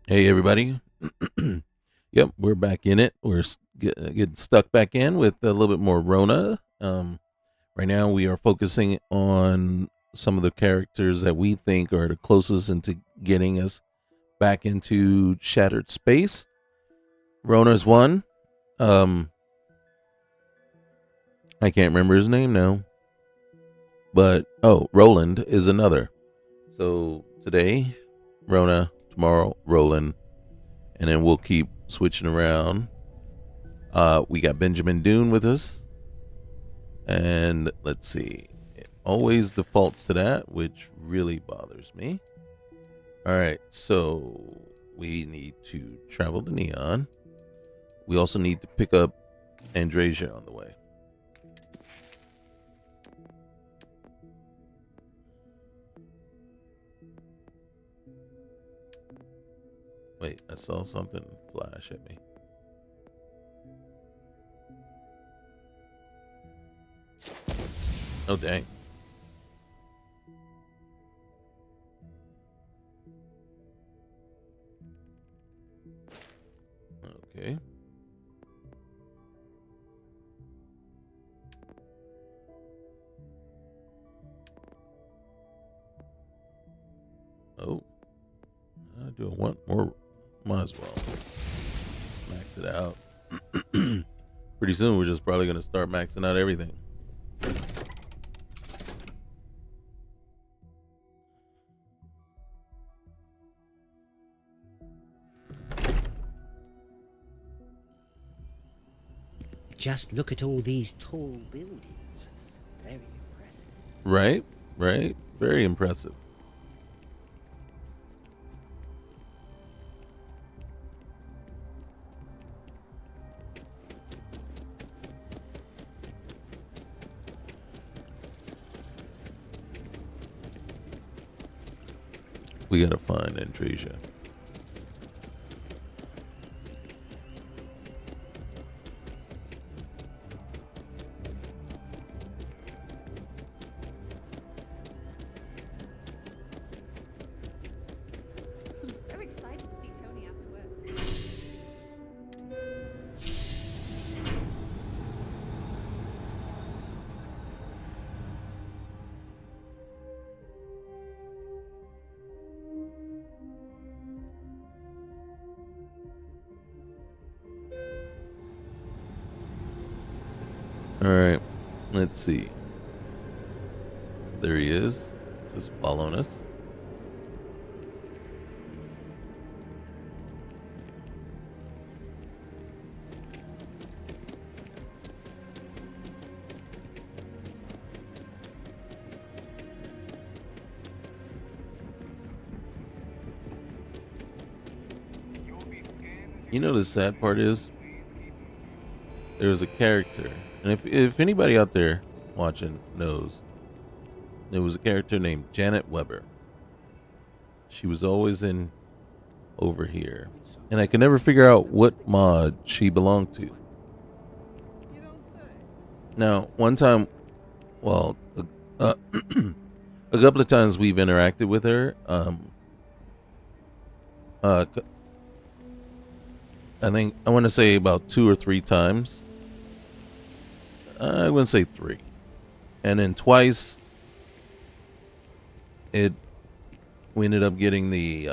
Hey, everybody. Yep, we're back in it. Getting stuck back in with a little bit more Rona. Right now, we are focusing on some of the characters that we think are the closest into getting us back into shattered space. Rona's one. Um, I can't remember his name now, but Roland is another. So today, Rona. Tomorrow, Roland, and then we'll keep switching around. We got Benjamin Dune with us. And let's see. It always defaults to that, which really bothers me. All right, so we need to travel to Neon. We also need to pick up Andrasia on the way. Wait, I saw something flash at me. Oh, dang. Okay. Oh, I do want more. Might as well. Let's max it out. Pretty soon, we're just probably going to start maxing out everything. Just look at all these tall buildings. Very impressive. Right? Right? Very impressive. We gotta find Andrasia. I'm so excited to see Tony after work. Alright, let's see. There he is. Just following us. You know, the sad part is there's a character, and if anybody out there watching knows, there was a character named Janet Weber. She was always in over here, and I could never figure out what mod she belonged to. Now, one time, well, a couple of times we've interacted with her. Uh, I think I want to say about 2 or 3 times. I wouldn't say three, and then twice it we ended up getting the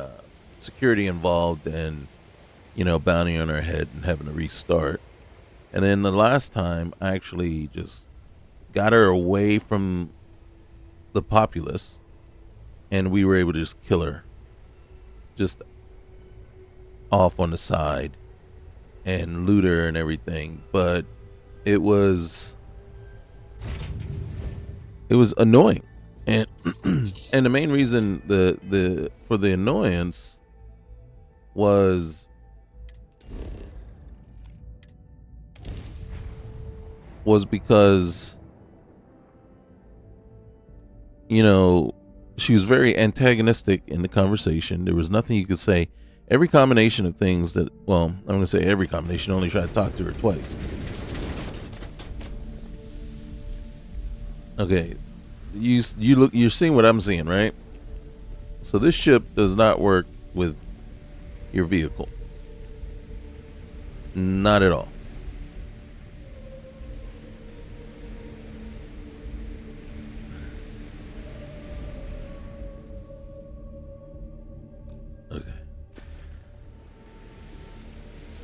security involved and bounty on our head and having to restart. And then the last time I actually just got her away from the populace, and we were able to just kill her, just off on the side, and loot her and everything. But it was annoying, and and the main reason the for the annoyance was because she was very antagonistic in the conversation. There was nothing you could say. Every combination of things that, well, I'm going to say every combination, only try to talk to her twice. Okay, you're seeing what I'm seeing, right? So this ship does not work with your vehicle. Not at all. Okay.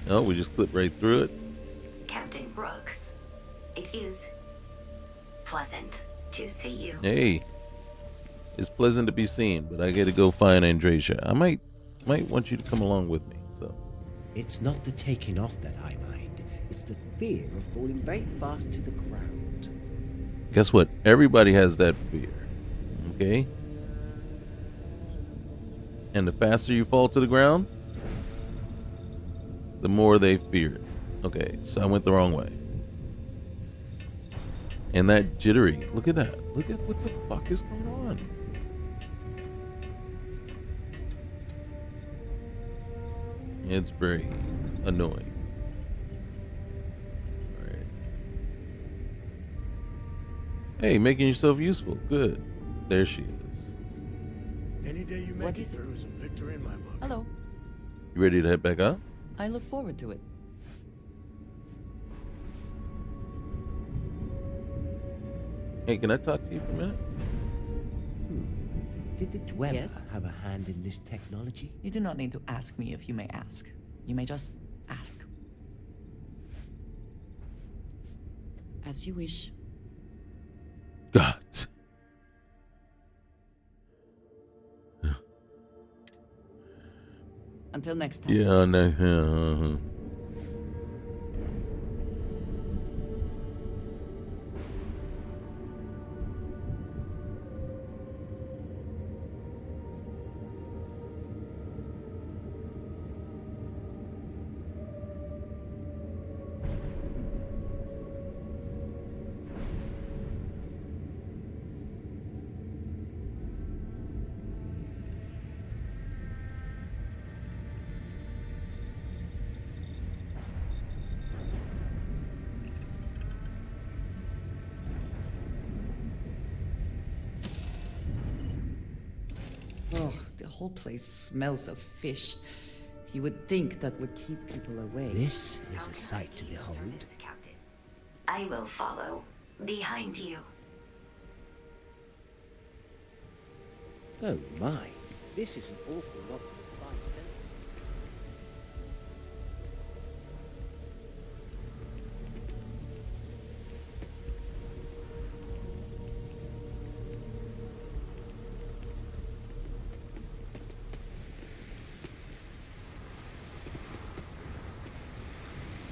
No, we just clip right through it. Captain Brooks, it is pleasant to see you. Hey, it's pleasant to be seen, but I got to go find Andrasia. I might want you to come along with me. So It's not the taking off that I mind. It's the fear of falling very fast to the ground. guess what? Everybody has that fear. Okay? And the faster you fall to the ground, the more they fear it. Okay, so I went the wrong way. And that jittery. Look at that. Look at what the fuck is going on. It's very annoying. All right. Hey, making yourself useful. Good. There she is. Any day you make it through is a victory in my book. Hello. You ready to head back up? I look forward to it. Hey, can I talk to you for a minute? Did the Dweller Yes? have a hand in this technology? You do not need to ask me if you may ask. You may just ask. As you wish. God. Until next time. Yeah, no. Oh, the whole place smells of fish. You would think that would keep people away. This is a sight to behold. Captain. I will follow behind you. Oh my, this is an awful lot for the 5 senses.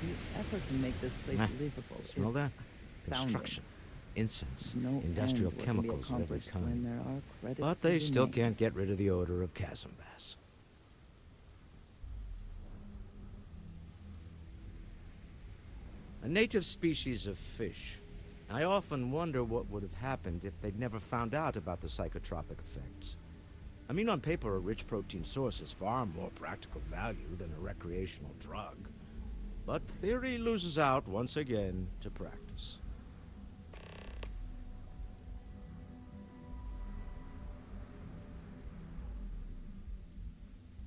The effort to make this place livable Smell is that? astounding. Construction, incense, No industrial end what can be chemicals of every accomplished when kind. there are credits But to they be still made. can't get rid of the odor of chasm bass. A native species of fish. I often wonder what would have happened if they'd never found out about the psychotropic effects. I mean, on paper, a rich protein source is far more practical value than a recreational drug. But theory loses out once again to practice.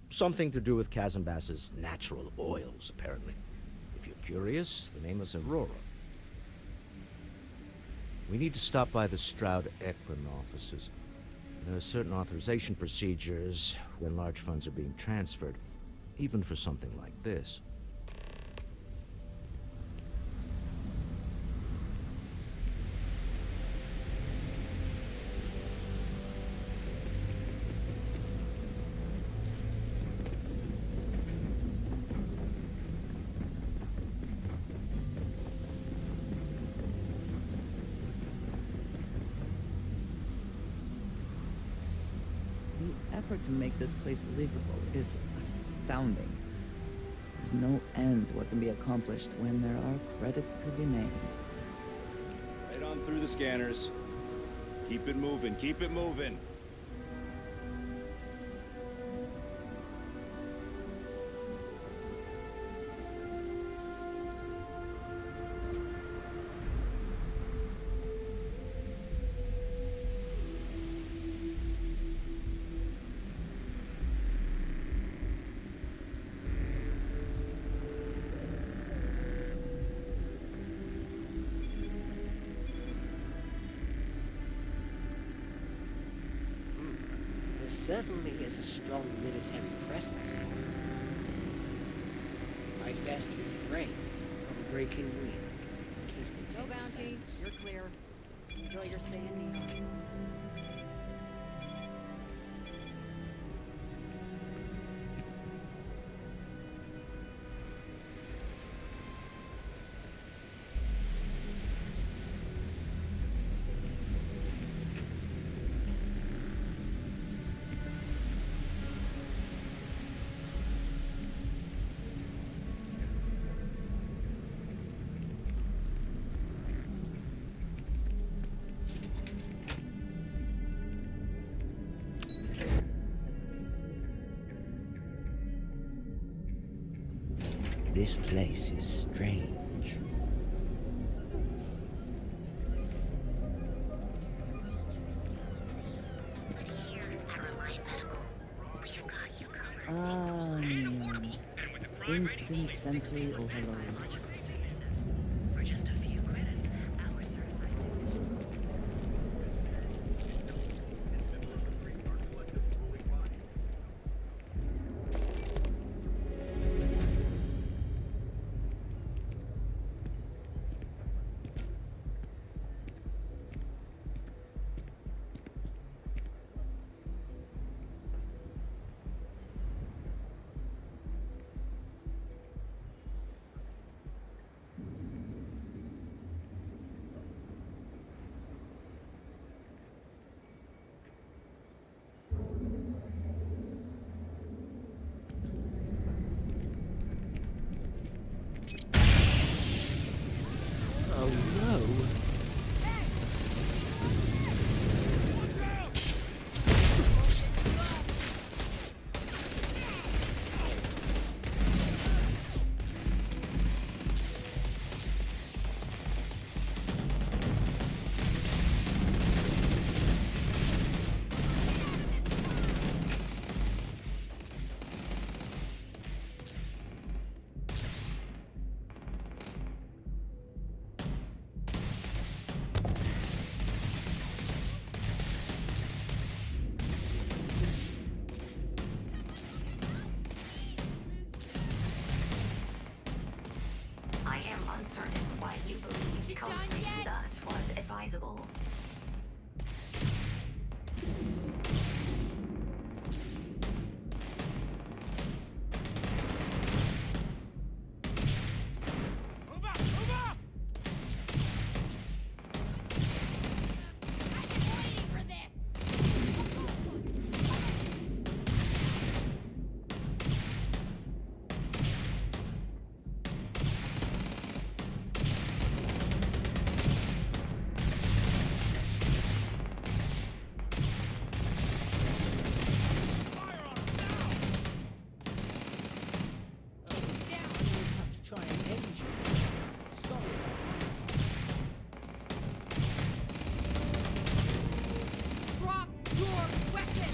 Something to do with chasm bass's natural oils, apparently. If you're curious, the name is Aurora. We need to stop by the Stroud Equin offices. There are certain authorization procedures when large funds are being transferred, even for something like this. The effort to make this place livable is astounding. There's no end to what can be accomplished when there are credits to be made. Right on through the scanners. Keep it moving, keep it moving. certainly is a strong military presence here. I'd best refrain from breaking wind in case they No take bounty. offense. You're clear. Enjoy your stay in Neon. This place is strange. Ah, Neon. Instant sensory overload. Oh no! I am uncertain why you believe done comforting yet? thus was advisable. I've been waiting for this. Try and end you. Sorry. Drop your weapon.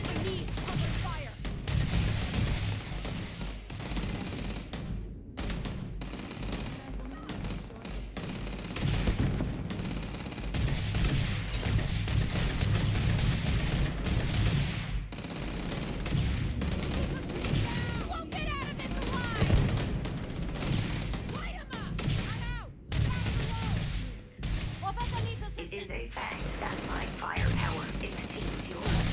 I need cover fire. You won't get out of this alive. Light 'em up. I'm out. Bethesda needs It assistance. is a fact that my firepower exceeds yours.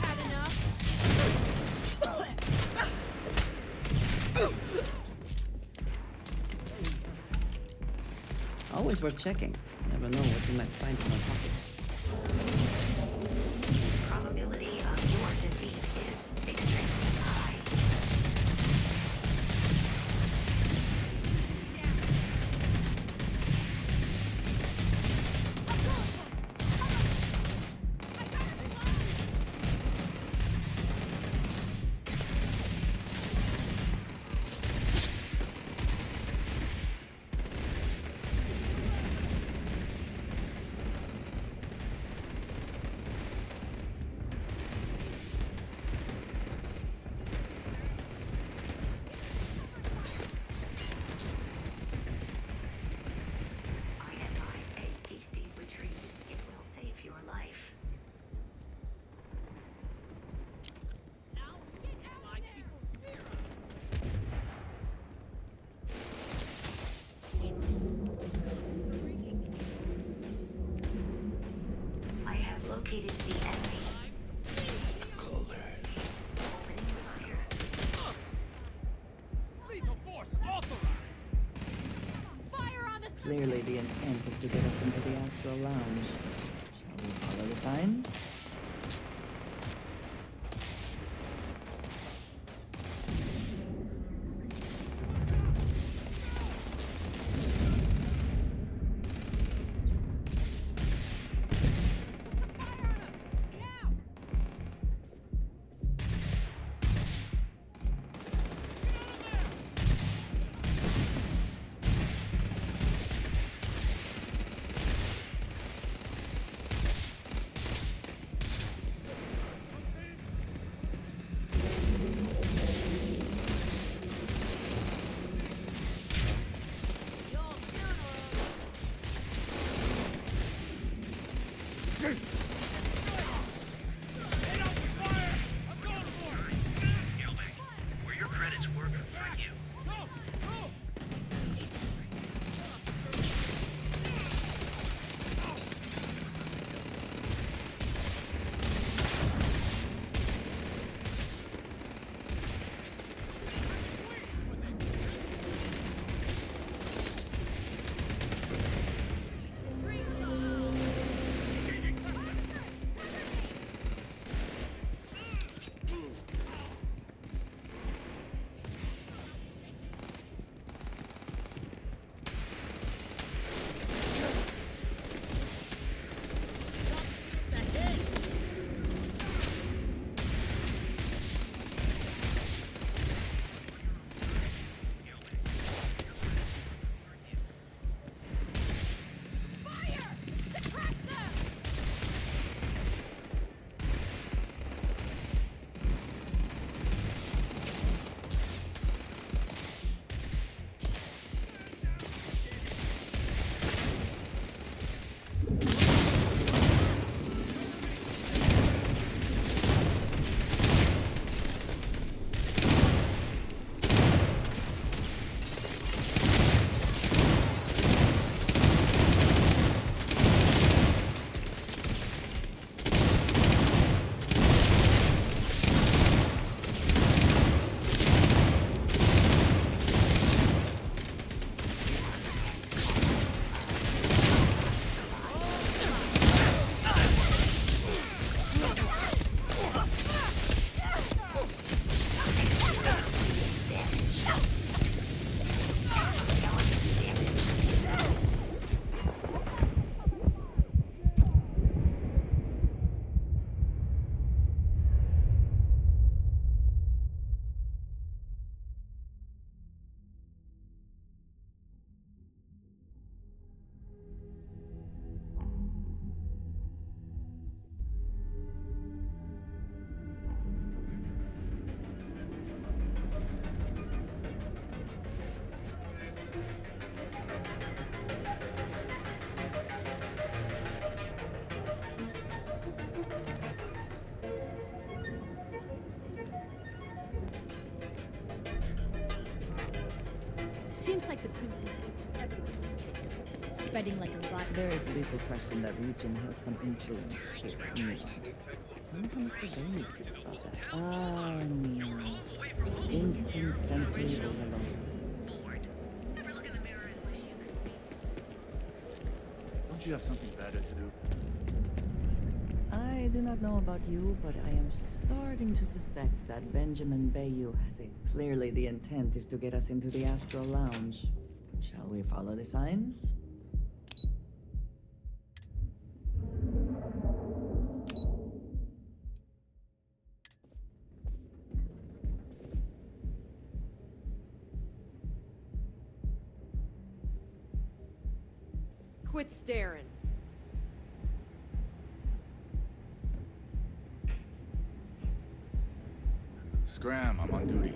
Had enough? Always worth checking. Never know what you might find in our pockets. The probability of your defeat is extremely high. located the enemy. Opening fire. Lethal force authorized! Fire on the Clearly the intent is to get us into the Astral Lounge. Shall we follow the signs? Now! Fire! Suppress them! Seems like the Crimson Fleet is everywhere these days, spreading like a rotten. There is little question that region has some influence here in Neon. I wonder how Mr. Bailey feels about that. Ah, Neon. Instant sensory overload. Don't you have something better to do? I do not know about you, but I am starting to suspect that Benjamin Bayou has it. Clearly the intent is to get us into the Astral Lounge. Shall we follow the signs? Quit staring. Scram, I'm on duty.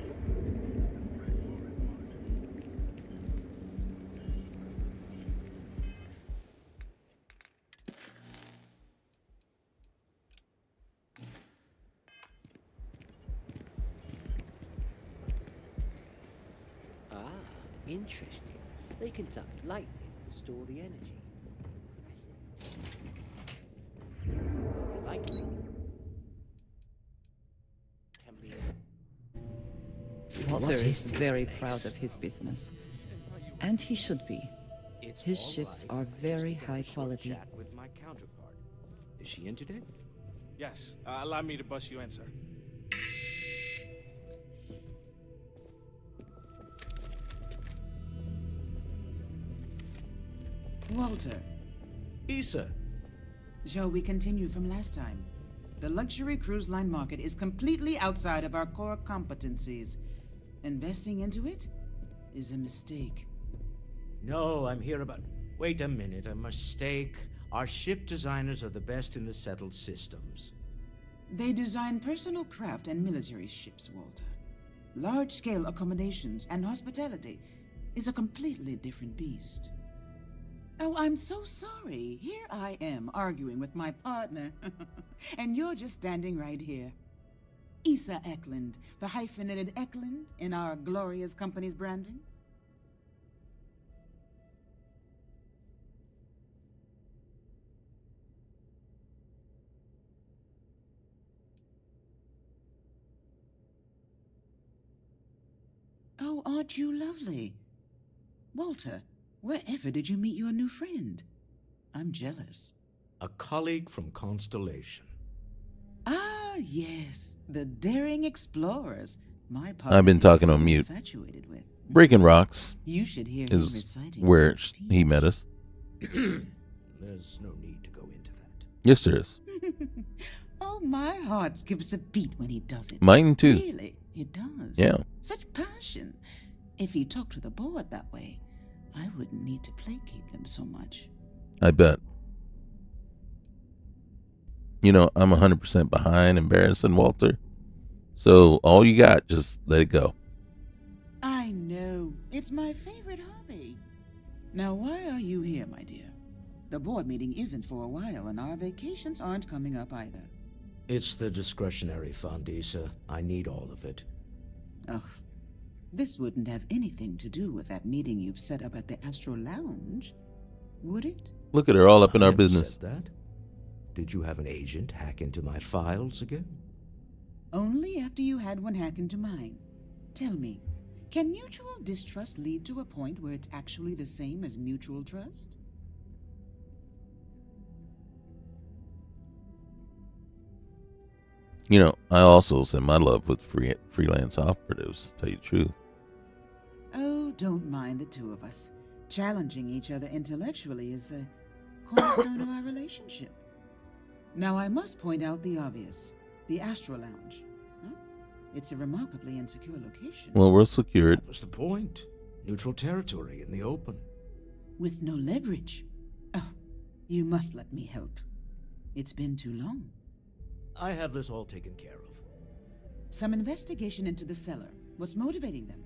Ah, interesting. They conduct lightning and store the energy. Impressive. I Walter What is is this very place? proud of his business. And he should be. His ships are very high quality. Chat with my counterpart. Is she in today? Yes, allow me to bust you in, sir. Walter, Issa. shall we continue from last time? The luxury cruise line market is completely outside of our core competencies. Investing into it is a mistake. No, I'm here about... Wait a minute, a mistake. Our ship designers are the best in the settled systems. They design personal craft and military ships, Walter. Large-scale accommodations and hospitality is a completely different beast. Oh, I'm so sorry. Here I am arguing with my partner. And you're just standing right here. Issa Eklund, the hyphenated Eklund in our glorious company's branding. Oh, aren't you lovely? Walter, wherever did you meet your new friend? I'm jealous. A colleague from Constellation. Ah, yes, the daring explorers. My partner I've been is talking so on mute. infatuated with. Breaking Rocks You should hear him is reciting where his he met us. There's no need to go into that. Yes, there is. Oh, my heart skips a beat when he does it. Mine too. Really, it does. Yeah. Such passion. If he talked to the board that way, I wouldn't need to placate them so much. I bet. You know, I'm 100% behind embarrassing Walter. So all you got, just let it go. I know. It's my favorite hobby. Now, why are you here, my dear? The board meeting isn't for a while, and our vacations aren't coming up either. It's the discretionary fund, Issa. I need all of it. Ugh. This wouldn't have anything to do with that meeting you've set up at the Astro Lounge, would it? Look at her all up in I our never business. said that. Did you have an agent hack into my files again? Only after you had one hack into mine. Tell me, can mutual distrust lead to a point where it's actually the same as mutual trust? You know, I also send my love with freelance operatives, to tell you the truth. Oh, don't mind the two of us. Challenging each other intellectually is a cornerstone of our relationship. Now, I must point out the obvious. The Astro Lounge. Huh? It's a remarkably insecure location. Well, we're secured. That was the point. Neutral territory in the open. With no leverage. Oh, you must let me help. It's been too long. I have this all taken care of. Some investigation into the cellar. What's motivating them?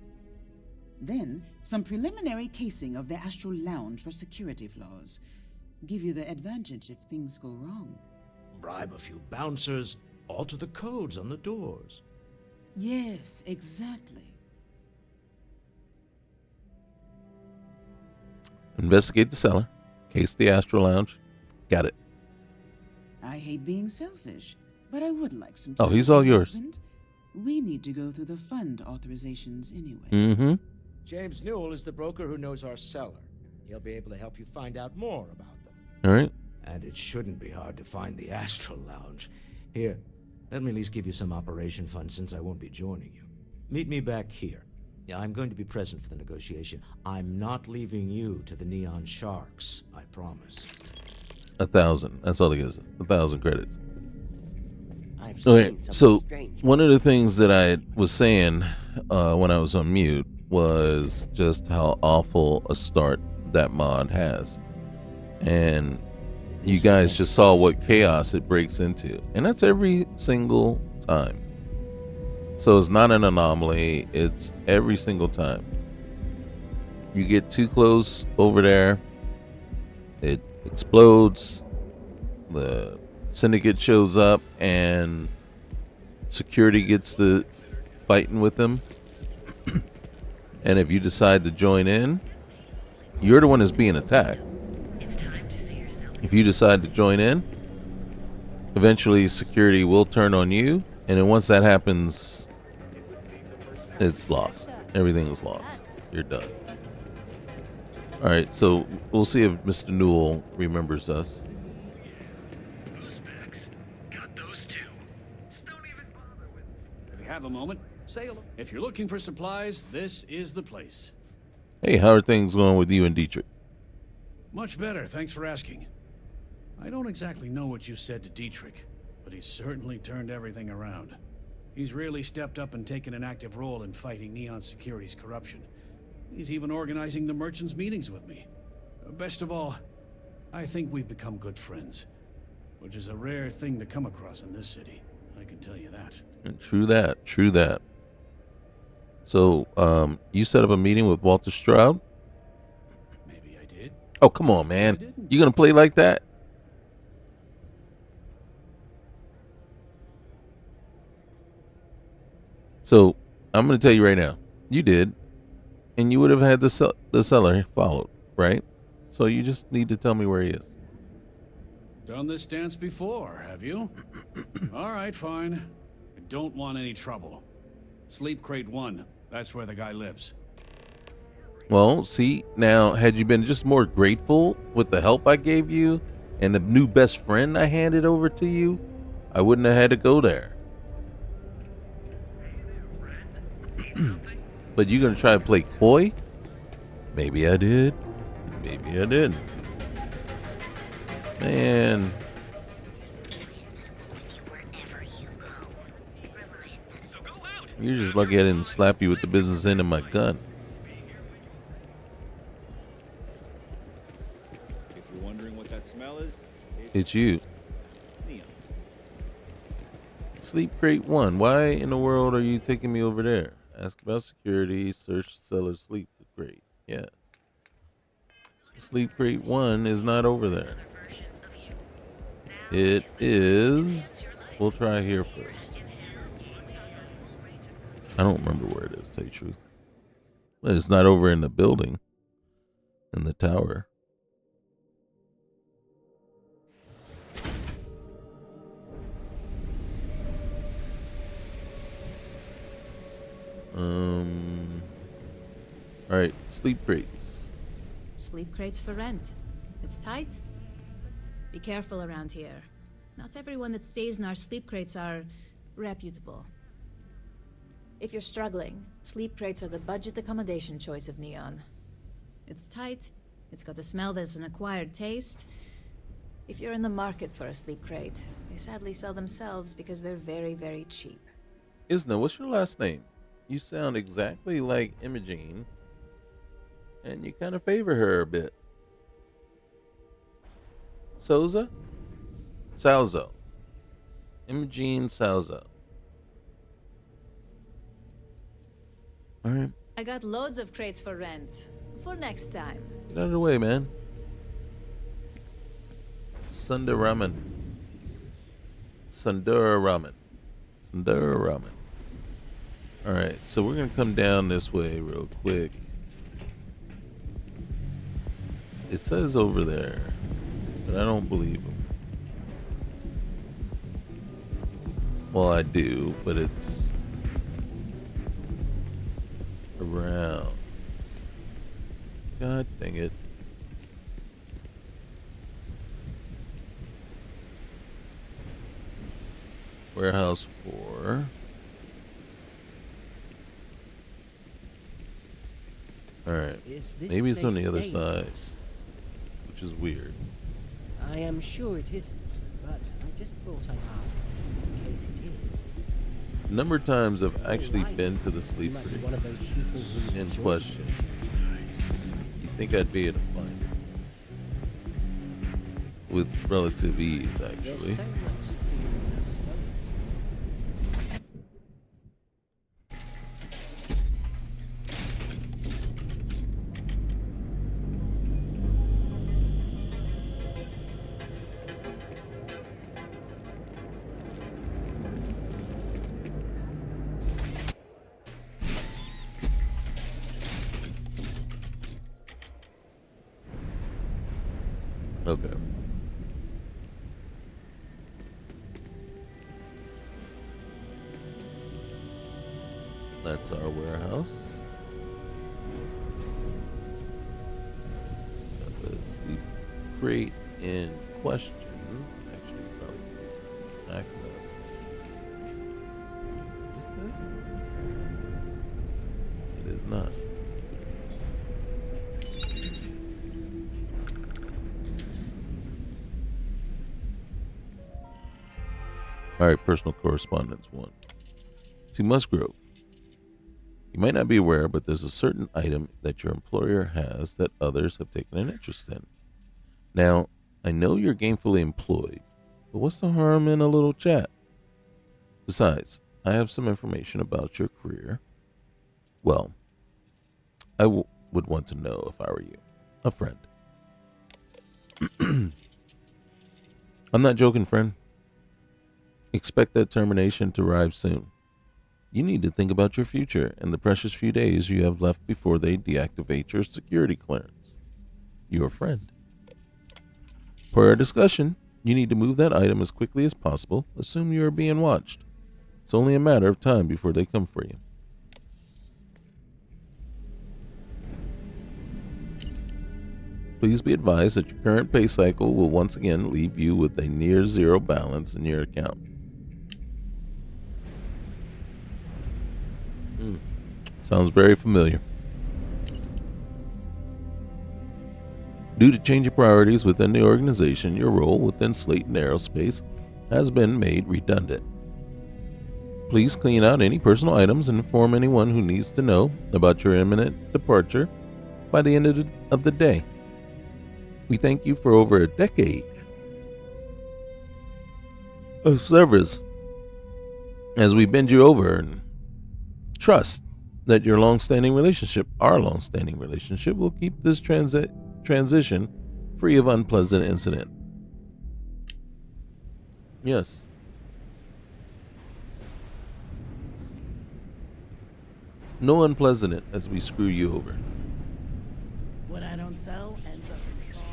Then, some preliminary casing of the Astral Lounge for security flaws. Give you the advantage if things go wrong. Bribe a few bouncers, alter the codes on the doors. Yes, exactly. Investigate the cellar. Case the Astro Lounge. Got it. I hate being selfish, but I would like some Oh, time he's with all my yours. husband. We need to go through the fund authorizations anyway. Mm-hmm. James Newell is the broker who knows our cellar. He'll be able to help you find out more about them. All right. And it shouldn't be hard to find the Astral Lounge. Here, let me at least give you some operation funds since I won't be joining you. Meet me back here. Yeah, I'm going to be present for the negotiation. I'm not leaving you to the Neon Sharks, I promise. 1,000. That's all it is. 1,000 credits. I've Okay, seen something so strange. one of the things that I was saying when I was on mute was just how awful a start that mod has. And you guys just saw what chaos it breaks into. And that's every single time. So it's not an anomaly. It's every single time. You get too close over there, it explodes. The syndicate shows up and security gets to fighting with them. And if you decide to join in, you're the one that's being attacked. If you decide to join in, eventually security will turn on you. And then once that happens It's lost. Everything is lost. You're done. All right, so we'll see if Mr. Newell remembers us. If you have a moment, say hello. If you're looking for supplies, this is the place. Hey, how are things going with you and Dietrich? Much better, thanks for asking. I don't exactly know what you said to Dietrich, but he's certainly turned everything around. He's really stepped up and taken an active role in fighting Neon Security's corruption. He's even organizing the merchants' meetings with me. Best of all, I think we've become good friends, which is a rare thing to come across in this city. I can tell you that. And true that. True that. So, you set up a meeting with Walter Stroud? Maybe I did. Oh, come on, man. You gonna play like that? So, I'm gonna tell you right now. You did. And you would have had the seller followed, right? So you just need to tell me where he is. Done this dance before, have you? All right, fine. I don't want any trouble. Sleep Crate 1. That's where the guy lives. Well, see, now, had you been just more grateful with the help I gave you and the new best friend I handed over to you, I wouldn't have had to go there. But you gonna try to play coy? Maybe I did. Maybe I didn't. Man. You're just lucky I didn't slap you with the business end of my gun. If you're wondering what that smell is, It's you. Neon. Sleep Crate 1. Why in the world are you taking me over there? Ask about security. Search the seller's Sleep Crate. Yes. Sleep Crate 1 is not over there. It is. We'll try here first. I don't remember where it is, to tell you the truth. But it's not over in the building. In the tower. All right, sleep crates. Sleep crates for rent. It's tight. Be careful around here. Not everyone that stays in our sleep crates are reputable. If you're struggling, sleep crates are the budget accommodation choice of Neon. It's tight. It's got a smell that's an acquired taste. If you're in the market for a sleep crate, they sadly sell themselves because they're very, very cheap. Isna, what's your last name? You sound exactly like Imogene, and you kind of favor her a bit. Souza? Salzo. Imogene Salzo. All right. I got loads of crates for rent. For next time. Get out of the way, man. Sundar Raman. Sundara Raman. Sundara Raman. Alright, so we're going to come down this way real quick. It says over there, but I don't believe him. Well, I do, but it's around. God dang it. Warehouse 4. Alright. Maybe it's on the other side. Which is weird. I am sure it isn't, but I just thought I'd ask in case it is. A number of times I've actually been to the sleep Like crate one of those people who in enjoy question. You think I'd be able to find it? With relative ease, There's actually. so much stillness. Okay. That's our warehouse. Got the sleep crate in question. Actually, probably access. Is this it? It is not. All right, personal correspondence 1. To Musgrove. You might not be aware, but there's a certain item that your employer has that others have taken an interest in. Now, I know you're gainfully employed, but what's the harm in a little chat? Besides, I have some information about your career. Well, I would want to know if I were you. A friend. I'm not joking, friend. Expect that termination to arrive soon. You need to think about your future and the precious few days you have left before they deactivate your security clearance. Your friend. For our discussion, you need to move that item as quickly as possible. Assume you are being watched. It's only a matter of time before they come for you. Please be advised that your current pay cycle will once again leave you with a near zero balance in your account. Sounds very familiar. Due to changing priorities within the organization, your role within Slayton Aerospace has been made redundant. Please clean out any personal items and inform anyone who needs to know about your imminent departure by the end of the day. We thank you for over a decade of service as we bend you over and trust that our long-standing relationship will keep this transition free of unpleasant incident. Yes. No unpleasant as we screw you over. What I don't sell ends up in trawl.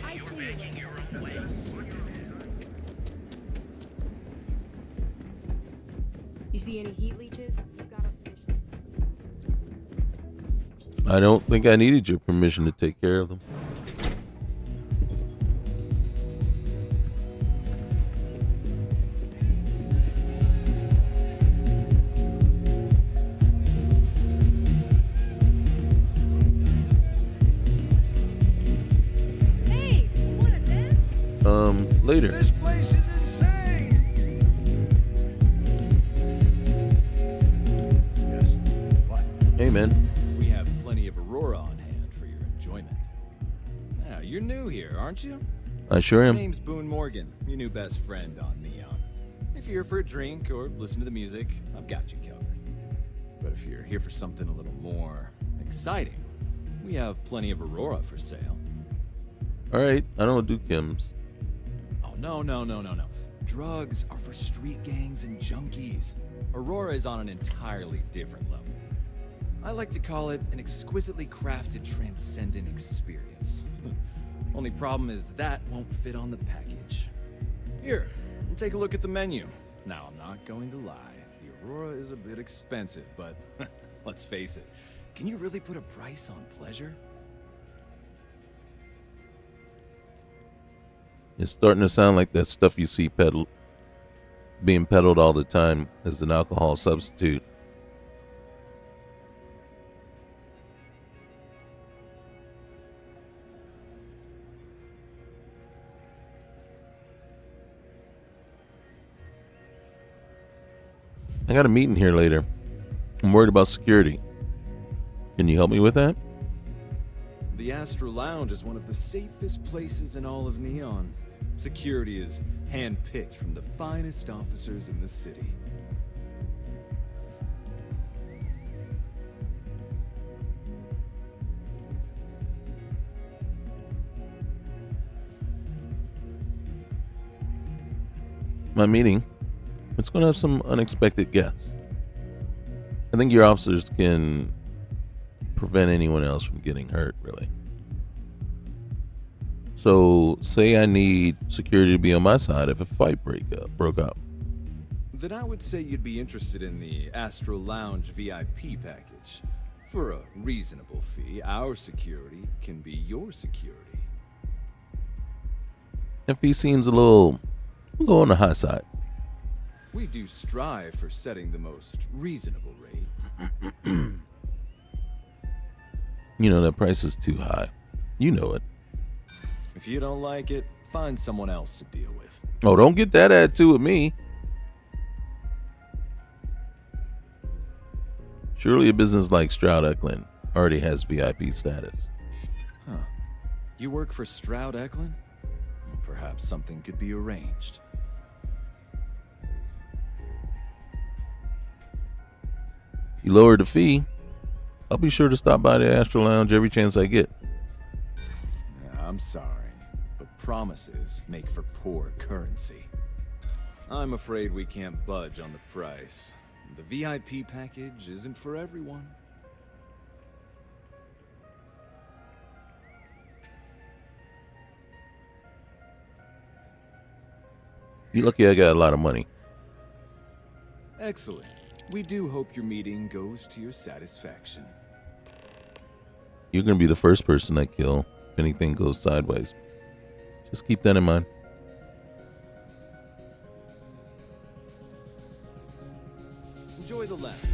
I see you. You see any heat leeches? You've got a permission. I don't think I needed your permission to take care of them. Hey, wanna dance? Later. This place is insane! Yes. What? Hey, man. We have plenty of Aurora on hand for your enjoyment. Now, you're new here, aren't you? I sure am. My name's Boone Morgan, your new best friend on Neon. If you're here for a drink or listen to the music, I've got you covered. But if you're here for something a little more exciting, we have plenty of Aurora for sale. All right, I don't do chems. Oh, no. Drugs are for street gangs and junkies. Aurora is on an entirely different level. I like to call it an exquisitely crafted, transcendent experience. Only problem is that won't fit on the package. Here, take a look at the menu. Now, I'm not going to lie. The Aurora is a bit expensive, but let's face it. Can you really put a price on pleasure? It's starting to sound like that stuff you see being peddled all the time as an alcohol substitute. I got a meeting here later. I'm worried about security. Can you help me with that? The Astro Lounge is one of the safest places in all of Neon. Security is hand-picked from the finest officers in the city. my meeting, it's going to have some unexpected guests. I think your officers can prevent anyone else from getting hurt, really. So, say I need security to be on my side if a fight broke up. Then I would say you'd be interested in the Astro Lounge VIP package. For a reasonable fee, our security can be your security. If he seems a little on the high side. We do strive for setting the most reasonable rate. You know, that price is too high. You know it. If you don't like it, find someone else to deal with. Oh, don't get that attitude with me. Surely a business like Stroud Eklund already has VIP status. Huh. You work for Stroud Eklund? Perhaps something could be arranged. You lowered the fee, I'll be sure to stop by the Astro Lounge every chance I get. I'm sorry, but promises make for poor currency. I'm afraid we can't budge on the price. The VIP package isn't for everyone. You lucky I got a lot of money. Excellent. We do hope your meeting goes to your satisfaction. You're going to be the first person I kill if anything goes sideways. Just keep that in mind. Enjoy the lounge.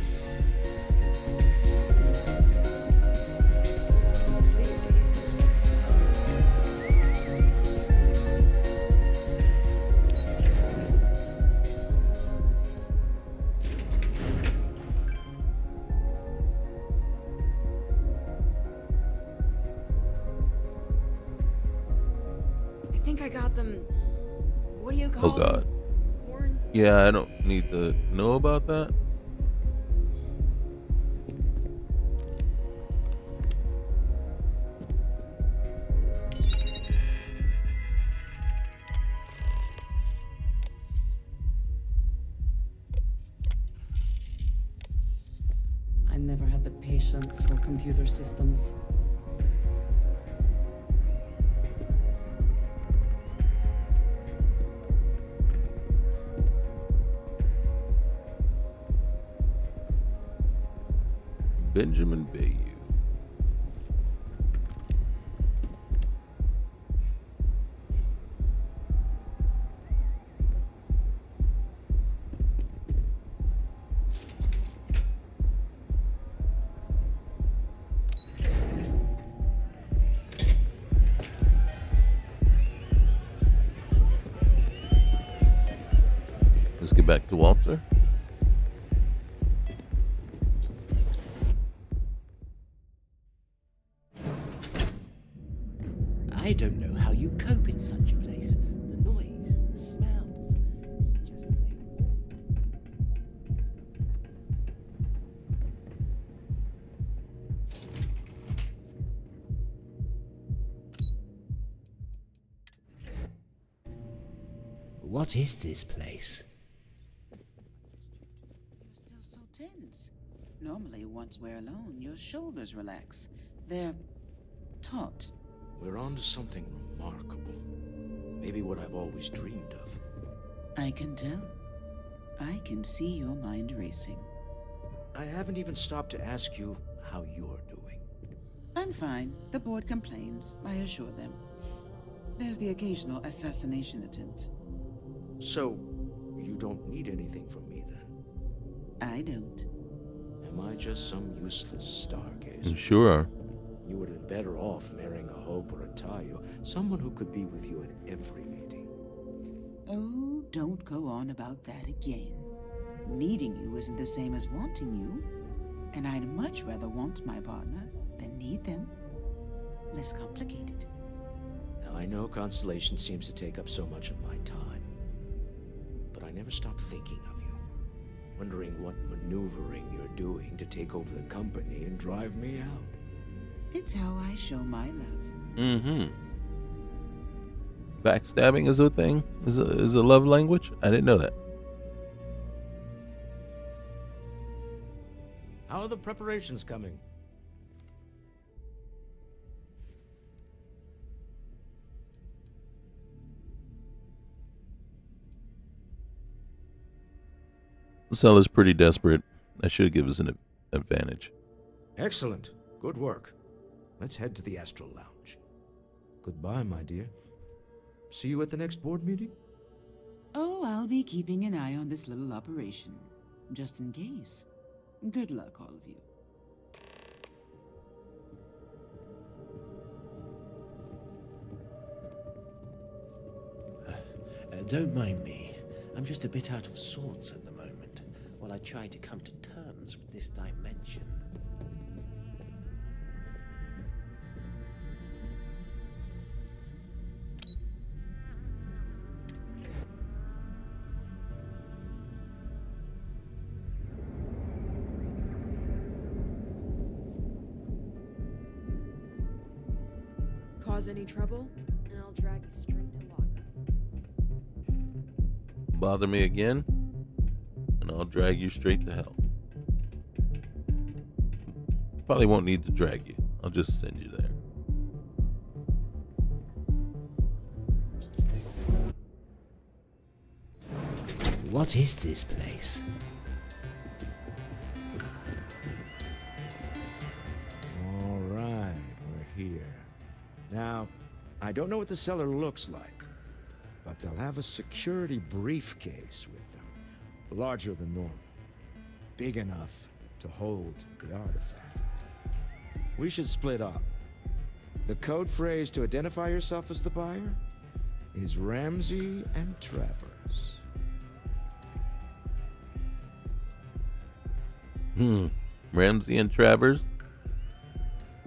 I think I got them. What do you call Oh, God. them? Horns? Yeah, I don't need to know about that. I never had the patience for computer systems. Benjamin Bayou. Let's get back to Walter. I don't know how you cope in such a place. The noise, the smells. It's just plain awful. What is this place? You're still so tense. Normally, once we're alone, your shoulders relax. They're taut. We're on to something remarkable. Maybe what I've always dreamed of. I can tell. I can see your mind racing. I haven't even stopped to ask you how you're doing. I'm fine. The board complains. I assure them. There's the occasional assassination attempt. So, you don't need anything from me then? I don't. Am I just some useless stargazer? Sure. You would have been better off marrying a Hope or a Tayo, someone who could be with you at every meeting. Oh, don't go on about that again. Needing you isn't the same as wanting you. And I'd much rather want my partner than need them. Less complicated. Now, I know Constellation seems to take up so much of my time. But I never stop thinking of you. Wondering what maneuvering you're doing to take over the company and drive me out. It's how I show my love. Mm-hmm. Backstabbing is a thing? Is a love language? I didn't know that. How are the preparations coming? The seller's pretty desperate. That should give us an advantage. Excellent. Good work. Let's head to the Astral Lounge. Goodbye, my dear. See you at the next board meeting? Oh, I'll be keeping an eye on this little operation, just in case. Good luck, all of you. Don't mind me. I'm just a bit out of sorts at the moment, while I try to come to terms with this dimension. Cause any trouble, and I'll drag you straight to lockup. Bother me again, and I'll drag you straight to hell. Probably won't need to drag you. I'll just send you there. What is this place? All right, we're here. Now, I don't know what the cellar looks like, but they'll have a security briefcase with them, larger than normal, big enough to hold the artifact. We should split up. The code phrase to identify yourself as the buyer is Ramsey and Travers. Ramsey and Travers,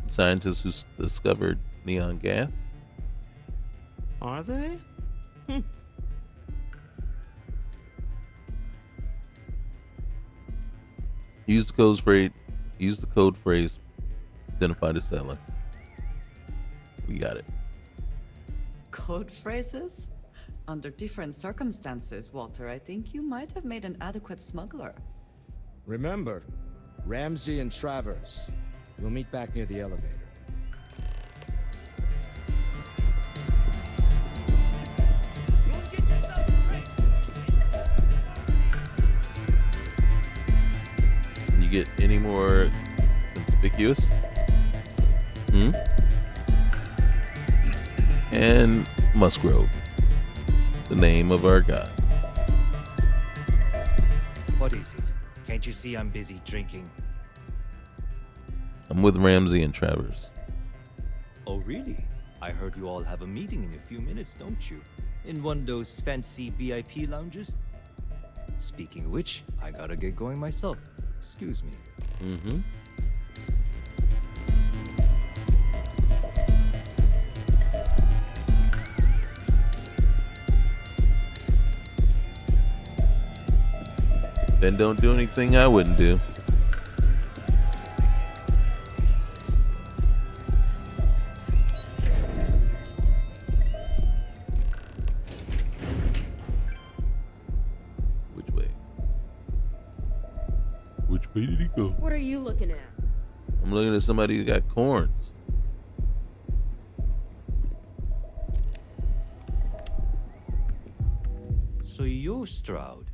scientists who discovered neon gas. Are they? Use the code phrase. Use the code phrase. Identify the seller. We got it. Code phrases? Under different circumstances, Walter, I think you might have made an adequate smuggler. Remember, Ramsey and Travers. We'll meet back near the elevator. Can you get any more conspicuous? And Musgrove, the name of our guy. What is it? Can't you see I'm busy drinking? I'm with Ramsey and Travers. Oh, really? I heard you all have a meeting in a few minutes, don't you? In one of those fancy VIP lounges? Speaking of which, I gotta get going myself. Excuse me. Ben don't do anything I wouldn't do. Which way? Which way did he go? What are you looking at? I'm looking at somebody who got corns. So you're Stroud.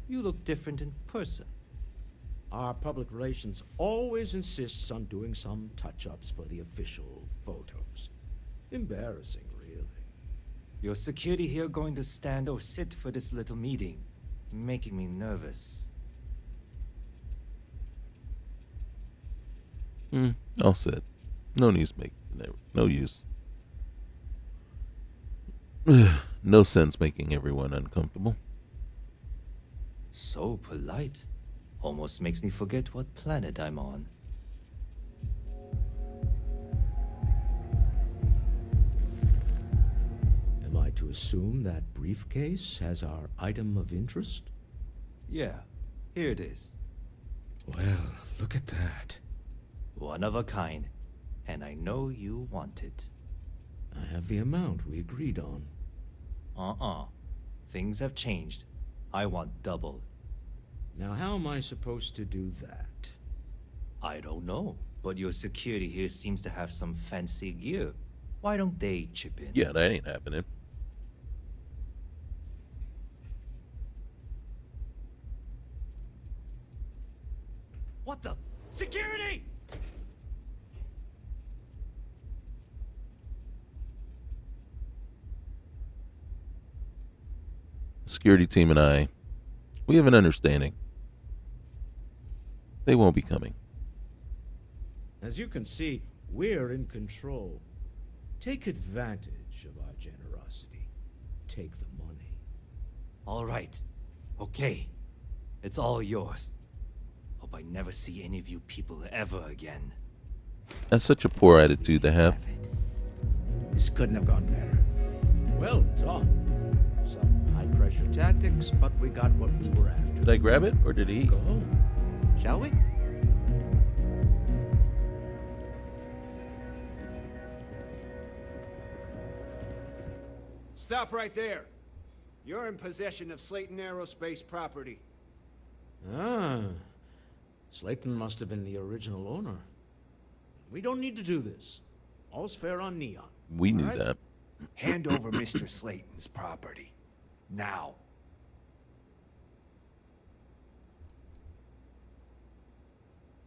You look different in person. Our public relations always insists on doing some touch-ups for the official photos. Embarrassing, really. Your security here going to stand or sit for this little meeting, making me nervous. I'll sit. No use no use. No sense making everyone uncomfortable. So polite. Almost makes me forget what planet I'm on. Am I to assume that briefcase has our item of interest? Yeah, here it is. Well, look at that. One of a kind. And I know you want it. I have the amount we agreed on. Things have changed. I want double. Now, how am I supposed to do that? I don't know, but your security here seems to have some fancy gear. Why don't they chip in? Yeah, that ain't happening. What the? Security! Security team and I, we have an understanding. They won't be coming. As you can see, we're in control. Take advantage of our generosity. Take the money. All right. Okay. It's all yours. Hope I never see any of you people ever again. That's such a poor attitude to have. This couldn't have gone better. Well done. Some high-pressure tactics, but we got what we were after. Did I grab it, or did he? Go home. Shall we? Stop right there. You're in possession of Slayton Aerospace property. Ah. Slayton must have been the original owner. We don't need to do this. All's fair on Neon. We knew that. Hand over Mr. Slayton's property. Now.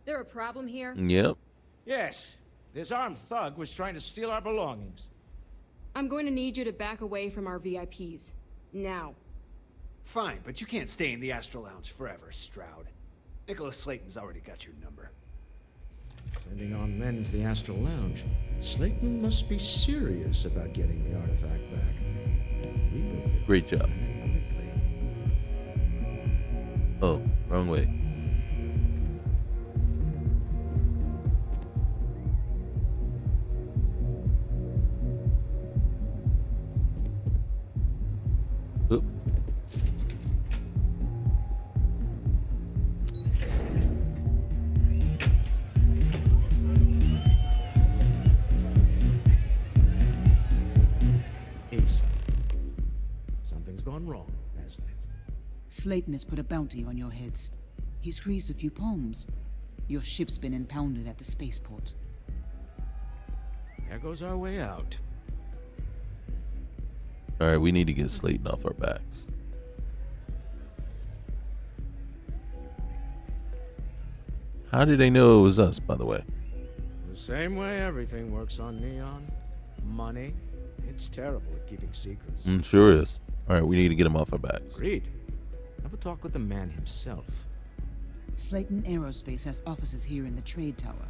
There a problem here? Yep. Yes. This armed thug was trying to steal our belongings. I'm going to need you to back away from our VIPs. Now. Fine, but you can't stay in the Astro Lounge forever, Stroud. Nicholas Slayton's already got your number. Sending on men into the Astral Lounge. Slayton must be serious about getting the artifact back. We better get Great job. quickly. Oh, wrong way. Oop. Ace. Something's gone wrong, hasn't it? Slayton has put a bounty on your heads. He's greased a few palms. Your ship's been impounded at the spaceport. There goes our way out. All right, we need to get Slayton off our backs. How did they know it was us, by the way? The same way everything works on Neon. Money. It's terrible at keeping secrets. Sure is. All right, we need to get him off our backs. Agreed. Have a talk with the man himself. Slayton Aerospace has offices here in the trade tower.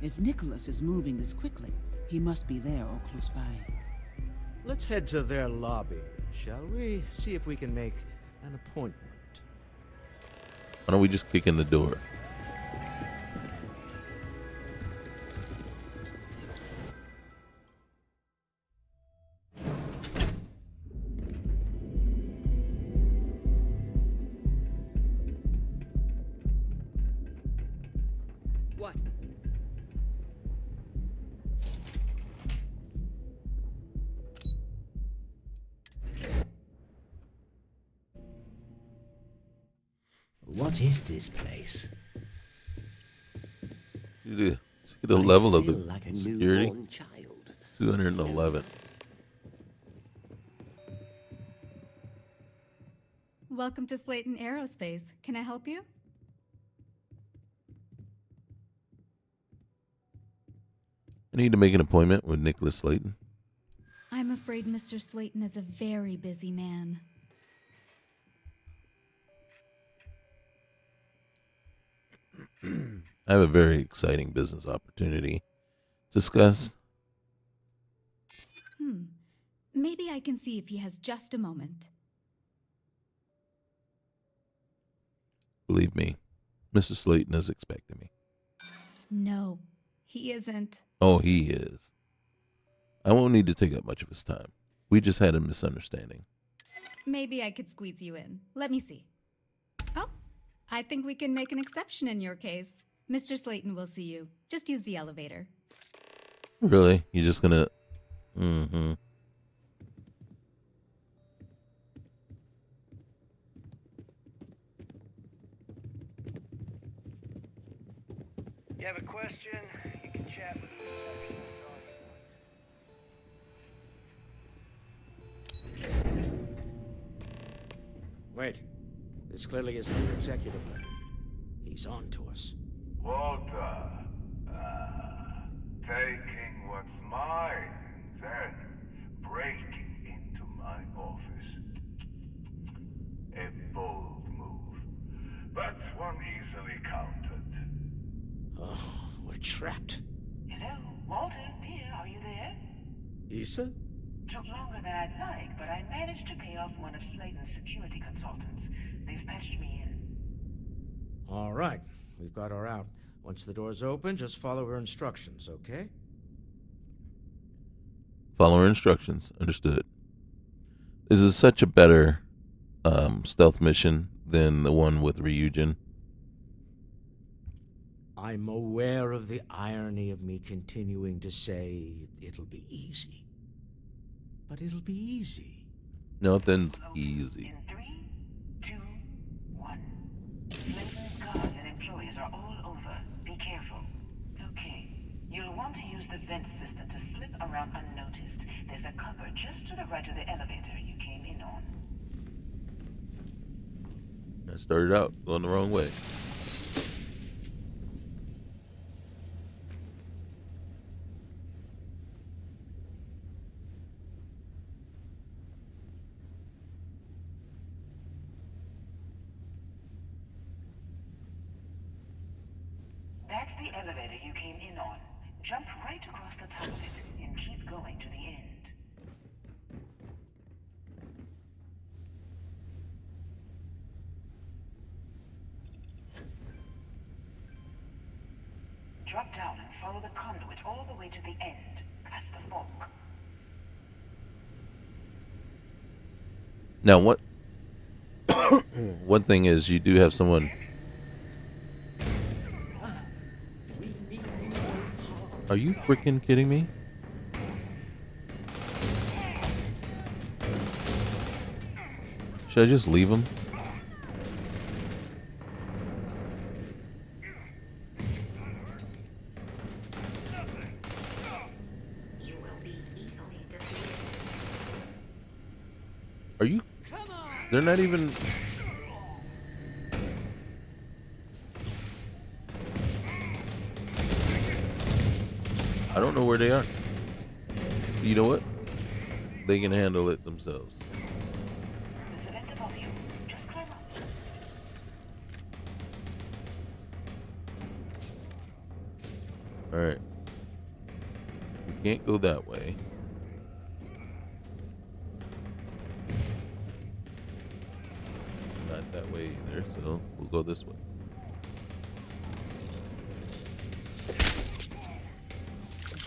If Nicholas is moving this quickly, he must be there or close by. Let's head to their lobby, shall we? See if we can make an appointment. Why don't we just kick in the door? What? What is this place? See the level of the feel like a security? newborn child. 211. Welcome to Slayton Aerospace. Can I help you? I need to make an appointment with Nicholas Slayton. I'm afraid Mr. Slayton is a very busy man. I have a very exciting business opportunity to discuss. Maybe I can see if he has just a moment. Believe me, Mr. Slayton is expecting me. No, he isn't. Oh, he is. I won't need to take up much of his time. We just had a misunderstanding. Maybe I could squeeze you in. Let me see. Oh, I think we can make an exception in your case. Mr. Slayton will see you. Just use the elevator. Really? You're just gonna... You have a question? You can chat with the receptionist. Wait. This clearly isn't your executive level. He's on to us. Walter, taking what's mine and then breaking into my office. A bold move, but one easily countered. Oh, we're trapped. Hello, Walter, dear, are you there? Issa? Took longer than I'd like, but I managed to pay off one of Slayton's security consultants. They've patched me in. All right. We've got her out. Once the door's open, just follow her instructions, okay? Follow her instructions. Understood. This is such a better stealth mission than the one with Ryujin. I'm aware of the irony of me continuing to say it'll be easy. But it'll be easy. Nothing's easy. 3, 2, 1. Slayton's guards and employees are all over. Be careful. Okay. You'll want to use the vent system to slip around unnoticed. There's a cupboard just to the right of the elevator you came in on. I started out going the wrong way. That's the elevator you came in on. Jump right across the top of it and keep going to the end. Drop down and follow the conduit all the way to the end, past the fork. Now, what? One thing is, you do have someone. Are you freaking kidding me? Should I just leave him? You will be easily defeated. Are you? They're not even. I don't know where they are. You know what? They can handle it themselves. There's a vent above you. Just climb up. Alright. We can't go that way. Not that way either, so we'll go this way.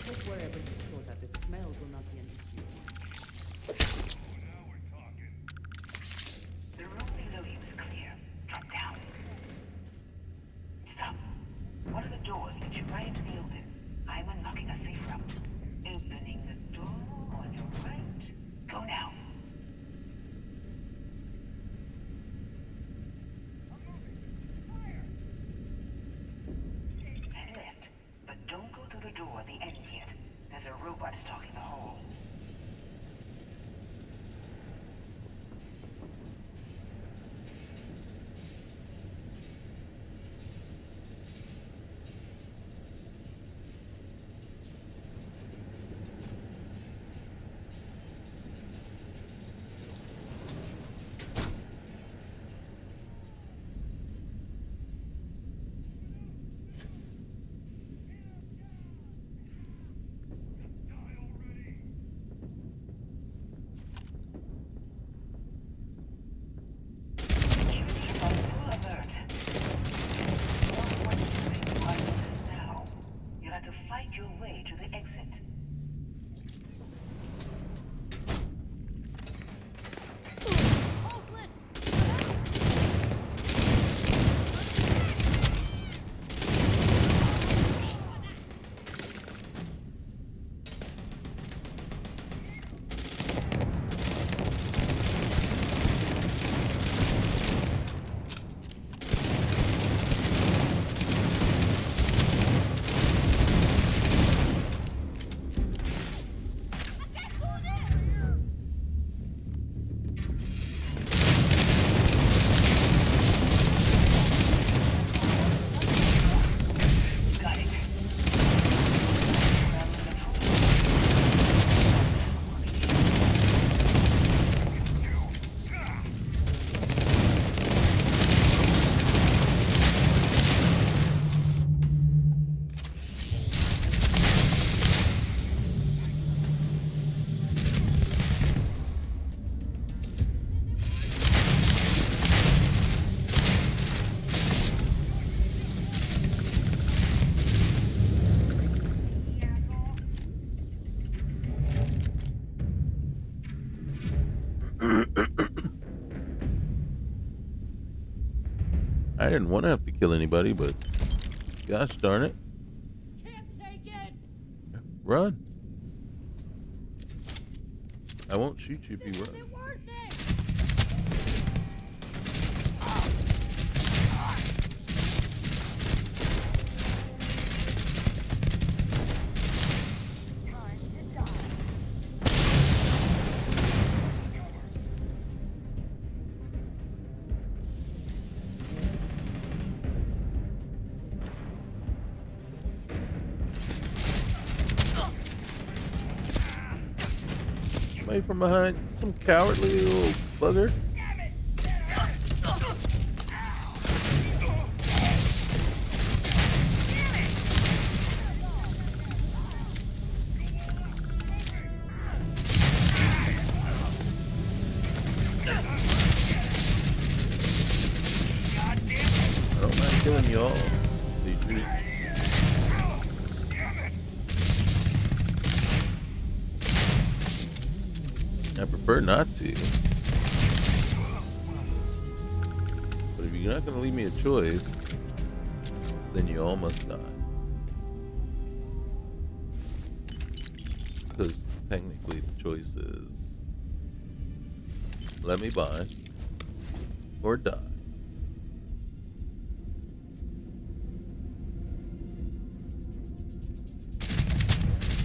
Check wherever you store that the smell will not be an issue. The room below you is clear. Drop down. Stop. One of the doors leads you right into the open. I'm unlocking a safe route. Opening the door on your right. Go now. And left. But don't go through the door at the end yet. There's a robot stalking the hall. I didn't want to have to kill anybody, but gosh darn it. Can't take it. Run. I won't shoot you if you run. Isn't worth it. Somebody from behind, some cowardly little bugger. I don't mind killing y'all. I prefer not to. But if you're not going to leave me a choice, then you all must die. Because technically the choice is let me buy or die.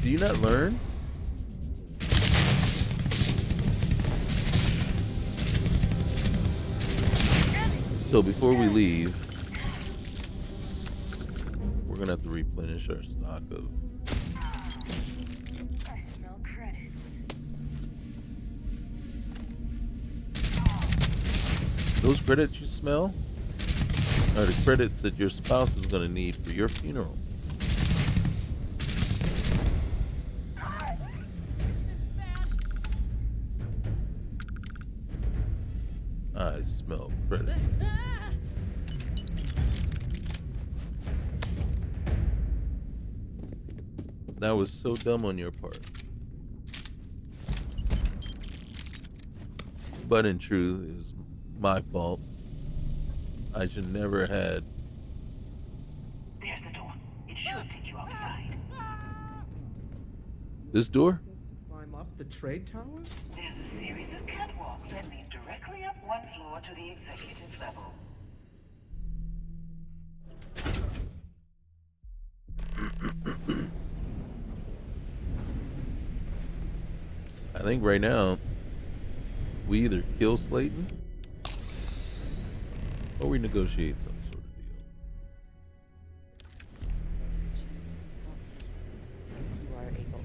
Do you not learn? So before we leave, we're gonna have to replenish our stock of. I smell credits. Those credits you smell are the credits that your spouse is gonna need for your funeral. I smell credits. That was so dumb on your part. But in truth, it was my fault. I should never had. There's the door. It should take you outside. This door? Climb up the trade tower? There's a series of catwalks that lead directly up one floor to the executive level. I think right now we either kill Slayton or we negotiate some sort of deal. Chance to talk to you, if you are able.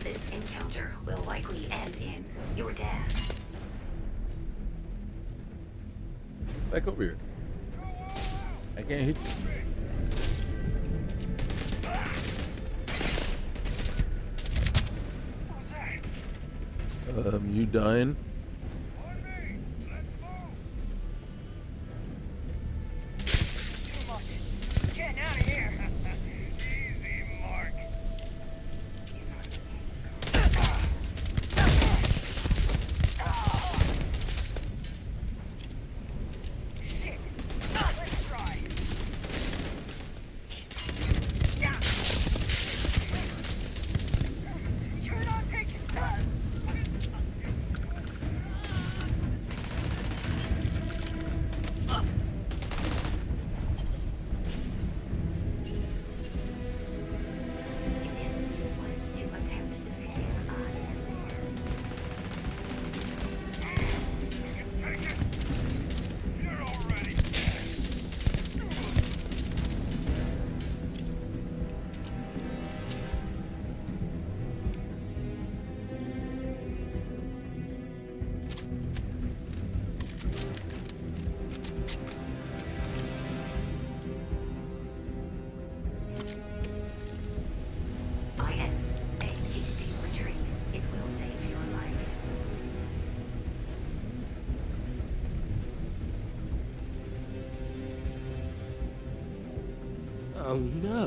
This encounter will likely end in your death. Back over here. I can't hit you. You dying? Getting out of here. Easy, Mark. Shit. Let's try. You're not taking that. Oh no.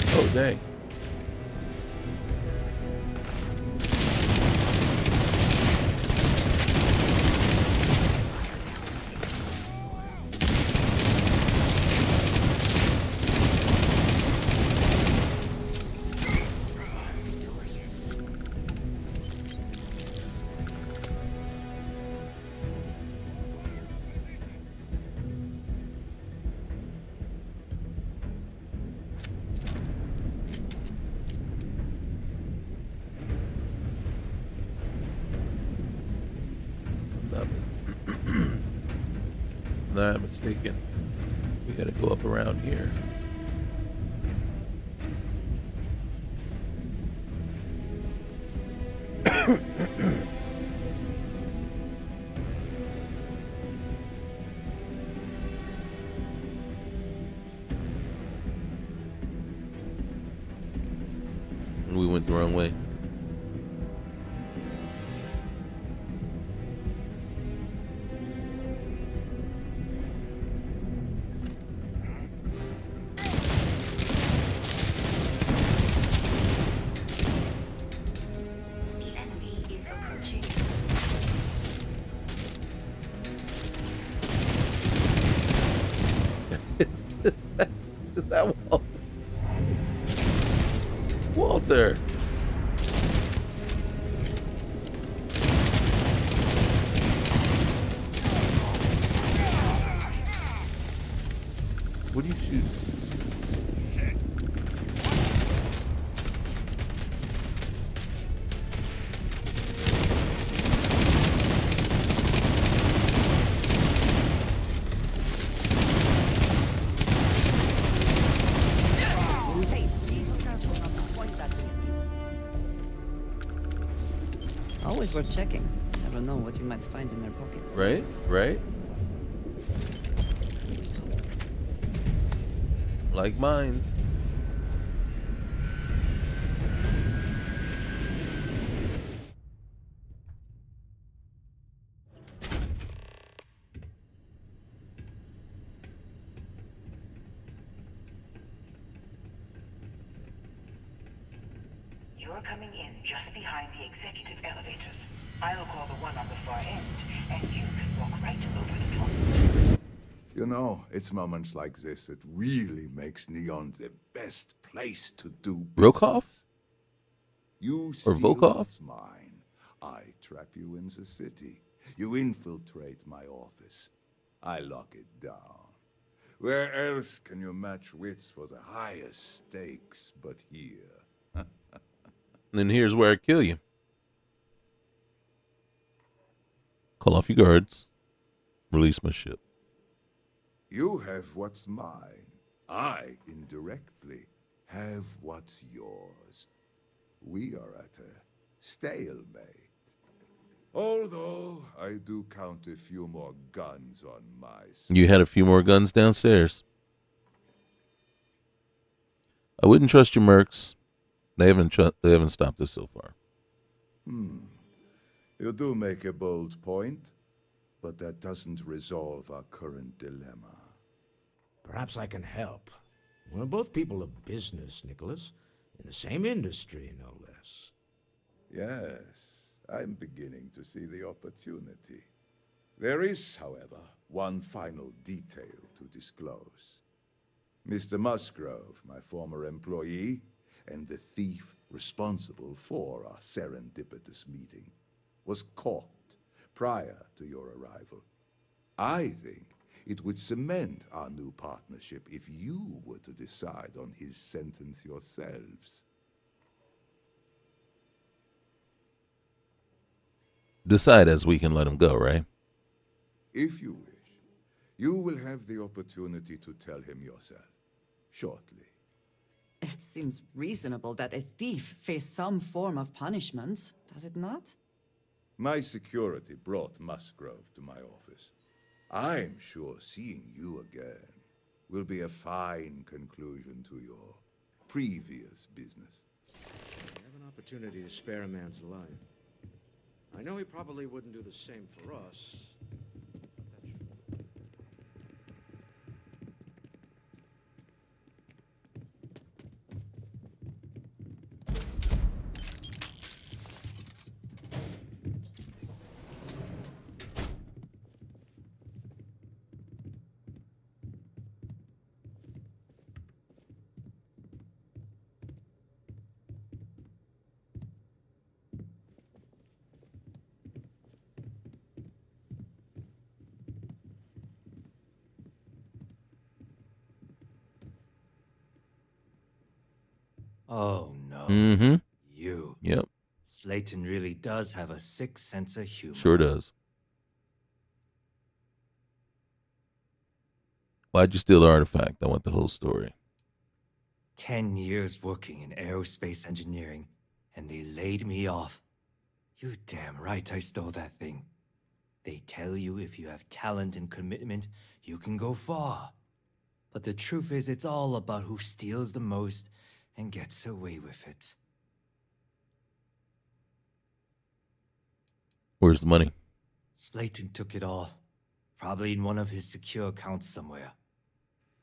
Oh, dang. Not mistaken. We gotta go up around here. We went the wrong way. The enemy is approaching. Is that Walter? Walter! What do you shoot? Always worth checking. Never know what you might find in their pockets. Right? Right? Like mines. You're coming in just behind the executive elevators. I'll call the one on the far end, and you can walk right over the top. You know, it's moments like this that really makes Neon the best place to do business. Brokoff? You Or steal Volkov? what's mine. I trap you in the city. You infiltrate my office. I lock it down. Where else can you match wits for the highest stakes but here? And then here's where I kill you. Call off your guards. Release my ship. You have what's mine. I, indirectly, have what's yours. We are at a stalemate. Although I do count a few more guns on my side. You had a few more guns downstairs. I wouldn't trust your mercs. They haven't stopped us so far. You do make a bold point, but that doesn't resolve our current dilemma. Perhaps I can help. We're both people of business, Nicholas. In the same industry, no less. Yes, I'm beginning to see the opportunity. There is, however, one final detail to disclose. Mr. Musgrove, my former employee, and the thief responsible for our serendipitous meeting, was caught prior to your arrival. I think it would cement our new partnership if you were to decide on his sentence yourselves. Decide as we can let him go, right? If you wish, you will have the opportunity to tell him yourself, shortly. It seems reasonable that a thief face some form of punishment, does it not? My security brought Musgrove to my office. I'm sure seeing you again will be a fine conclusion to your previous business. We have an opportunity to spare a man's life. I know he probably wouldn't do the same for us. Oh no. Mm-hmm. You. Yep. Slayton really does have a sick sense of humor. Sure does. Why'd you steal the artifact? I want the whole story. 10 years working in aerospace engineering, and they laid me off. You damn right I stole that thing. They tell you if you have talent and commitment, you can go far. But the truth is, it's all about who steals the most and gets away with it. Where's the money? Slayton took it all. Probably in one of his secure accounts somewhere.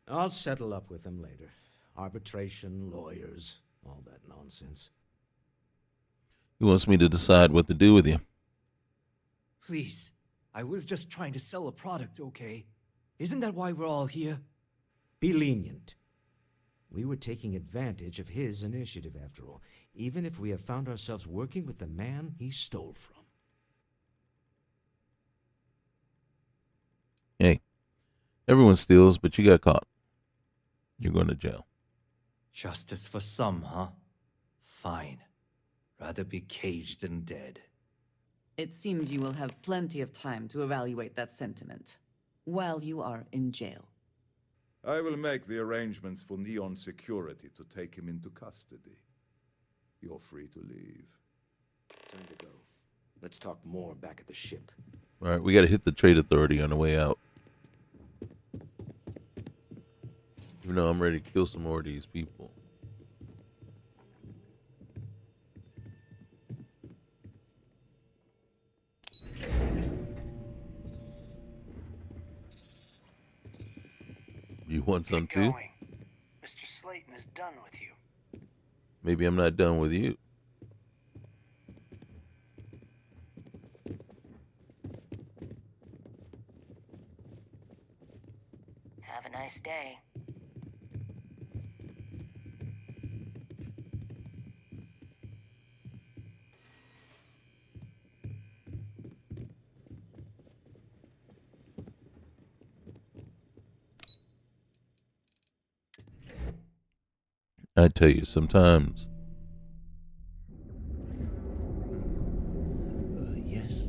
I'll settle up with him later. Arbitration, lawyers, all that nonsense. He wants me to decide what to do with you. Please, I was just trying to sell a product, okay? Isn't that why we're all here? Be lenient. We were taking advantage of his initiative, after all, even if we have found ourselves working with the man he stole from. Hey, everyone steals, but you got caught. You're going to jail. Justice for some, huh? Fine. Rather be caged than dead. It seems you will have plenty of time to evaluate that sentiment while you are in jail. I will make the arrangements for Neon Security to take him into custody. You're free to leave. Time to go. Let's talk more back at the ship. All right, we got to hit the trade authority on the way out. Even though I'm ready to kill some more of these people. You want some too? Mr. Slayton is done with you. Maybe I'm not done with you. Have a nice day. I tell you, sometimes. Yes?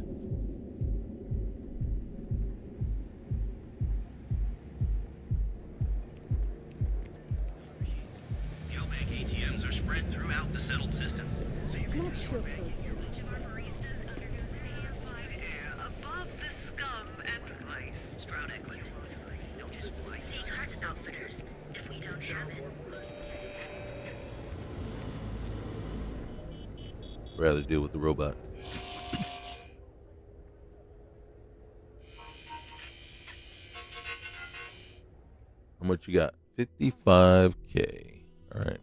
Geobank ATMs are spread throughout the settled systems, so you can I'm not sure bank close your Above the scum and vice. Stroud Equity. Notice why. Seeing heart outfitters. If we don't have it. Rather deal with the robot. How much you got? 55K. All right.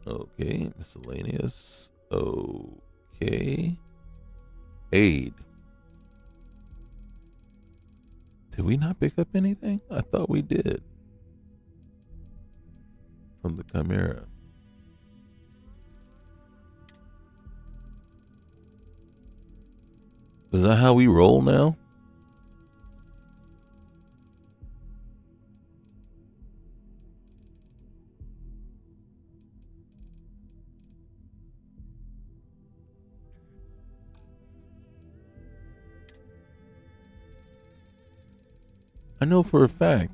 Okay, miscellaneous. Okay. Aid. Did we not pick up anything? I thought we did. From the Chimera. Is that how we roll now? I know for a fact.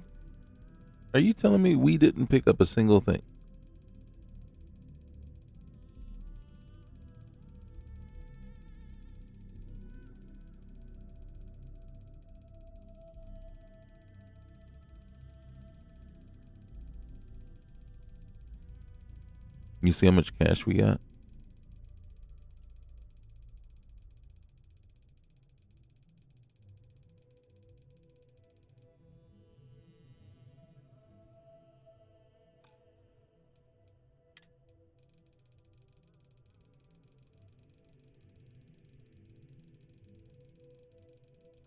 Are you telling me we didn't pick up a single thing? You see how much cash we got?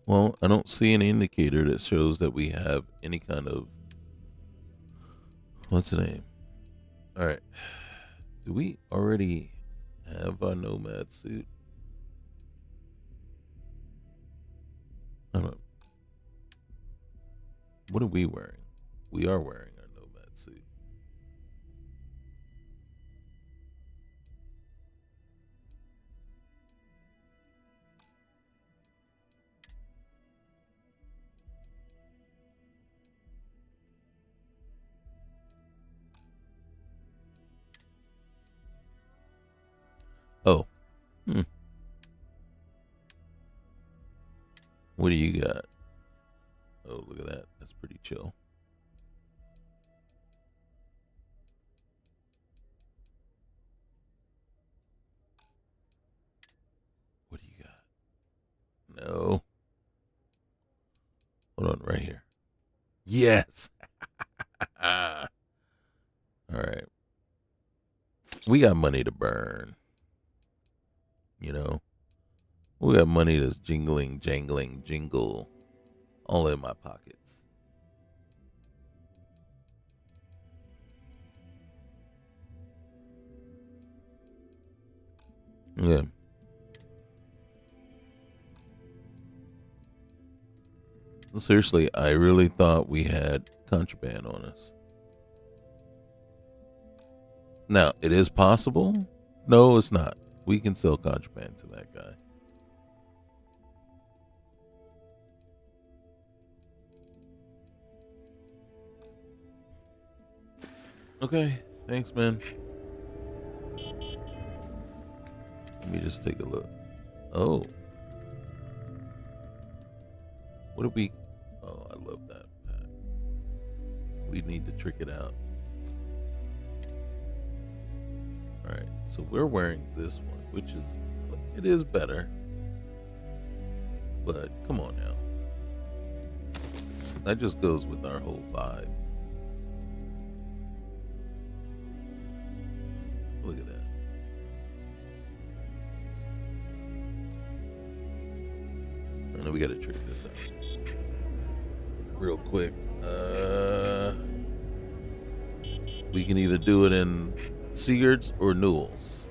Well, I don't see any indicator that shows that we have any kind of... What's the name? All right. Do we already have our nomad suit? I don't know. What are we wearing? We are wearing our nomad suit. What do you got? Oh, look at that. That's pretty chill. What do you got? No. Hold on, right here. Yes. All right. We got money to burn. You know, we got money that's jingling, jangling, jingle all in my pockets. Yeah. Seriously, I really thought we had contraband on us. Now, it is possible. No, it's not. We can sell contraband to that guy. Okay, thanks, man. Let me just take a look. Oh. What do we... Oh, I love that pack. We need to trick it out. Alright, so we're wearing this one, which is... It is better. But, come on now. That just goes with our whole vibe. Look at that. I know we gotta trick this out real quick. We can either do it in Sigurd's or Newell's.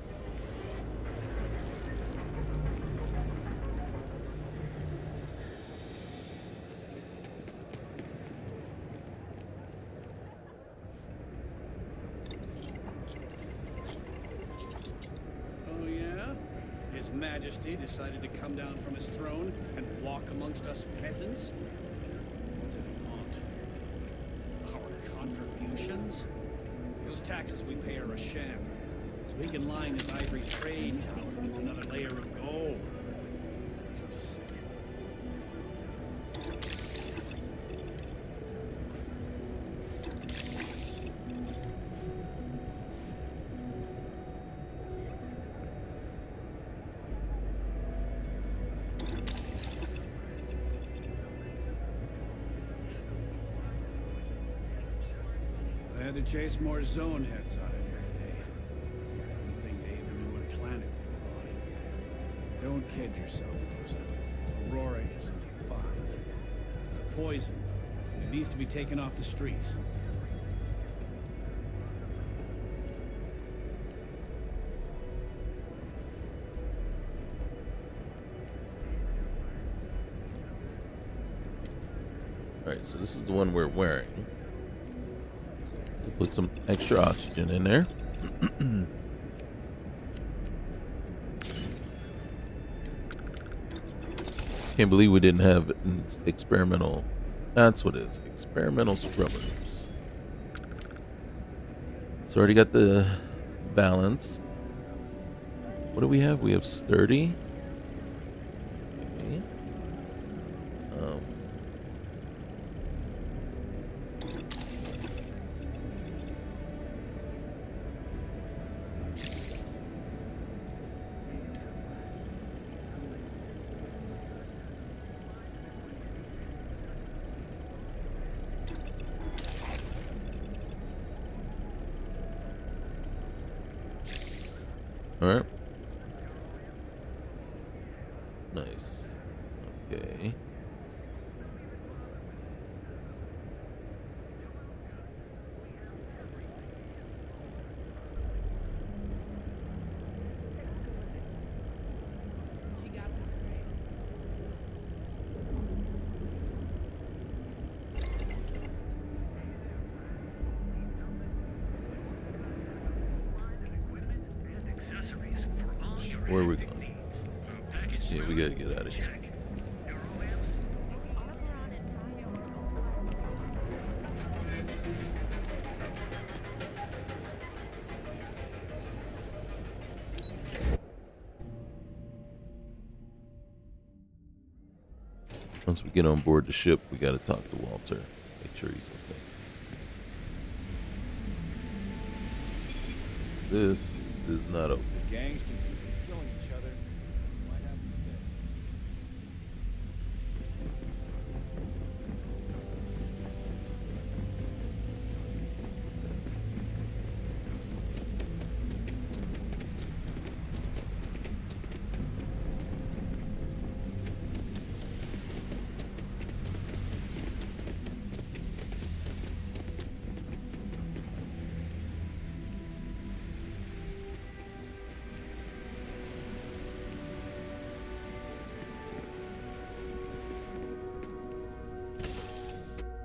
Oh, yeah? His Majesty decided to come down from his throne and walk amongst us peasants? What did he want? Our contributions? Those taxes we pay are a sham. So he can line his ivory trade now with another layer of gold. Makes me sick. I had to chase more zone heads out of here today. I don't think they even knew what planet they were on. Don't kid yourself, Rosa. Aurora isn't fun. It's a poison. And it needs to be taken off the streets. Alright, so this is the one we're wearing. So we'll put some extra oxygen in there. Can't believe we didn't have experimental. That's what it is. Experimental scrubbers. So already got the balanced. What do we have? We have sturdy. Okay. All right. Nice. Okay. Where are we going? Yeah, we gotta get out of here. Once we get on board the ship, we got to talk to Walter. Make sure he's okay. This is not open. Gangs can keep killing each other. Might have to stay.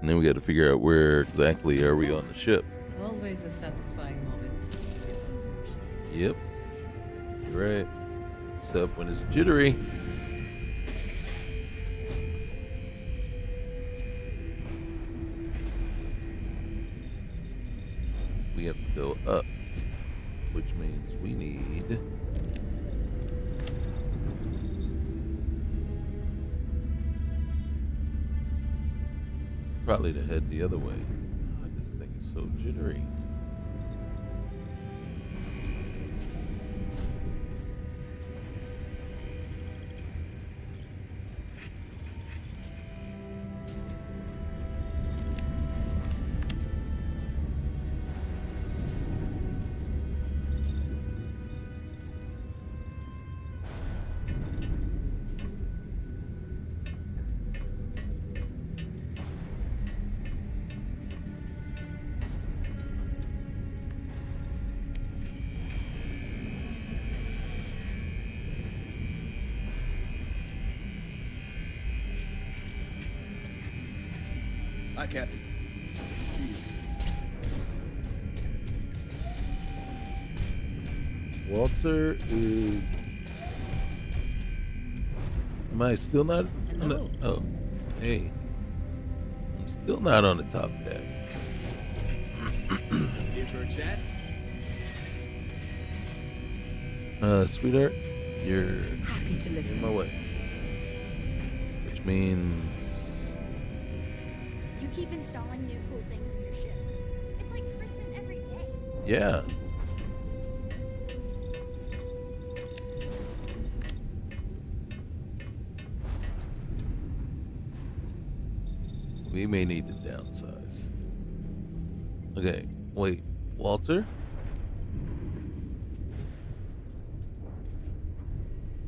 And then we got to figure out where exactly are we on the ship. Always a satisfying moment. Get onto your ship. Yep. You're right. Except when it's jittery. We have to go up, which means we need probably to head the other way. God, this thing is so jittery. Hi, Captain. Good to see you. Walter is. Am I still not? On the, oh, hey. I'm still not on the top deck. Let's give her a chat. Sweetheart, you're Happy to listen. in my way. Which means. You keep installing new cool things in your ship. It's like Christmas every day. Yeah. We may need to downsize. Okay, wait, Walter?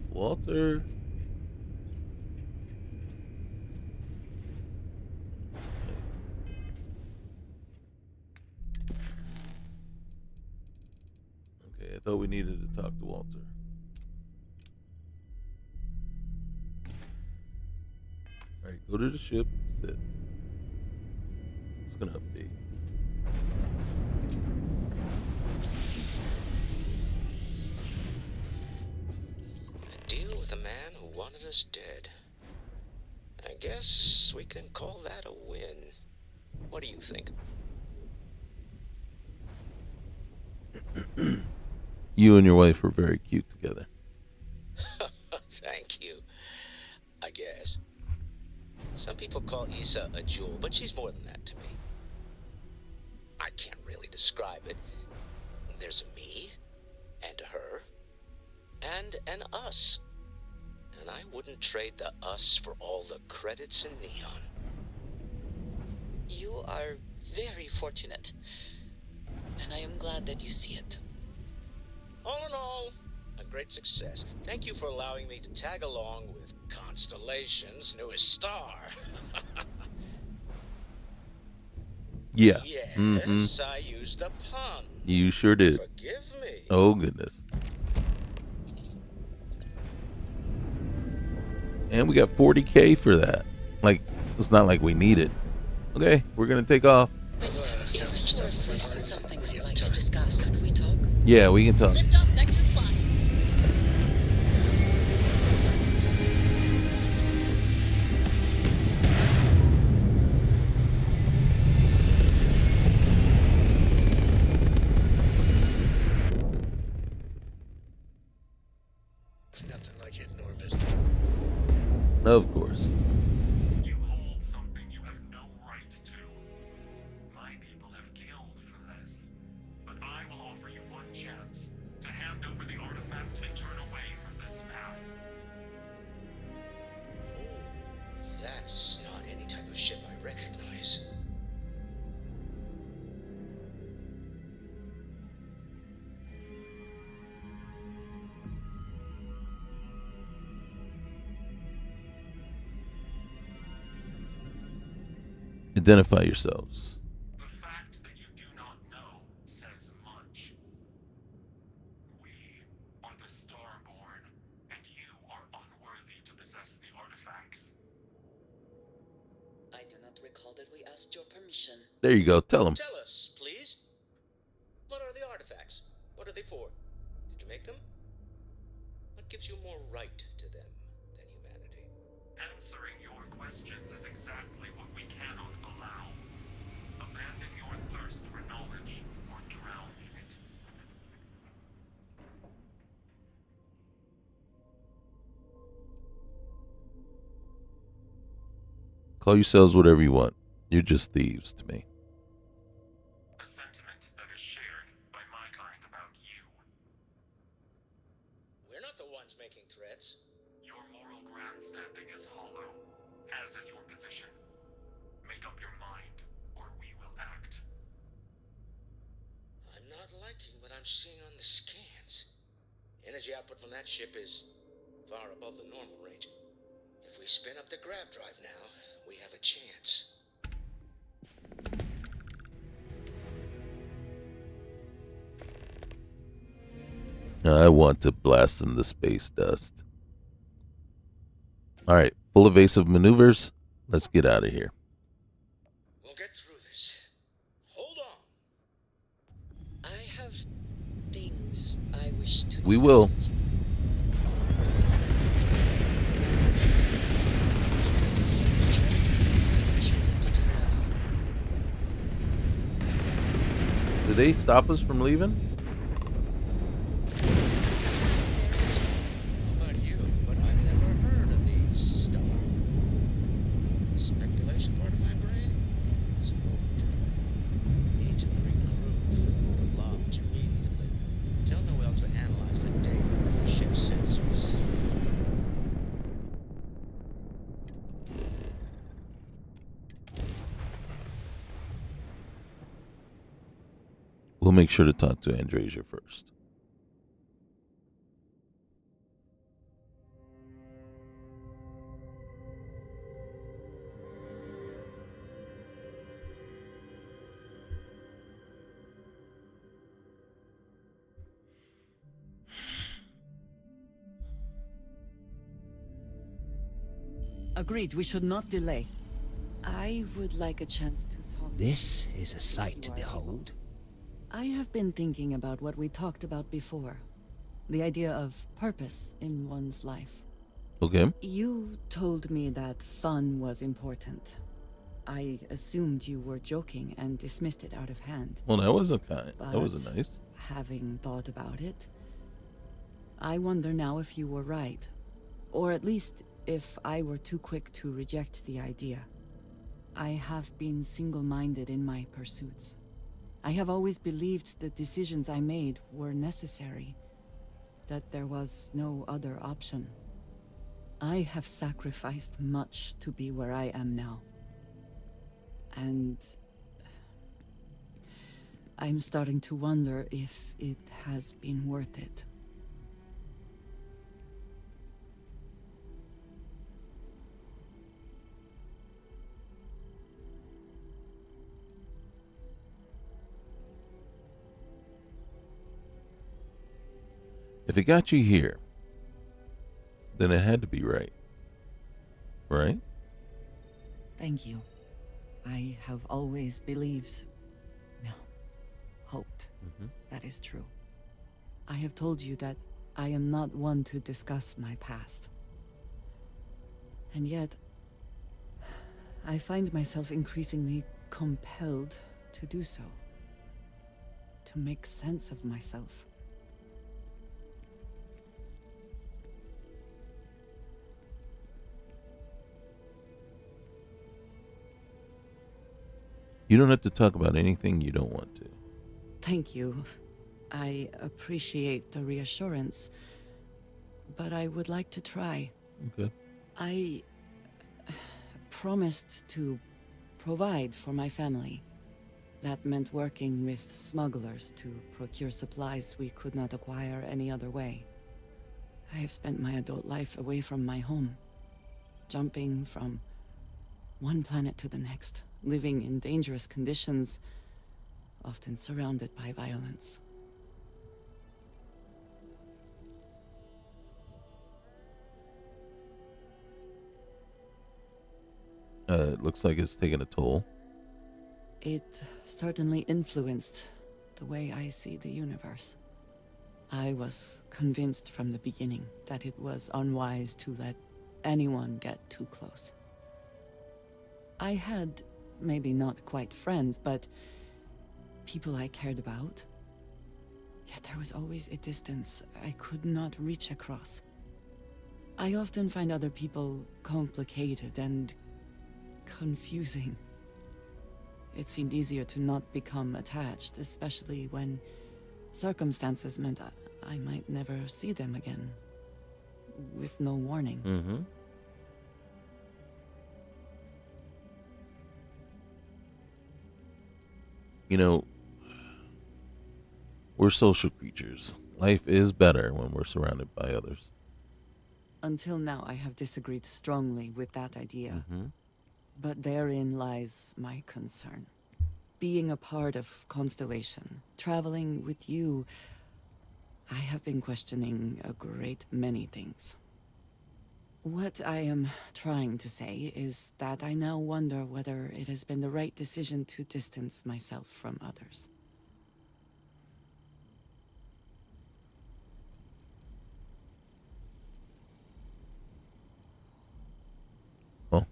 Walter? Okay, I thought we needed to talk to Walter. Alright, go to the ship, sit. It's gonna update. A deal with a man who wanted us dead. I guess we can call that a win. What do you think? You and your wife were very cute together. Thank you. I guess. Some people call Issa a jewel, but she's more than that to me. I can't really describe it. There's a me, and her, and an us. And I wouldn't trade the us for all the credits in Neon. You are very fortunate, and I am glad that you see it. All in all, a great success. Thank you for allowing me to tag along with Constellation's newest star. Yeah. Yes, I used a pun. You sure did. Forgive me. Oh, goodness. And we got 40K for that. Like, it's not like we need it. Okay, we're going to take off. If this is something I'd like to discuss, could we talk? Yeah, we can talk. Lift off vector flight. Nothing like hitting orbit. Of course. Identify yourselves. The fact that you do not know says much. We are the Starborn, and you are unworthy to possess the artifacts. I do not recall that we asked your permission. There you go. Tell them. Tell us, please. What are the artifacts? What are they for? Did you make them? What gives you more right to them than humanity? Answering your questions is exactly what we cannot allow. Abandon your thirst for knowledge or drown in it. Call yourselves whatever you want. You're just thieves to me. A sentiment that is shared by my kind about you. We're not the ones making threats. Your moral grandstanding is hollow, as is your position. Make up your mind, or we will act. I'm not liking what I'm seeing on the scans. Energy output from that ship is far above the normal range. If we spin up the grav drive now, we have a chance. I want to blast them to space dust. All right, full evasive maneuvers. Let's get out of here. We'll get through this. Hold on. I have things I wish to We discuss will. with you. Did they stop us from leaving? How about you? But I've never heard of these stuff. Speculation part of my brain is overdrive. Need to regroup. The lodge immediately. Tell Noel to analyze the data from the ship's sensors. We'll make sure to talk to Andrasia first. Agreed, we should not delay. I would like a chance to talk. This is a sight to behold. I have been thinking about what we talked about before. The idea of purpose in one's life. Okay. You told me that fun was important. I assumed you were joking and dismissed it out of hand. Well, that wasn't kind. That But wasn't nice. having thought about it, I wonder now if you were right. Or at least if I were too quick to reject the idea. I have been single-minded in my pursuits. I have always believed the decisions I made were necessary, that there was no other option. I have sacrificed much to be where I am now. And I'm starting to wonder if it has been worth it. If it got you here, then it had to be right. Right? Thank you. I have always believed, no, hoped. That is true. I have told you that I am not one to discuss my past. And yet, I find myself increasingly compelled to do so. To make sense of myself. You don't have to talk about anything you don't want to. Thank you. I appreciate the reassurance, but I would like to try. Okay. I promised to provide for my family. That meant working with smugglers to procure supplies we could not acquire any other way. I have spent my adult life away from my home, jumping from one planet to the next, living in dangerous conditions, often surrounded by violence. It looks like it's taken a toll. It certainly influenced the way I see the universe. I was convinced from the beginning that it was unwise to let anyone get too close. I had, maybe not quite friends, but people I cared about. Yet there was always a distance I could not reach across. I often find other people complicated and confusing. It seemed easier to not become attached, especially when circumstances meant I might never see them again, with no warning. Mm-hmm. You know, we're social creatures. Life is better when we're surrounded by others. Until now, I have disagreed strongly with that idea. Mm-hmm. But therein lies my concern. Being a part of Constellation, traveling with you, I have been questioning a great many things. What I am trying to say is that I now wonder whether it has been the right decision to distance myself from others. Well,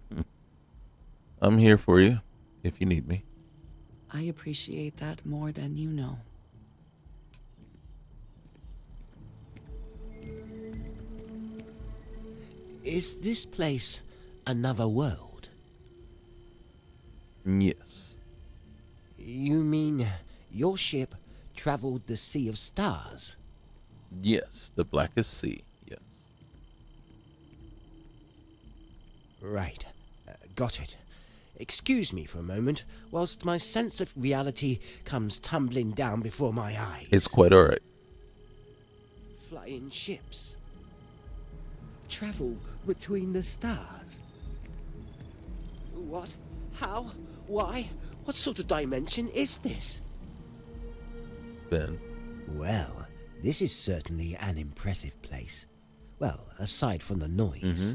I'm here for you if you need me. I appreciate that more than you know. Is this place another world? Yes. You mean your ship traveled the Sea of Stars? Yes, the Blackest Sea. Yes. Right. Got it. Excuse me for a moment, whilst my sense of reality comes tumbling down before my eyes. It's quite alright. Flying ships. Travel between the stars. What? How? Why? What sort of dimension is this? Ben. Well, this is certainly an impressive place. Well, aside from the noise. Mm-hmm.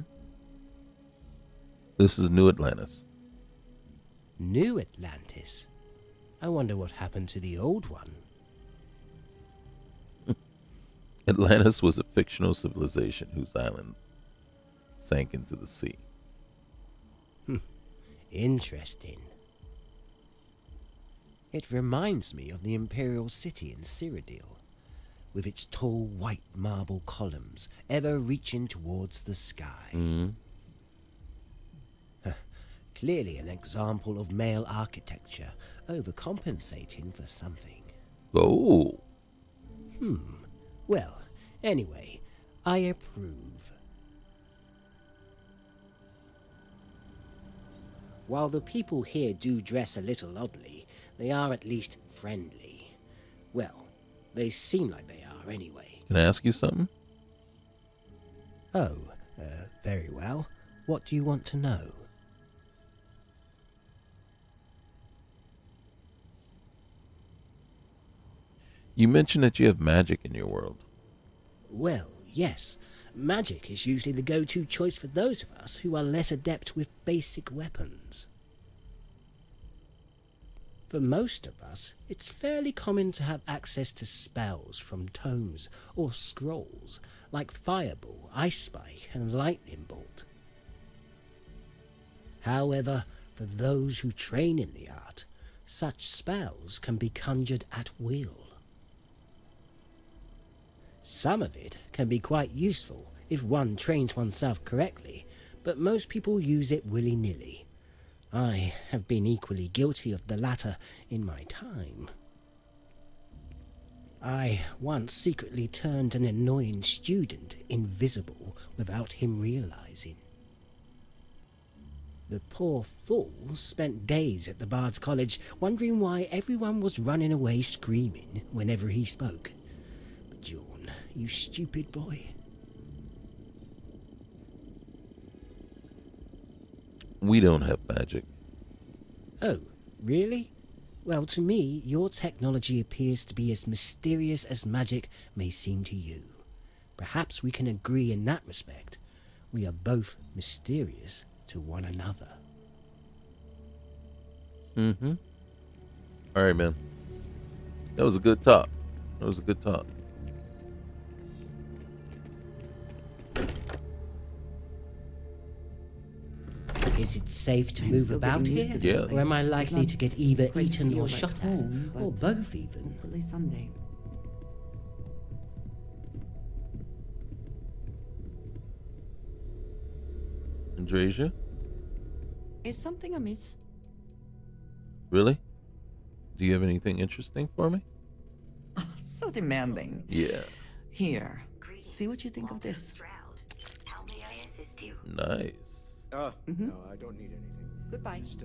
This is New Atlantis. New Atlantis? I wonder what happened to the old one. Atlantis was a fictional civilization whose island sank into the sea. Interesting. It reminds me of the Imperial City in Cyrodiil, with its tall white marble columns ever reaching towards the sky. Mm-hmm. Clearly an example of male architecture overcompensating for something. Oh. Well, anyway, I approve. While the people here do dress a little oddly, they are at least friendly. Well, they seem like they are anyway. Can I ask you something? Oh, very well. What do you want to know? You mentioned that you have magic in your world. Well, yes. Magic is usually the go-to choice for those of us who are less adept with basic weapons. For most of us, it's fairly common to have access to spells from tomes or scrolls, like Fireball, Ice Spike, and Lightning Bolt. However, for those who train in the art, such spells can be conjured at will. Some of it can be quite useful if one trains oneself correctly, but most people use it willy-nilly. I have been equally guilty of the latter in my time. I once secretly turned an annoying student invisible without him realizing. The poor fool spent days at the Bard's College wondering why everyone was running away screaming whenever he spoke. But Jorn, you stupid boy. We don't have magic. Oh, really? Well, to me, your technology appears to be as mysterious as magic may seem to you. Perhaps we can agree in that respect. We are both mysterious to one another. Mm-hmm. All right, man. That was a good talk. That was a good talk. Is it safe to move about here? Yeah. Or am I likely to get either Quite eaten feel or like shot home, at? Or but both even? Hopefully someday. Andrasia? Is something amiss? Really? Do you have anything interesting for me? So demanding. Yeah. Here, see what you think of this. How may I assist you? Nice. No, I don't need anything. Goodbye. Just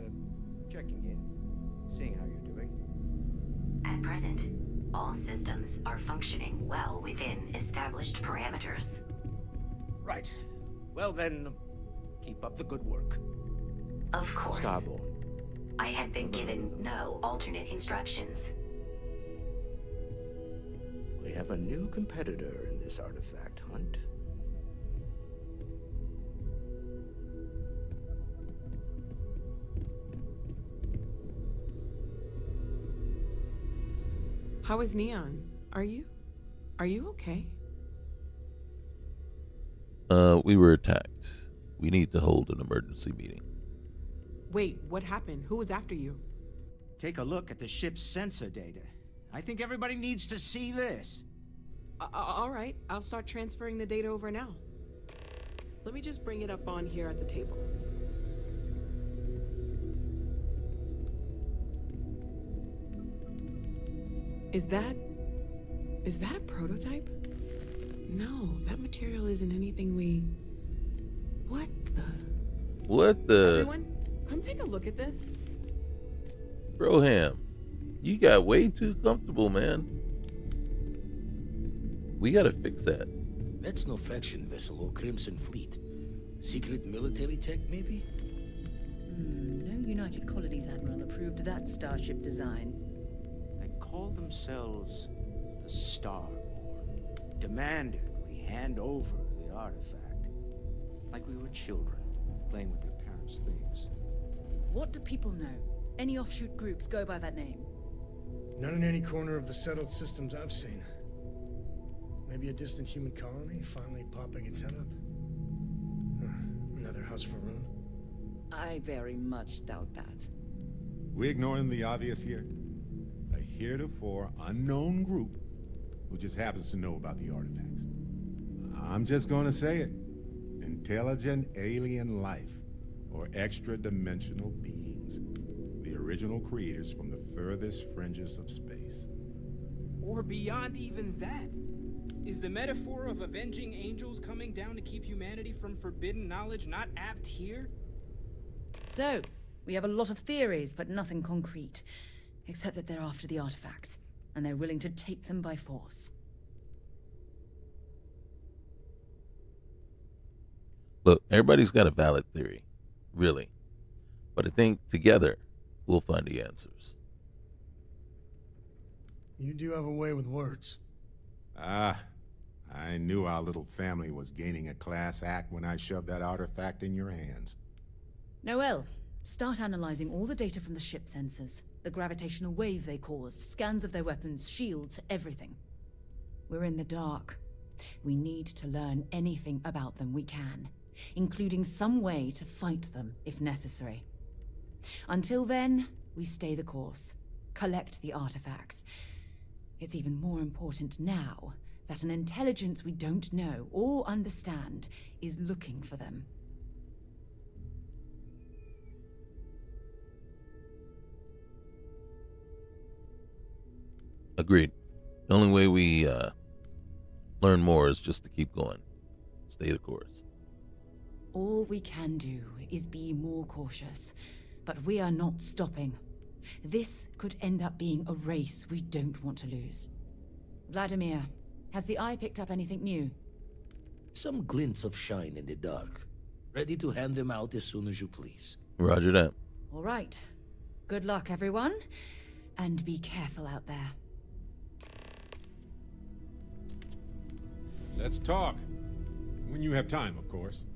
checking in, seeing how you're doing. At present, all systems are functioning well within established parameters. Right. Well then, keep up the good work. Of course. Starborn. I had been given no alternate instructions. We have a new competitor in this artifact hunt. How is Neon? Are you okay? We were attacked. We need to hold an emergency meeting. Wait, what happened? Who was after you? Take a look at the ship's sensor data. I think everybody needs to see this. All right, I'll start transferring the data over now. Let me just bring it up on here at the table. Is that a prototype? No, that material isn't anything we... What the... Everyone, come take a look at this. Broham, you got way too comfortable, man. We gotta fix that. That's no faction vessel or Crimson Fleet. Secret military tech, maybe? No United Colonies Admiral approved that starship design. They call themselves the Starborn. Demanded we hand over the artifact. Like we were children, playing with their parents' things. What do people know? Any offshoot groups go by that name? Not in any corner of the settled systems I've seen. Maybe a distant human colony finally popping its head up. Another house for Rhona. I very much doubt that. We ignoring the obvious here? A heretofore unknown group who just happens to know about the artifacts. I'm just gonna say it. Intelligent alien life, or extra-dimensional beings. The original creators from the furthest fringes of space. Or beyond even that. Is the metaphor of avenging angels coming down to keep humanity from forbidden knowledge not apt here? So, we have a lot of theories, but nothing concrete. Except that they're after the artifacts, and they're willing to take them by force. Look, everybody's got a valid theory, really. But I think together, we'll find the answers. You do have a way with words. I knew our little family was gaining a class act when I shoved that artifact in your hands. Noel, start analyzing all the data from the ship sensors. The gravitational wave they caused, scans of their weapons, shields, everything. We're in the dark. We need to learn anything about them we can, including some way to fight them if necessary. Until then, we stay the course, collect the artifacts. It's even more important now that an intelligence we don't know or understand is looking for them. Agreed. The only way we learn more is just to keep going. Stay the course. All we can do is be more cautious, but we are not stopping. This could end up being a race we don't want to lose. Vladimir, has the Eye picked up anything new? Some glints of shine in the dark. Ready to hand them out as soon as you please. Roger that. All right. Good luck, everyone. And be careful out there. Let's talk. When you have time, of course.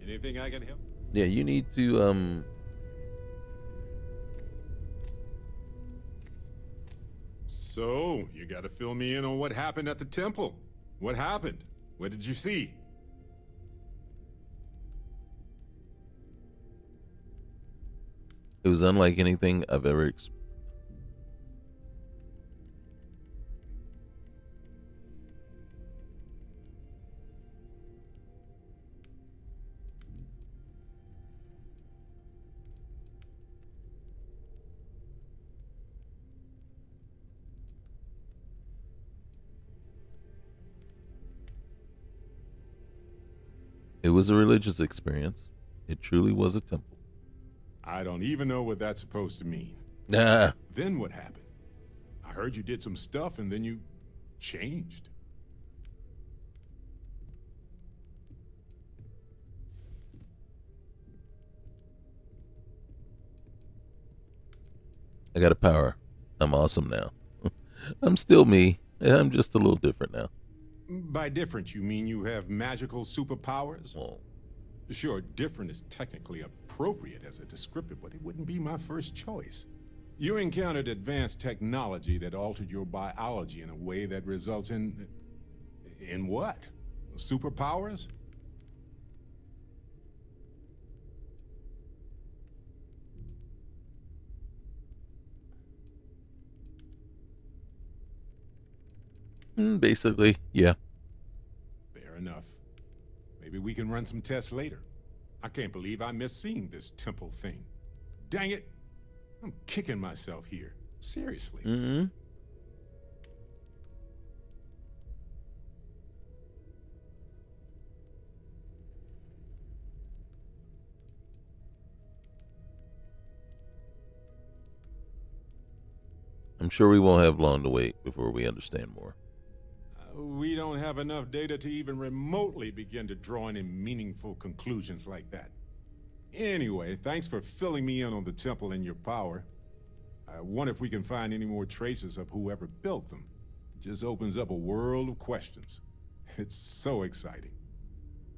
Anything I can help? Yeah, you need to, So, you gotta fill me in on what happened at the temple. What happened? What did you see? It was unlike anything I've ever experienced. It was a religious experience. It truly was a temple. I don't even know what that's supposed to mean. Nah. Then what happened? I heard you did some stuff and then you changed. I got a power. I'm awesome now. I'm still me. I'm just a little different now. By different, you mean you have magical superpowers? Well, sure, different is technically appropriate as a descriptor, but it wouldn't be my first choice. You encountered advanced technology that altered your biology in a way that results in... In what? Superpowers? Basically, yeah. Fair enough. Maybe we can run some tests later. I can't believe I missed seeing this temple thing. Dang it! I'm kicking myself here. Seriously. Mm-hmm. I'm sure we won't have long to wait before we understand more. We don't have enough data to even remotely begin to draw any meaningful conclusions like that. Anyway, thanks for filling me in on the temple and your power. I wonder if we can find any more traces of whoever built them. It just opens up a world of questions. It's so exciting.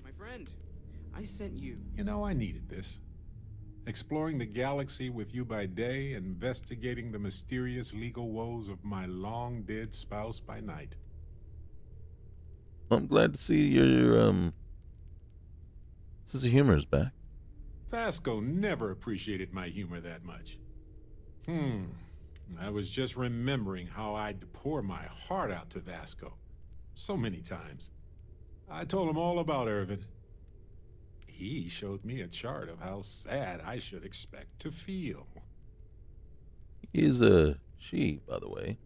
My friend, I sent you. You know, I needed this. Exploring the galaxy with you by day, investigating the mysterious legal woes of my long-dead spouse by night. I'm glad to see your sense of humor is back. Vasco never appreciated my humor that much. I was just remembering how I'd pour my heart out to Vasco. So many times. I told him all about Irvin. He showed me a chart of how sad I should expect to feel. He is a she, by the way.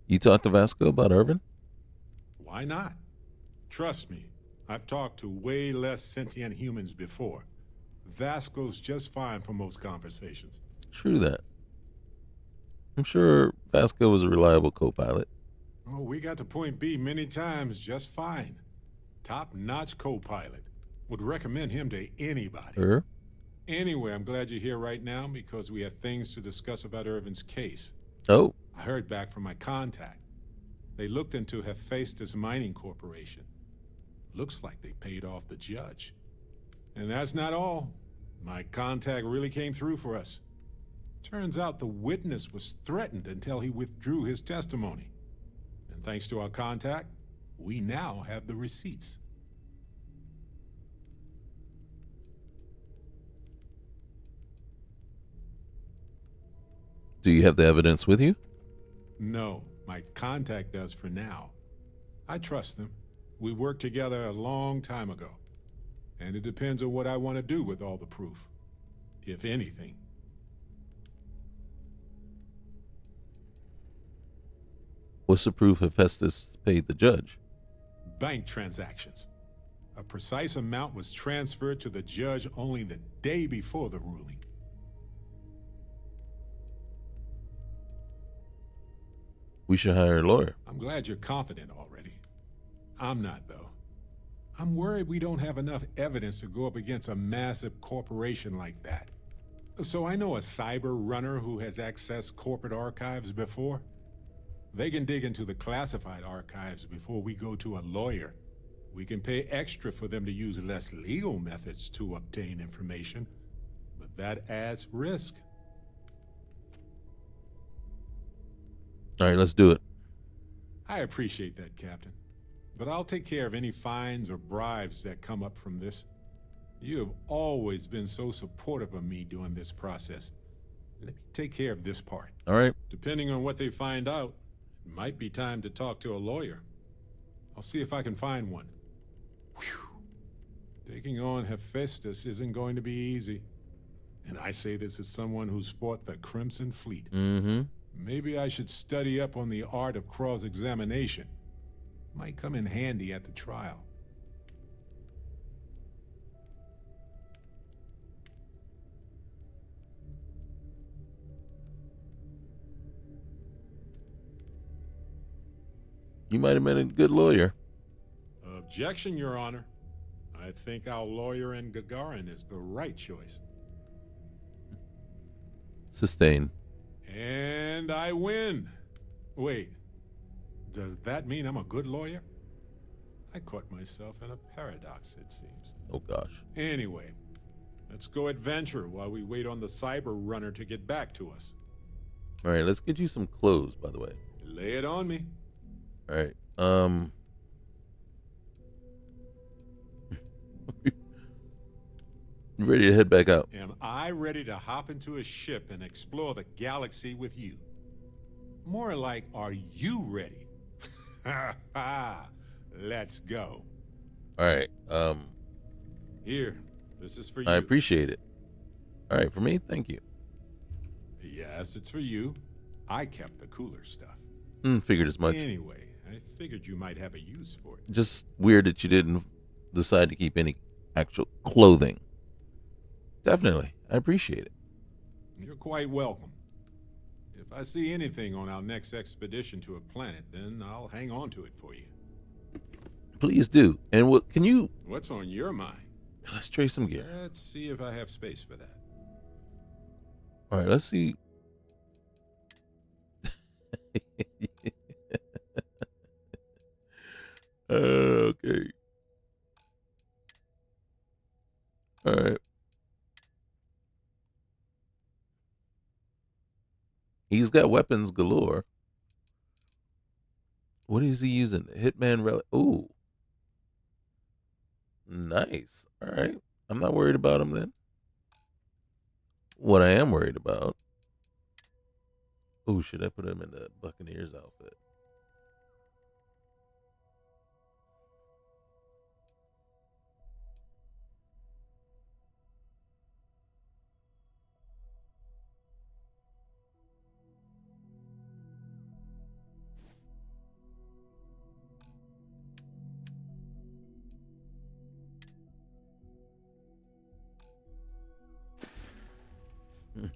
You talked to Vasco about Irvin? Why not? Trust me, I've talked to way less sentient humans before. Vasco's just fine for most conversations. True that. I'm sure Vasco was a reliable co-pilot. Oh, we got to point B many times just fine. Top-notch co-pilot. Would recommend him to anybody. Anyway, I'm glad you're here right now because we have things to discuss about Irvin's case. Oh. I heard back from my contact. They looked into Hephaestus Mining Corporation. Looks like they paid off the judge. And that's not all. My contact really came through for us. Turns out the witness was threatened until he withdrew his testimony. And thanks to our contact, we now have the receipts. Do you have the evidence with you? No, my contact does for now. I trust them. We worked together a long time ago. And it depends on what I want to do with all the proof. If anything. What's the proof Hephaestus paid the judge? Bank transactions. A precise amount was transferred to the judge only the day before the ruling. We should hire a lawyer. I'm glad you're confident already. I'm not, though. I'm worried we don't have enough evidence to go up against a massive corporation like that. So I know a cyber runner who has accessed corporate archives before. They can dig into the classified archives before we go to a lawyer. We can pay extra for them to use less legal methods to obtain information, but that adds risk. All right, let's do it. I appreciate that, Captain. But I'll take care of any fines or bribes that come up from this. You have always been so supportive of me during this process. Let me take care of this part. All right. Depending on what they find out, it might be time to talk to a lawyer. I'll see if I can find one. Whew. Taking on Hephaestus isn't going to be easy. And I say this as someone who's fought the Crimson Fleet. Mm-hmm. Maybe I should study up on the art of cross-examination. Might come in handy at the trial. You might have been a good lawyer. Objection, Your Honor. I think our lawyer in Gagarin is the right choice. Sustained. And I win. Wait, does that mean I'm a good lawyer? I caught myself in a paradox, it seems. Oh, gosh. Anyway, let's go adventure while we wait on the cyber runner to get back to us. All right, let's get you some clothes, by the way. Lay it on me. All right. You ready to head back out? Am I ready to hop into a ship and explore the galaxy with you? More like, are you ready? Ha ha! Let's go. All right. Here, this is for you. I appreciate it. All right, for me, thank you. Yes, it's for you. I kept the cooler stuff. Figured as much. Anyway, I figured you might have a use for it. Just weird that you didn't decide to keep any actual clothing. Definitely. I appreciate it. You're quite welcome. If I see anything on our next expedition to a planet, then I'll hang on to it for you. Please do. And what can you... What's on your mind? Let's trace some gear. Let's see if I have space for that. All right, let's see. Okay. All right. He's got weapons galore. What is he using? Hitman relic. Ooh. Nice. All right. I'm not worried about him then. What I am worried about. Ooh, should I put him in the Buccaneers outfit?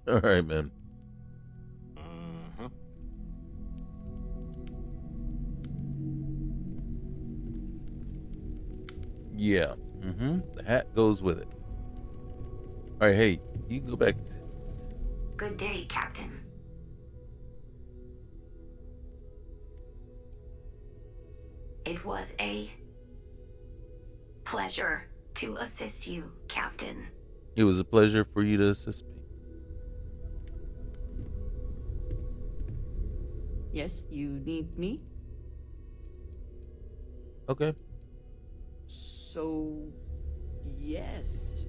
All right, man. Uh-huh. Yeah. The hat goes with it. All right, hey, you can go back. Good day, Captain. It was a pleasure to assist you, Captain. It was a pleasure for you to assist me. Yes, you need me? Okay. So, yes.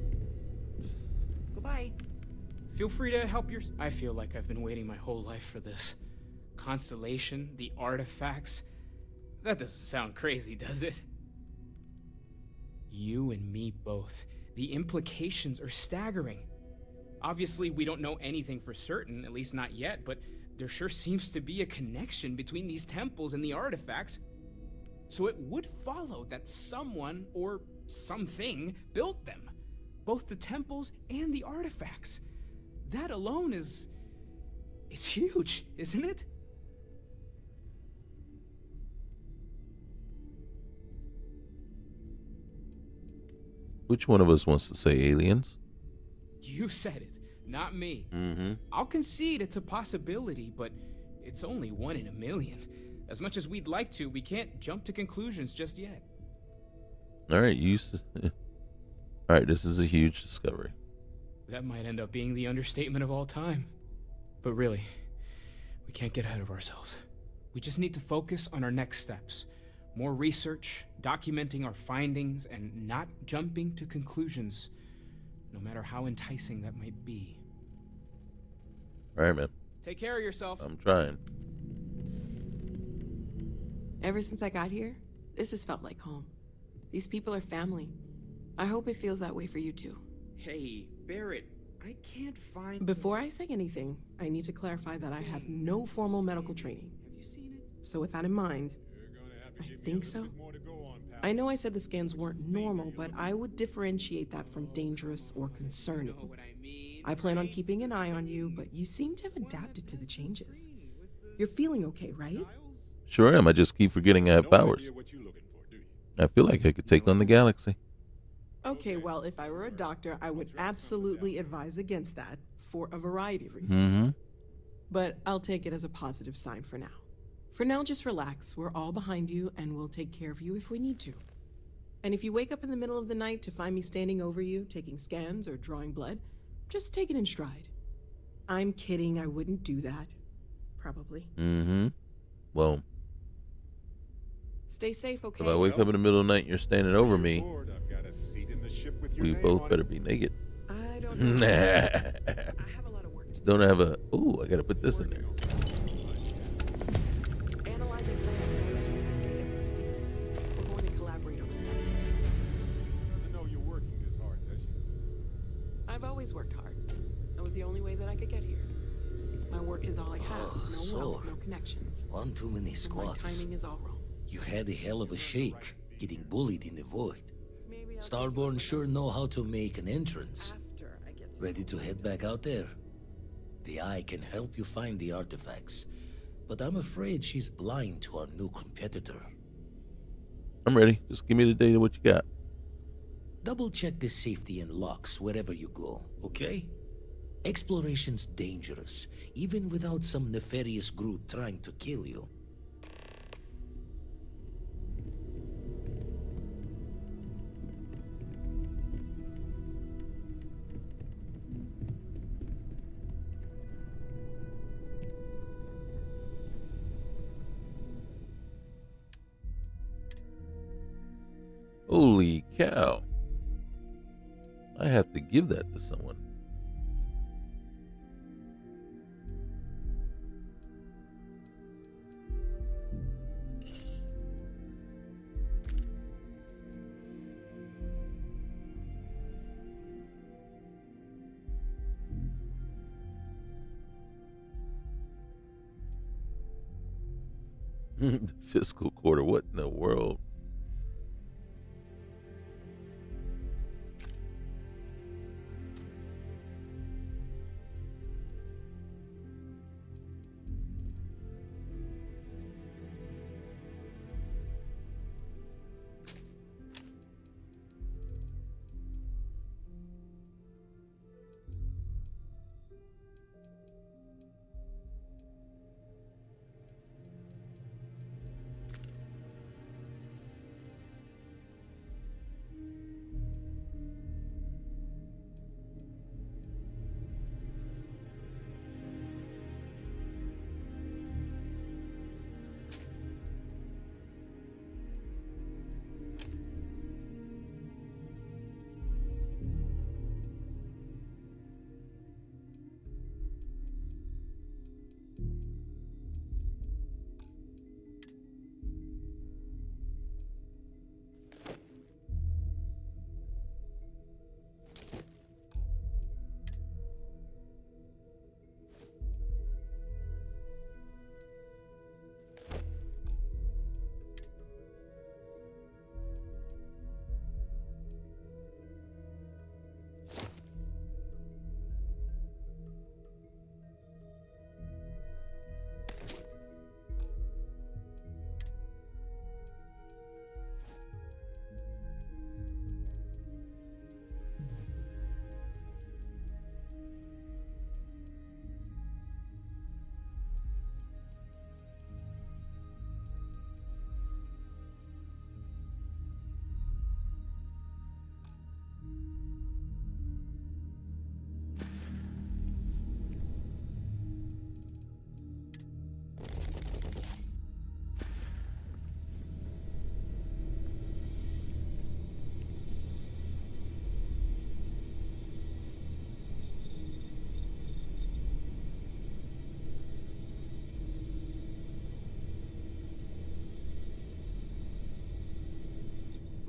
Goodbye. Feel free to help your... I feel like I've been waiting my whole life for this. Constellation, the artifacts. That doesn't sound crazy, does it? You and me both. The implications are staggering. Obviously, we don't know anything for certain, at least not yet, but there sure seems to be a connection between these temples and the artifacts. So it would follow that someone, or something, built them. Both the temples and the artifacts. That alone is... it's huge, isn't it? Which one of us wants to say aliens? You said it, not me. Mm-hmm. I'll concede it's a possibility, but it's only 1 in a million. As much as we'd like to, we can't jump to conclusions just yet. All right, all right, this is a huge discovery. That might end up being the understatement of all time. But really, we can't get ahead of ourselves. We just need to focus on our next steps. More research, documenting our findings, and not jumping to conclusions, no matter how enticing that might be. All right, man. Take care of yourself. I'm trying. Ever since I got here, this has felt like home. These people are family. I hope it feels that way for you too. Hey, Barrett, I can't find... Before I say anything, I need to clarify that I have no formal medical training. Have you seen it? So with that in mind, I think so. I know I said the scans weren't normal, but I would differentiate that from dangerous or concerning. I plan on keeping an eye on you, but you seem to have adapted to the changes. You're feeling okay, right? Sure am. I just keep forgetting I have powers. I feel like I could take on the galaxy. Okay, well, if I were a doctor, I would absolutely advise against that for a variety of reasons. Mm-hmm. But I'll take it as a positive sign for now. For now, just relax. We're all behind you, and we'll take care of you if we need to. And if you wake up in the middle of the night to find me standing over you, taking scans or drawing blood, just take it in stride. I'm kidding. I wouldn't do that. Probably. Mm-hmm. Well, stay safe, okay? if I wake up in the middle of the night and you're standing over me, we both better be naked. I don't know. I have a lot of work to do. Don't have a... Ooh, I gotta put this in there. Analyzing some of Sam's recent data from the field. We're going to collaborate on a study. Doesn't know you're working this hard, does she? I've always worked hard. That was the only way that I could get here. My work is all I have. No wealth, no connections. One too many And squats. my timing is all wrong. You had a hell of a shake, getting bullied in the void. Starborn sure know how to make an entrance. Ready to head back out there? The Eye can help you find the artifacts, but I'm afraid she's blind to our new competitor. I'm ready. Just give me the data, what you got. Double check the safety and locks wherever you go, okay? Exploration's dangerous, even without some nefarious group trying to kill you. Holy cow. I have to give that to someone. The fiscal quarter, what in the world?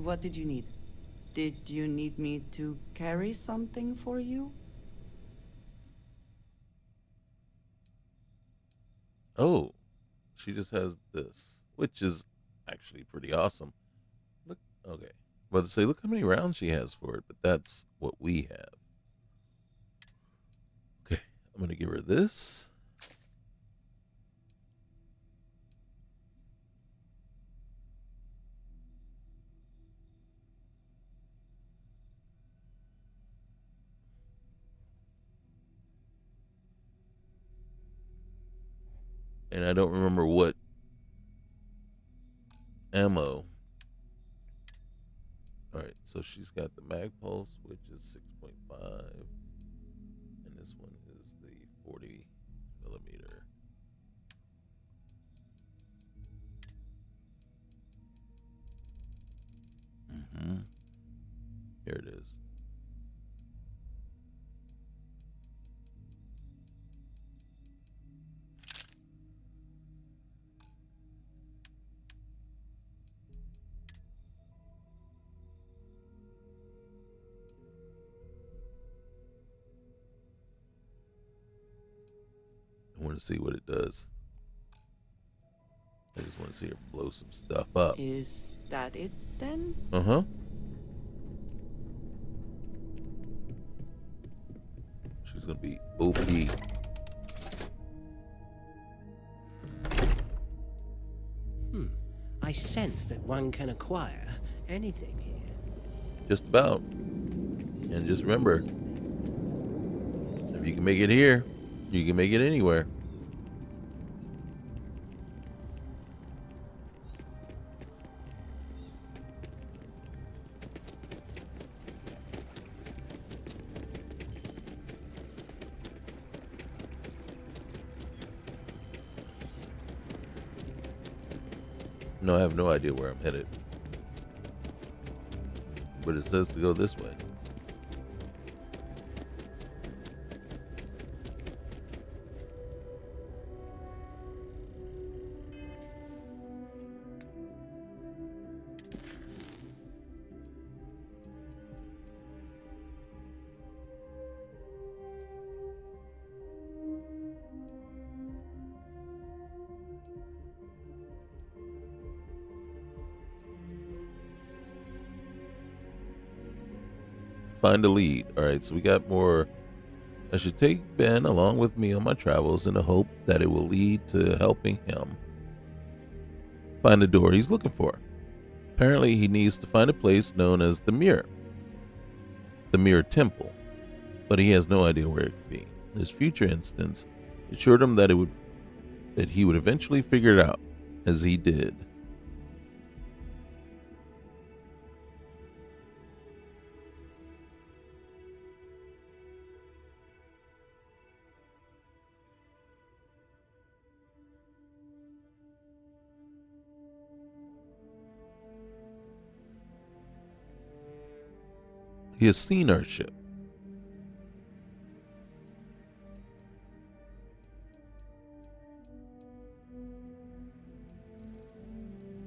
What did you need? Did you need me to carry something for you? Oh, she just has this, which is actually pretty awesome. Look, okay. About to say, look how many rounds she has for it, but that's what we have. Okay, I'm gonna give her this. And I don't remember what ammo. Alright, so she's got the mag pulse, which is 6.5. And this one is the 40 millimeter. Here it is. I want to see what it does. I just want to see her blow some stuff up. Is that it then? Uh-huh. She's going to be OP. I sense that one can acquire anything here. Just about. And just remember, if you can make it here, you can make it anywhere. No, I have no idea where I'm headed. But it says to go this way. Find a lead. All right, so we got more. I should take Ben along with me on my travels in the hope that it will lead to helping him find the door he's looking for. Apparently, he needs to find a place known as the Mirror Temple, but he has no idea where it could be. His future instance assured him that he would eventually figure it out, as he did. He has seen our ship.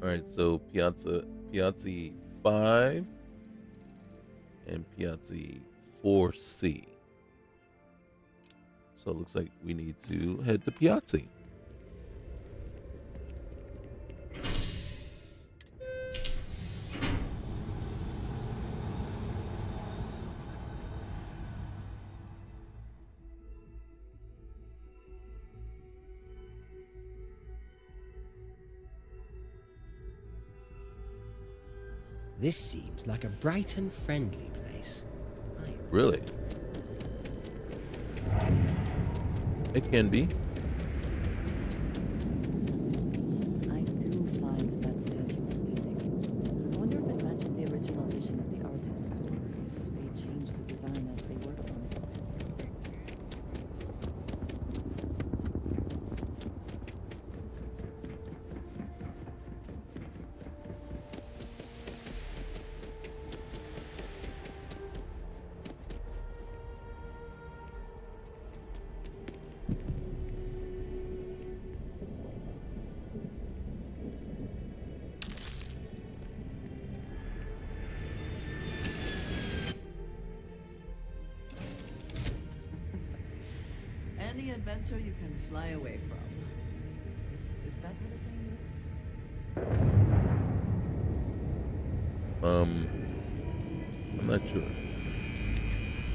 All right, so Piazzi 5 and Piazzi 4C. So it looks like we need to head to Piazzi. This seems like a bright and friendly place. Really? It can be. I do find that statue pleasing. I wonder if it matches the original vision of the artist, or if they changed the design as they worked on it. adventure you can fly away from. Is that what the saying is? I'm not sure.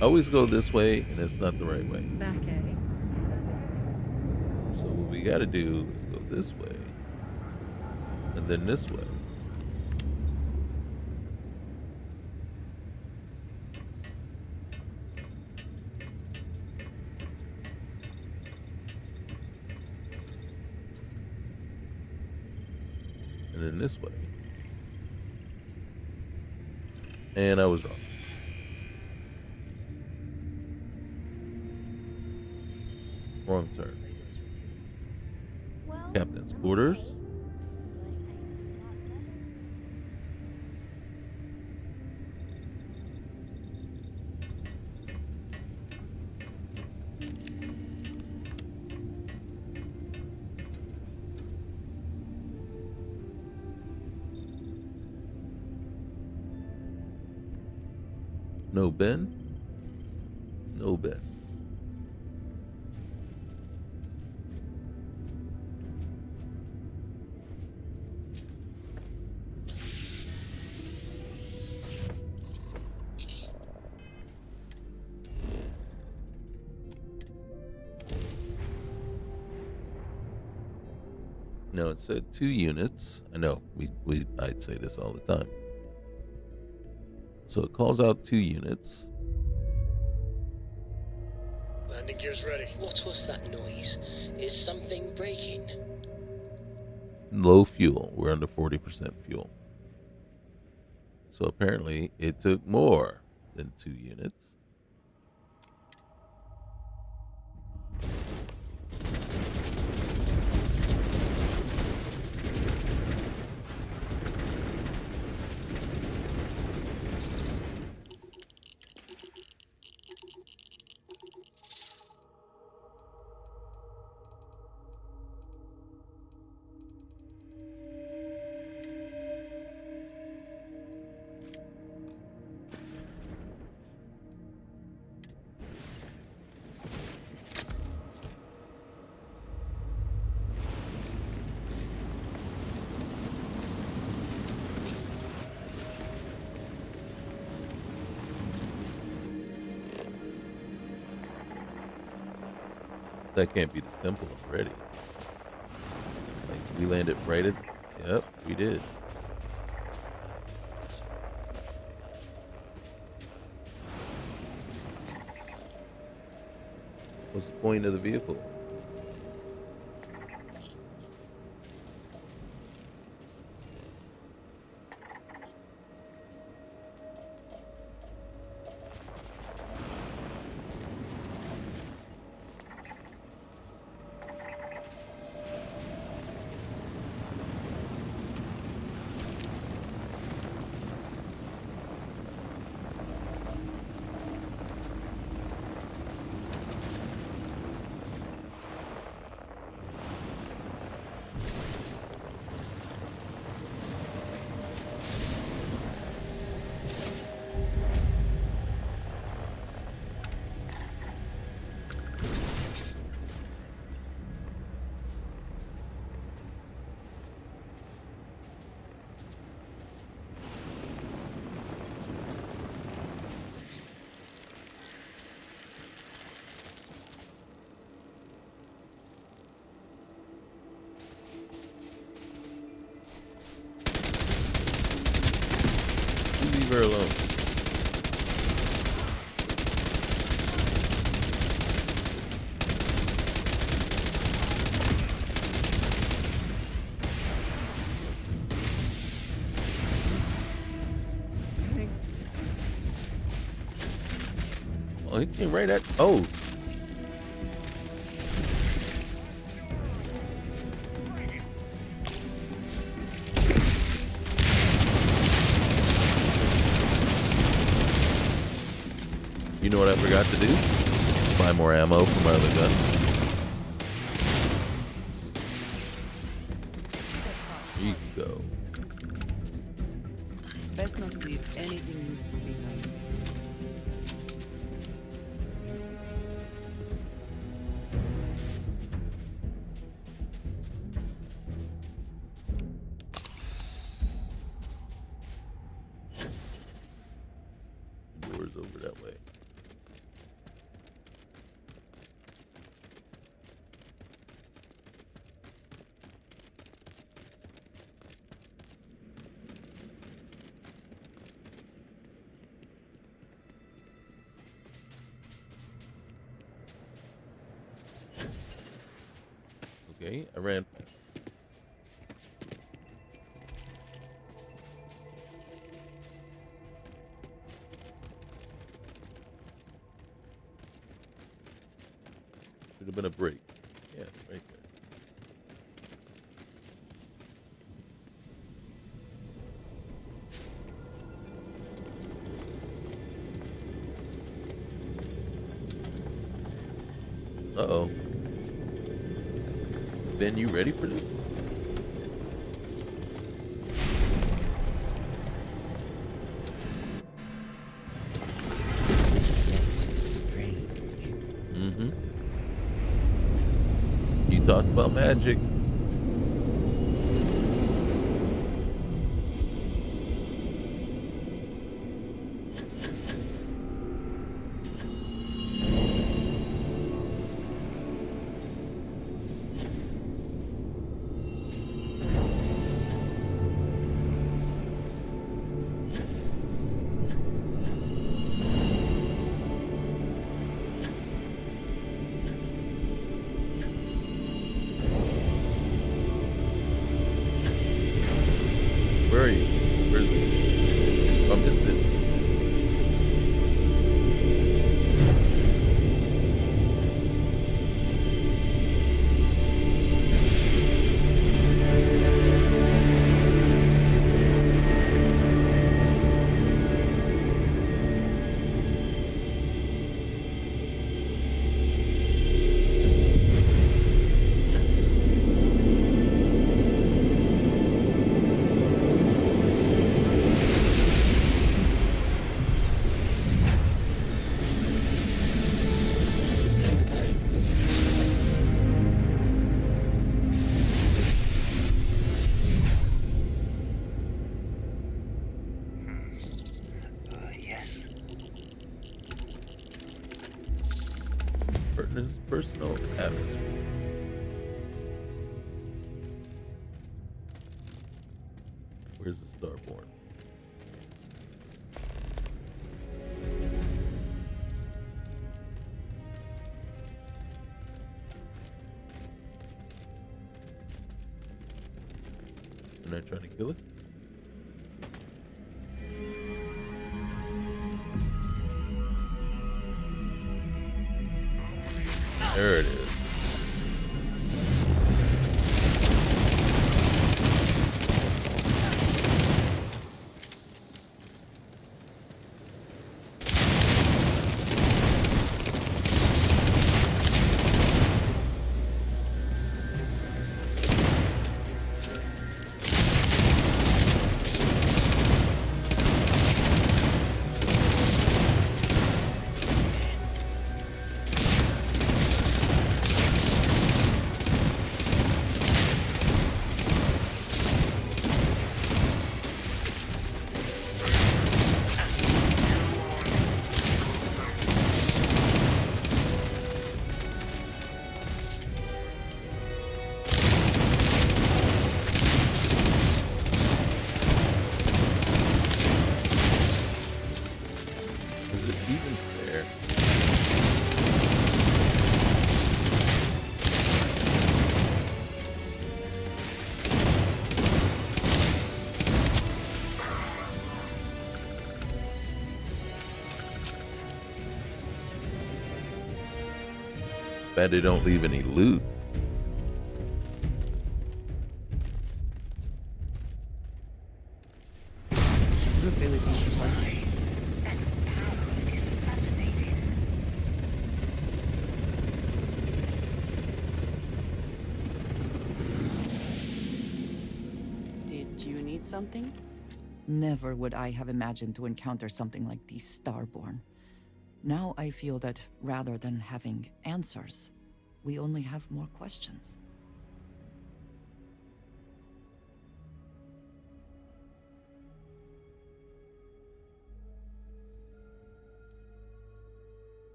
I always go this way, and it's not the right way. Back, eh? So what we gotta do is go this way, and then this way. And then this way. And I was wrong. Wrong turn. Captain's quarters. No Ben. No Ben. No, it said 2 units. I know I'd say this all the time. So it calls out 2 units. Landing gear's ready. What was that noise? Is something breaking? Low fuel. We're under 40% fuel. So apparently it took more than 2 units. That can't be the temple already. Like, we landed right at... Yep, we did. What's the point of the vehicle? Leave her alone. Oh, he came right at... Oh. You know what I forgot to do? Buy more ammo for my other gun. Here you go. Best not to leave anything useful behind. Okay, I ran. Should have been a break. Yeah, right there. Uh-oh. Ben, you ready for this? This place is strange. Mm-hmm. You talked about magic. Where are you? Where's it? I missed it. Yes. Partner's personal atmosphere. Where's the Starborn? And they're trying to kill it? There it is. Is it even fair? Bet they don't leave any loot. The Philippines party. Did you need something? Never would I have imagined to encounter something like these Starborn. Now I feel that rather than having answers, we only have more questions.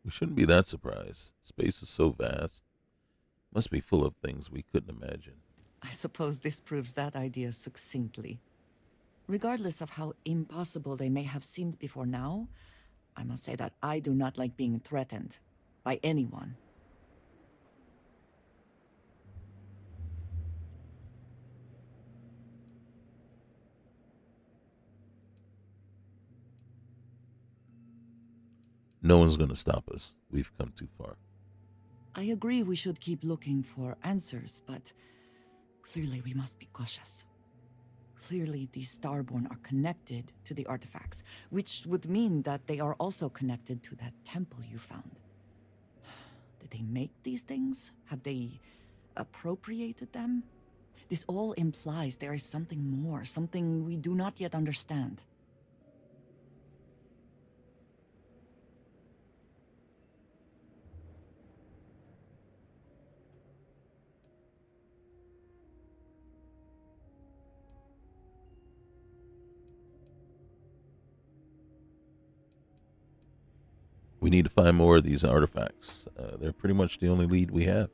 We shouldn't be that surprised. Space is so vast. Must be full of things we couldn't imagine. I suppose this proves that idea succinctly. Regardless of how impossible they may have seemed before now, I must say that I do not like being threatened by anyone. No one's going to stop us. We've come too far. I agree we should keep looking for answers, but clearly we must be cautious. Clearly these Starborn are connected to the artifacts, which would mean that they are also connected to that temple you found. Did they make these things? Have they appropriated them? This all implies there is something more, something we do not yet understand. We need to find more of these artifacts. They're pretty much the only lead we have.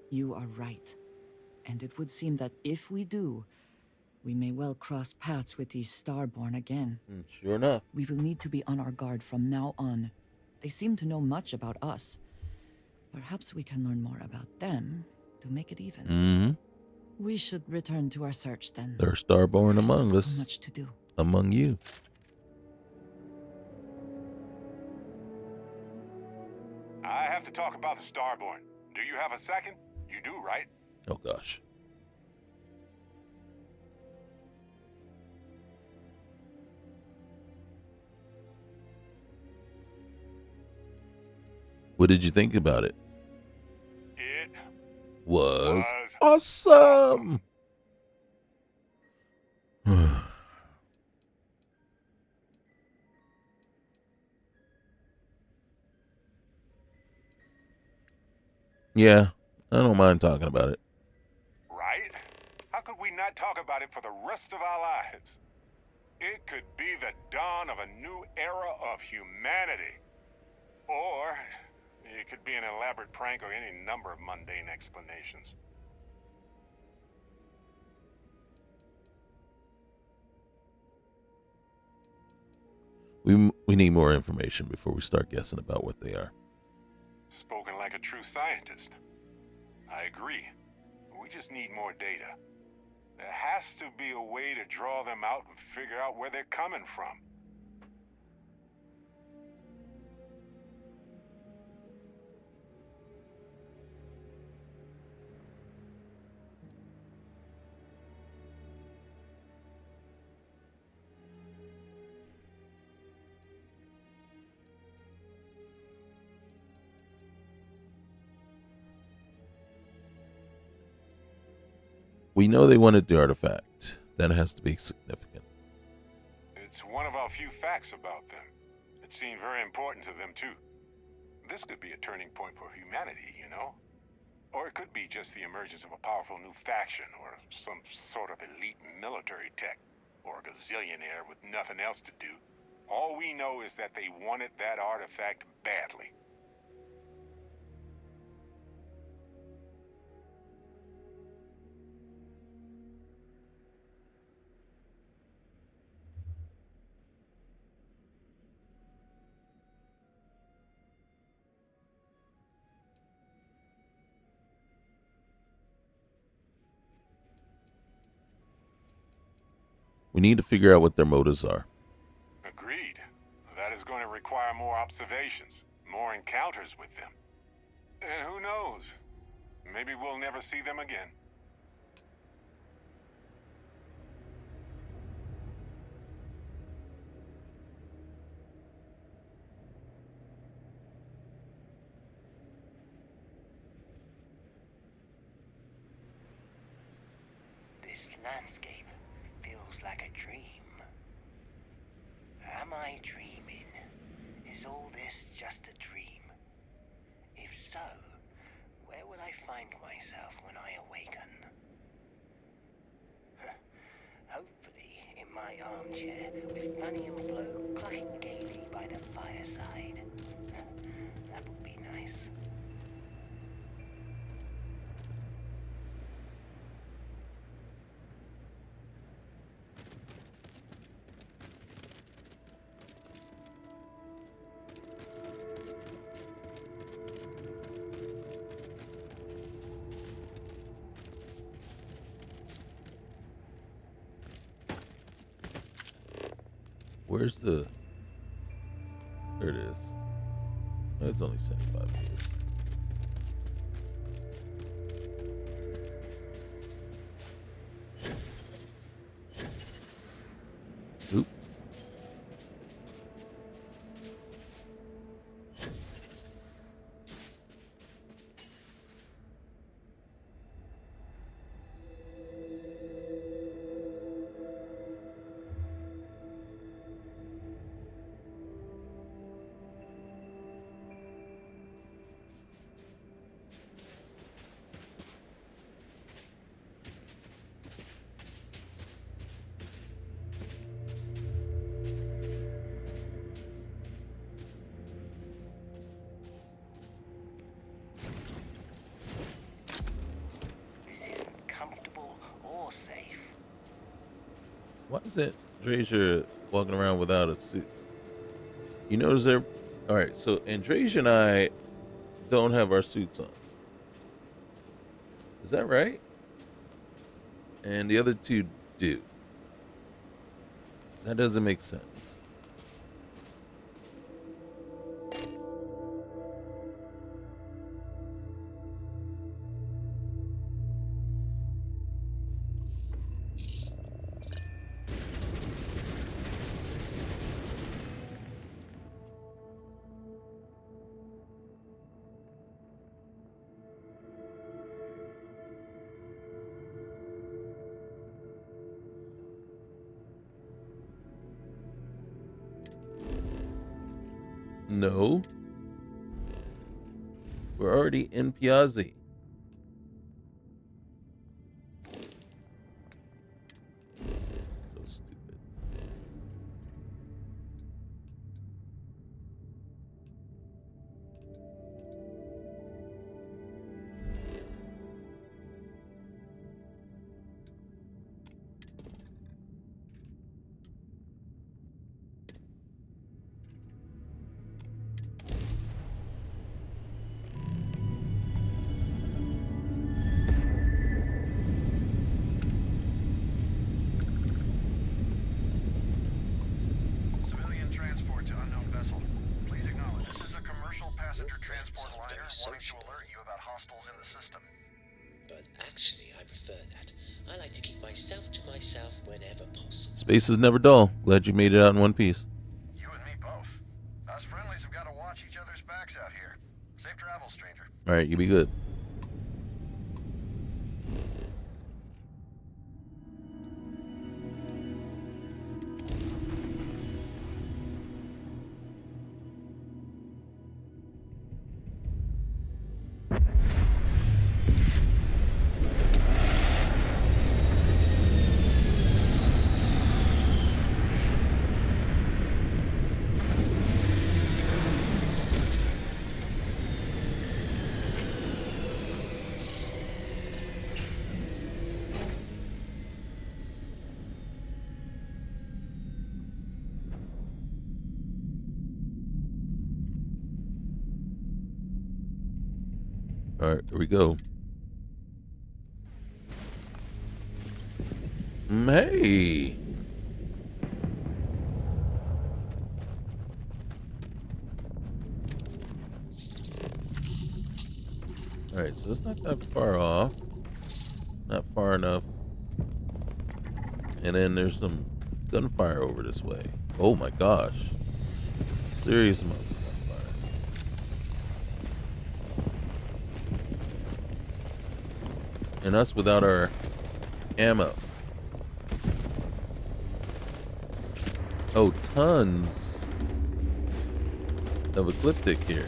You are right. And it would seem that if we do, we may well cross paths with these Starborn again. Sure enough. We will need to be on our guard from now on. They seem to know much about us. Perhaps we can learn more about them to make it even. Mm-hmm. We should return to our search then. There are Starborn among us. So much to do. Among you. I have to talk about the Starborn. Do you have a second? You do, right? Oh, gosh. What did you think about it? It was awesome. Yeah, I don't mind talking about it. Right? How could we not talk about it for the rest of our lives? It could be the dawn of a new era of humanity. Or it could be an elaborate prank or any number of mundane explanations. We need more information before we start guessing about what they are. Spoken like a true scientist. I agree. We just need more data. There has to be a way to draw them out and figure out where they're coming from. We know they wanted the artifact. That has to be significant. It's one of our few facts about them. It seemed very important to them, too. This could be a turning point for humanity, you know? Or it could be just the emergence of a powerful new faction, or some sort of elite military tech, or a gazillionaire with nothing else to do. All we know is that they wanted that artifact badly. We need to figure out what their motives are. Agreed. That is going to require more observations, more encounters with them. And who knows? Maybe we'll never see them again. This landscape feels like a dream. Am I dreaming? Is all this just a dream? If so, where will I find myself when I awaken? Hopefully in my armchair with Funny and Flo clucking gaily by the fireside. That would be nice. Where's the... There it is. It's only 75 years. Oop. Why is it Andrasia walking around without a suit? You notice there... Alright, so Andrasia and I don't have our suits on. Is that right? And the other two do. That doesn't make sense. No. We're already in Piazzi. So stupid. Civilian transport to unknown vessel. Please acknowledge. This is a commercial passenger transport liner wanting to alert you about hostiles in the system. But actually, I prefer that. I like to keep myself to myself whenever possible. Space is never dull. Glad you made it out in one piece. You and me both. Us friendlies have got to watch each other's backs out here. Safe travels, stranger. Alright, you be good. Alright, here we go. Hey! Alright, so it's not that far off. Not far enough. And then there's some gunfire over this way. Oh my gosh. Serious amounts of gunfire. And us without our ammo. Oh, tons of ecliptic here.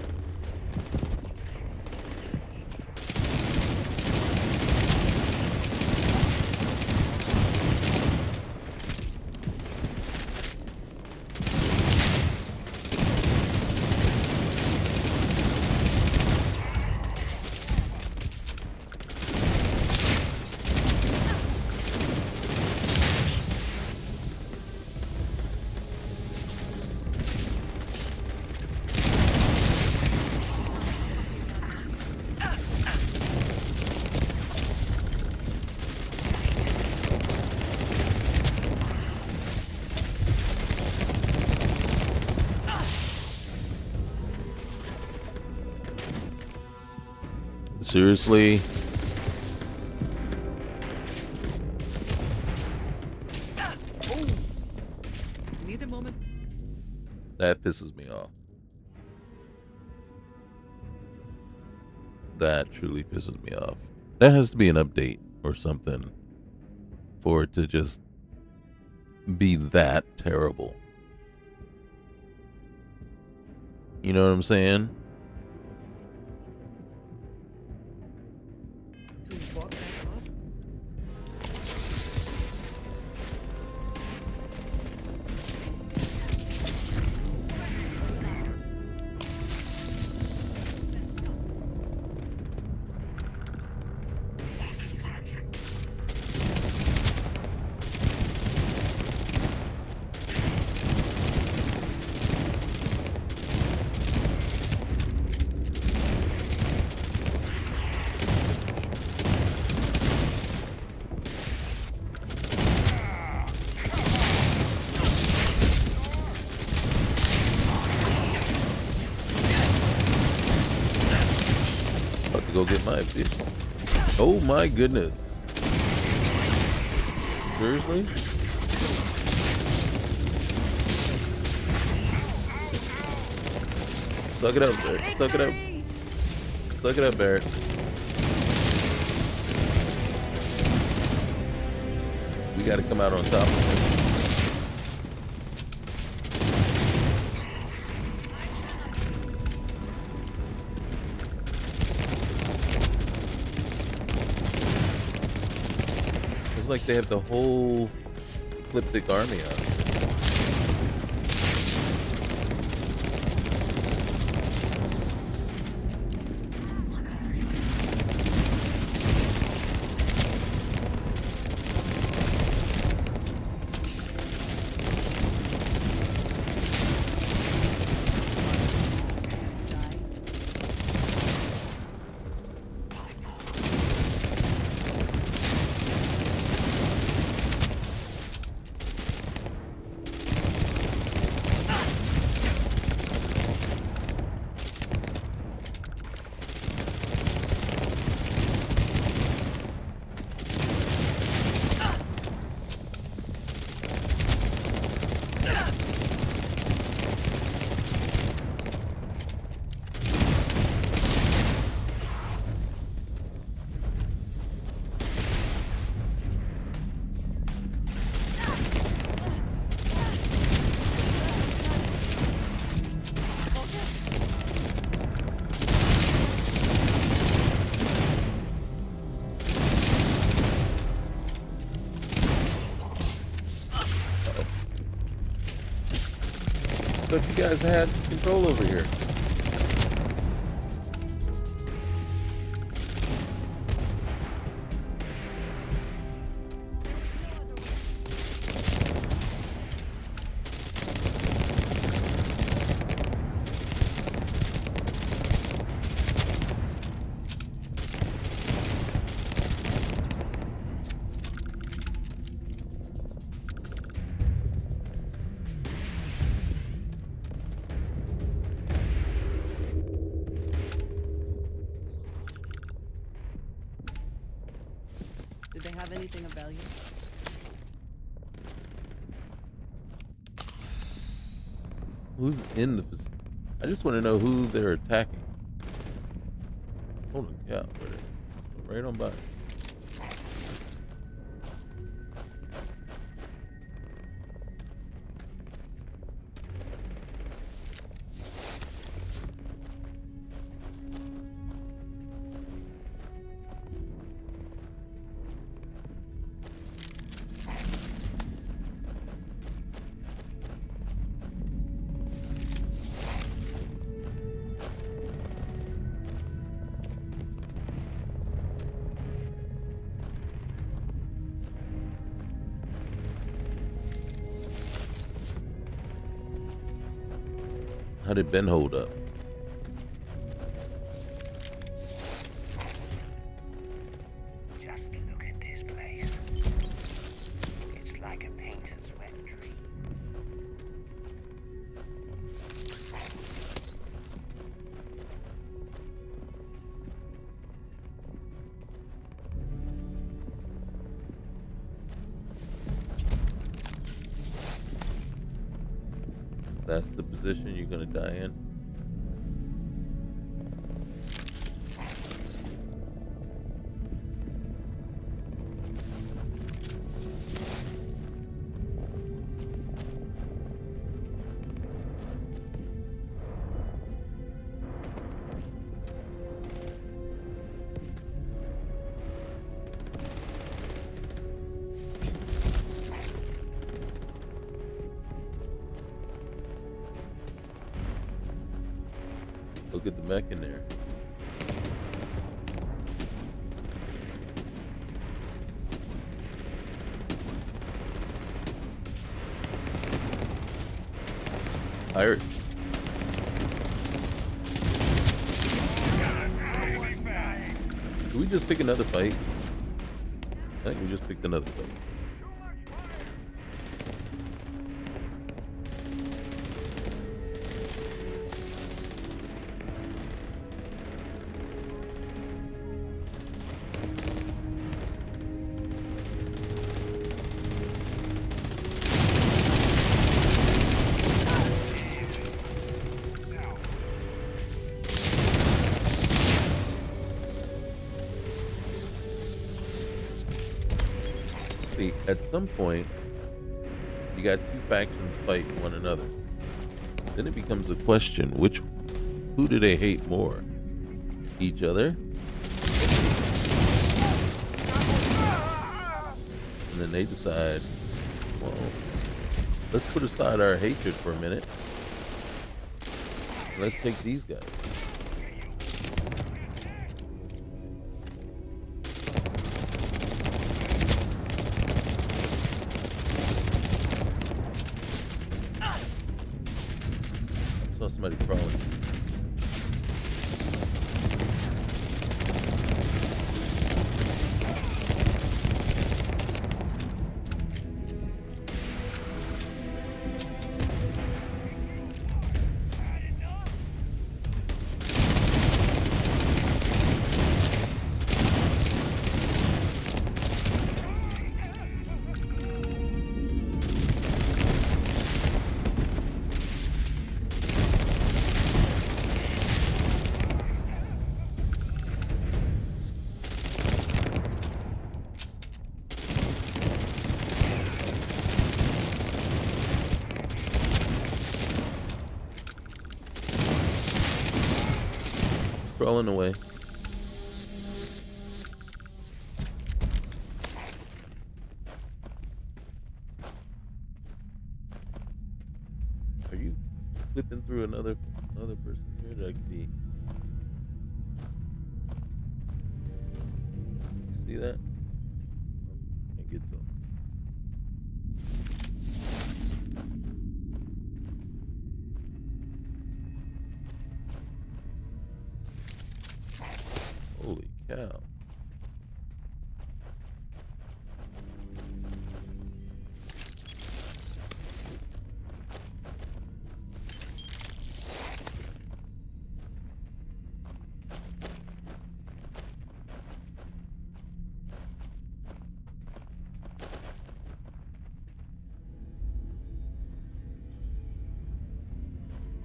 Seriously? Oh. Need a moment. That pisses me off. That truly pisses me off. That has to be an update or something for it to just be that terrible. You know what I'm saying? About to go get my vehicle. Oh my goodness. Seriously? Suck it up, Barrett. Suck it up. Suck it up, Barrett. We gotta come out on top of it. It's like they have the whole Ecliptic army out. But you guys had control over here. Did they have anything of value? Who's in the facility? I just want to know who they're attacking. Holy cow, right on by. How did Ben hold up? Just look at this place. It's like a painter's wet dream. That's the position you're gonna die in. Look at the mech in there. Pirate. Did we just pick another fight? I think we just picked another fight. At some point, you got two factions fighting one another. Then it becomes a question: who do they hate more? Each other? And then they decide, well, let's put aside our hatred for a minute. Let's take these guys. Somebody crawling. Crawling away. Are you flipping through another person here that I can be? You see that? Can't get to him. Holy cow.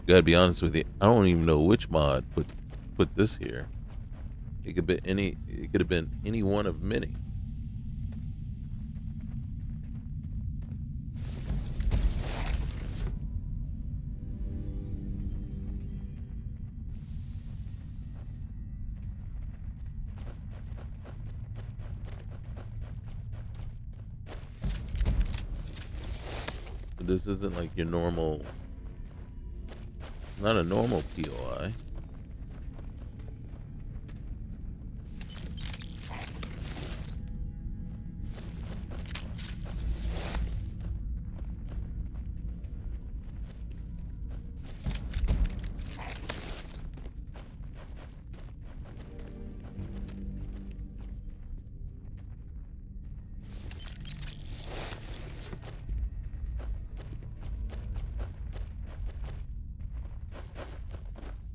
Gotta be honest with you, I don't even know which mod put this here. It could have been any one of many. But this isn't like your normal, not a normal POI.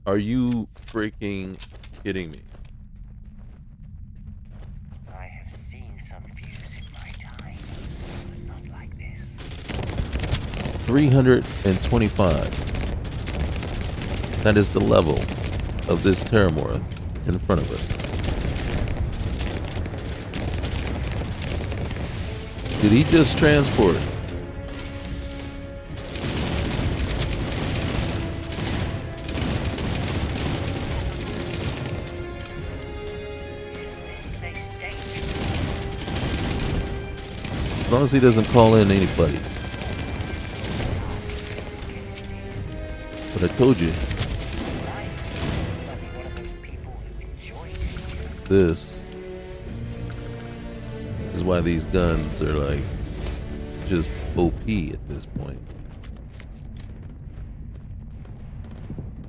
Are you freaking kidding me? I have seen some views in my time, but not like this. 325. That is the level of this Terramorph in front of us. Did he just transport? As long as he doesn't call in anybody. But I told you. This is why these guns are like just OP at this point.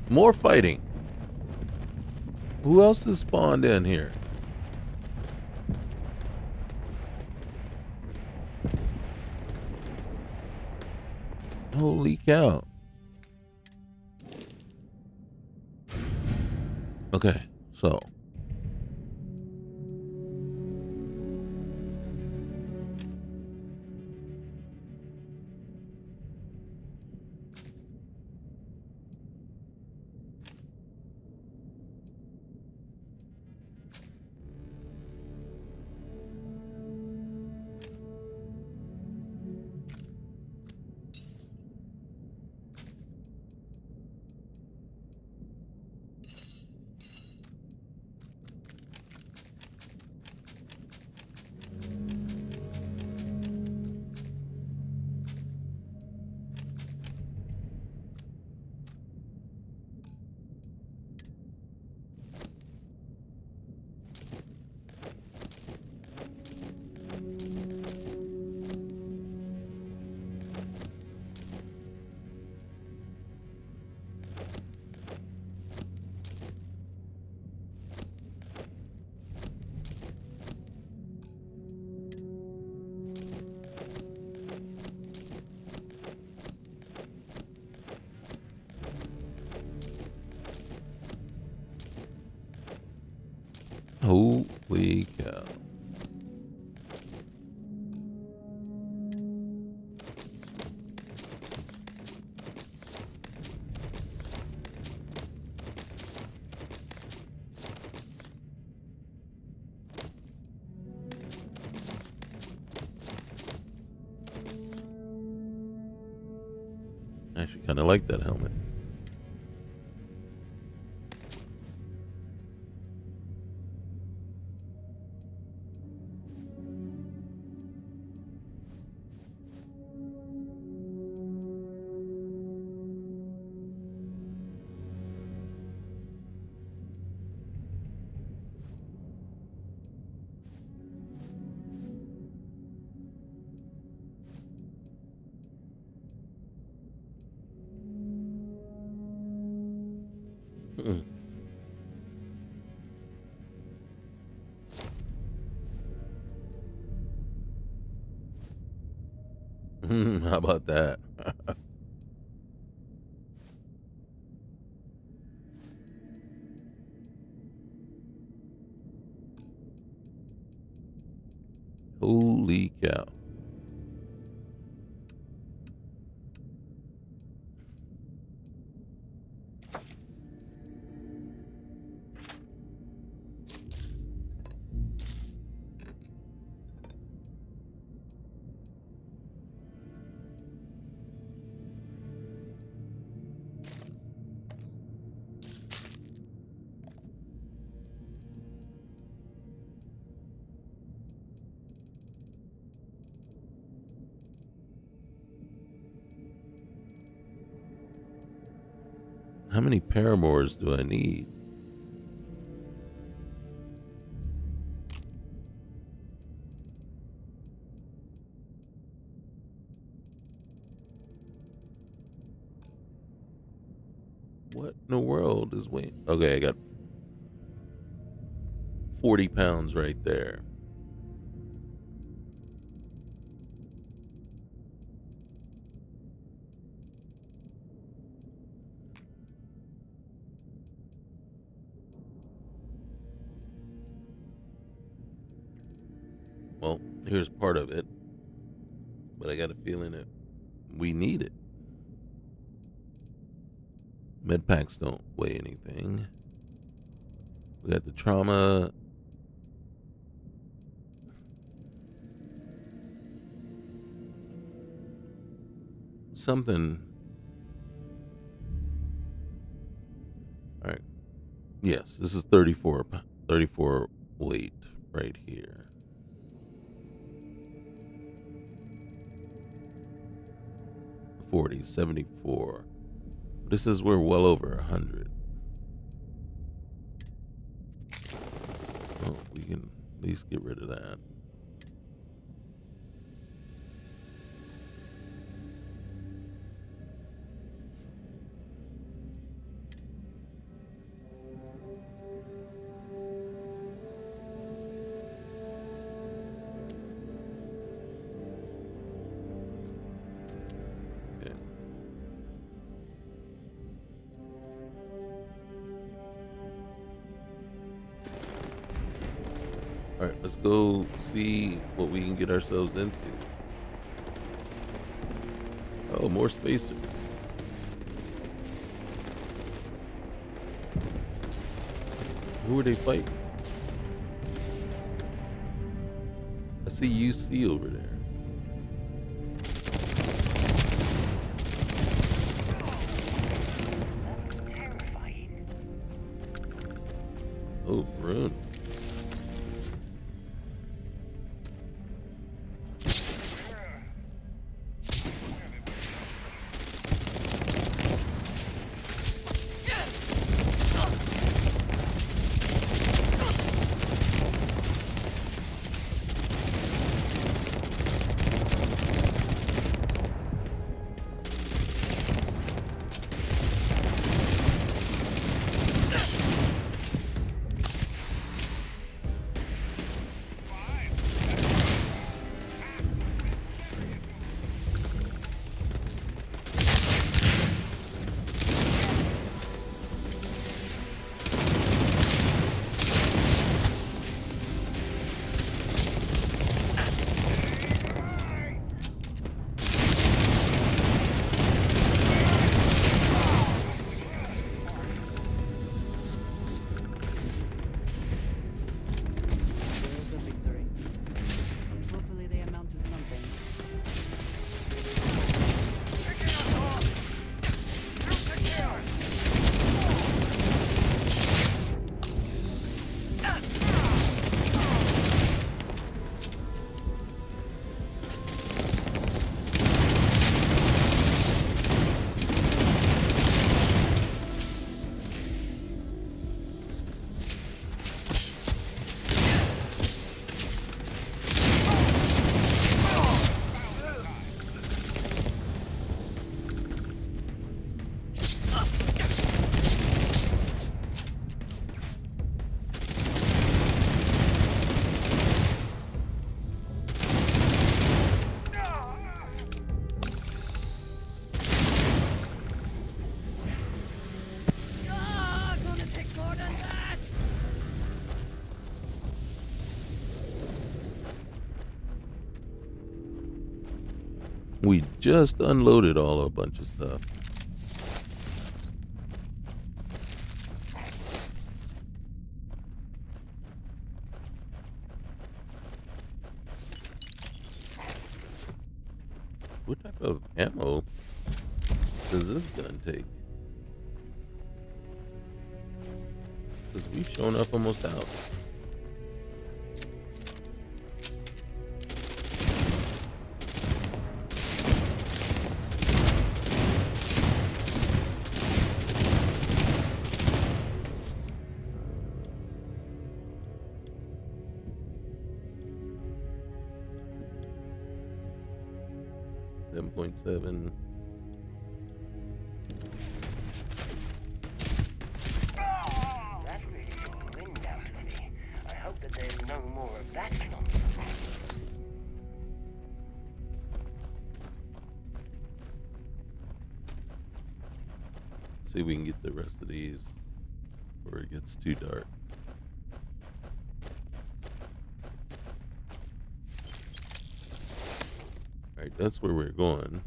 More fighting. Who else is spawned in here? Holy cow. Okay, so. Holy cow. I actually kind of like that helmet. How about that? Holy cow. How many paramours do I need? What in the world is weight? Okay, I got 40 pounds right there. Well, here's part of it, but I got a feeling that we need it. Med packs don't weigh anything. We got the trauma. Something. All right. Yes, this is 34 weight right here. $40, $74. This is we're well over 100. Oh, we can at least get rid of that. All right, let's go see what we can get ourselves into. Oh, more spacers. Who are they fighting? I see UC over there. Oh, Rhona. We just unloaded all a bunch of stuff. What type of ammo does this gun take? Because we've shown up almost out. .7. That really took the wind out of me. I hope that there's no more of that nonsense. See if we can get the rest of these before it gets too dark. Alright, that's where we're going.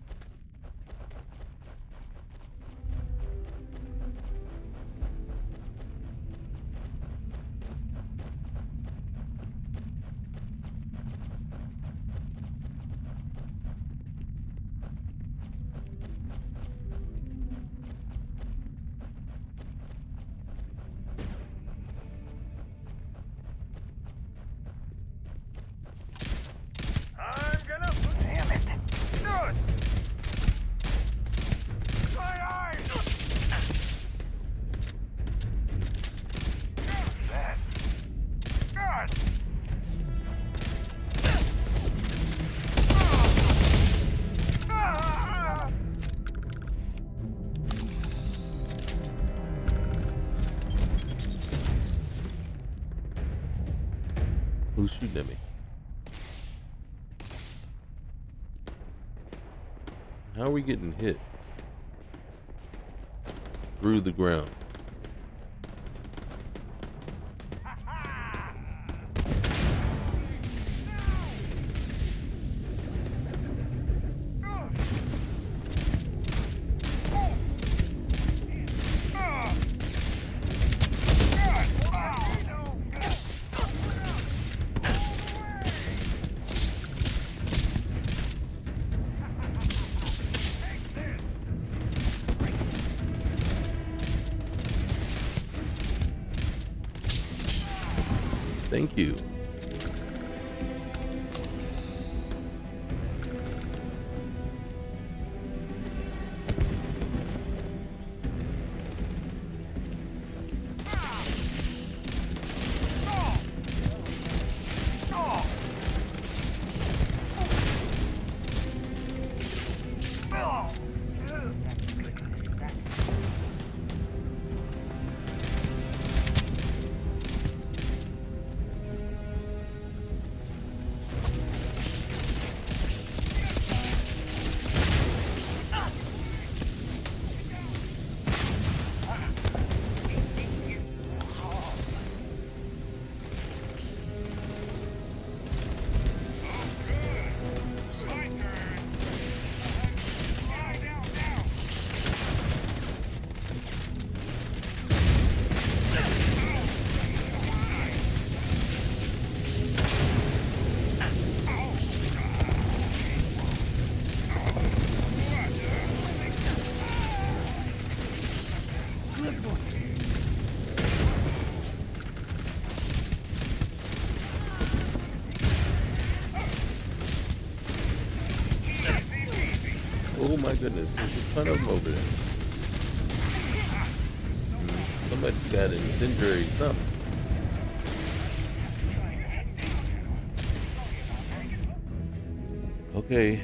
Who's shooting at me? How are we getting hit? Through the ground. Thank you. Oh my goodness, there's a ton of them over there. Somebody got an incendiary something. Okay.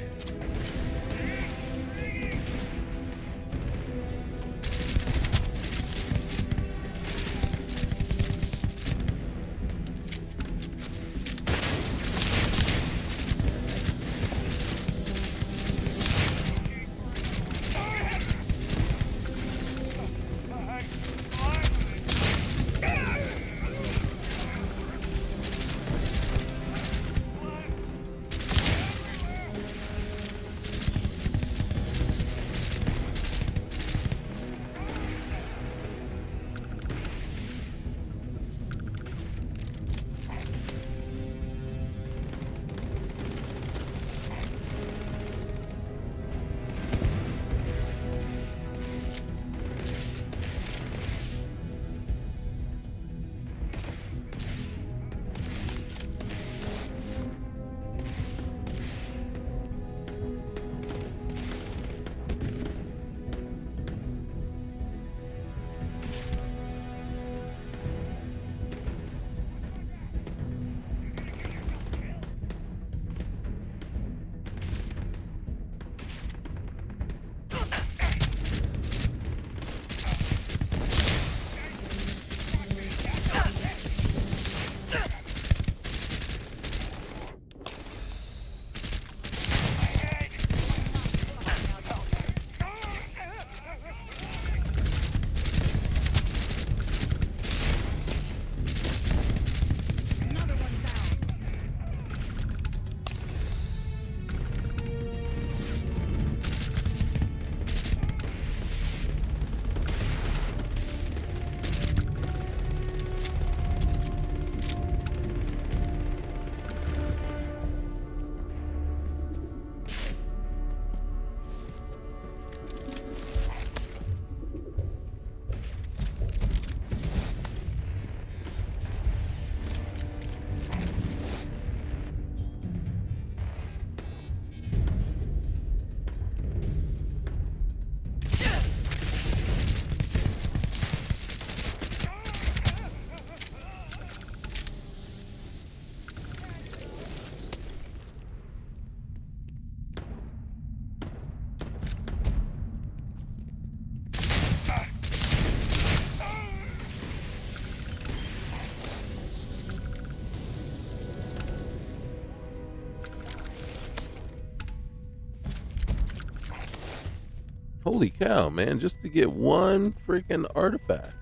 Holy cow, man, just to get one freaking artifact.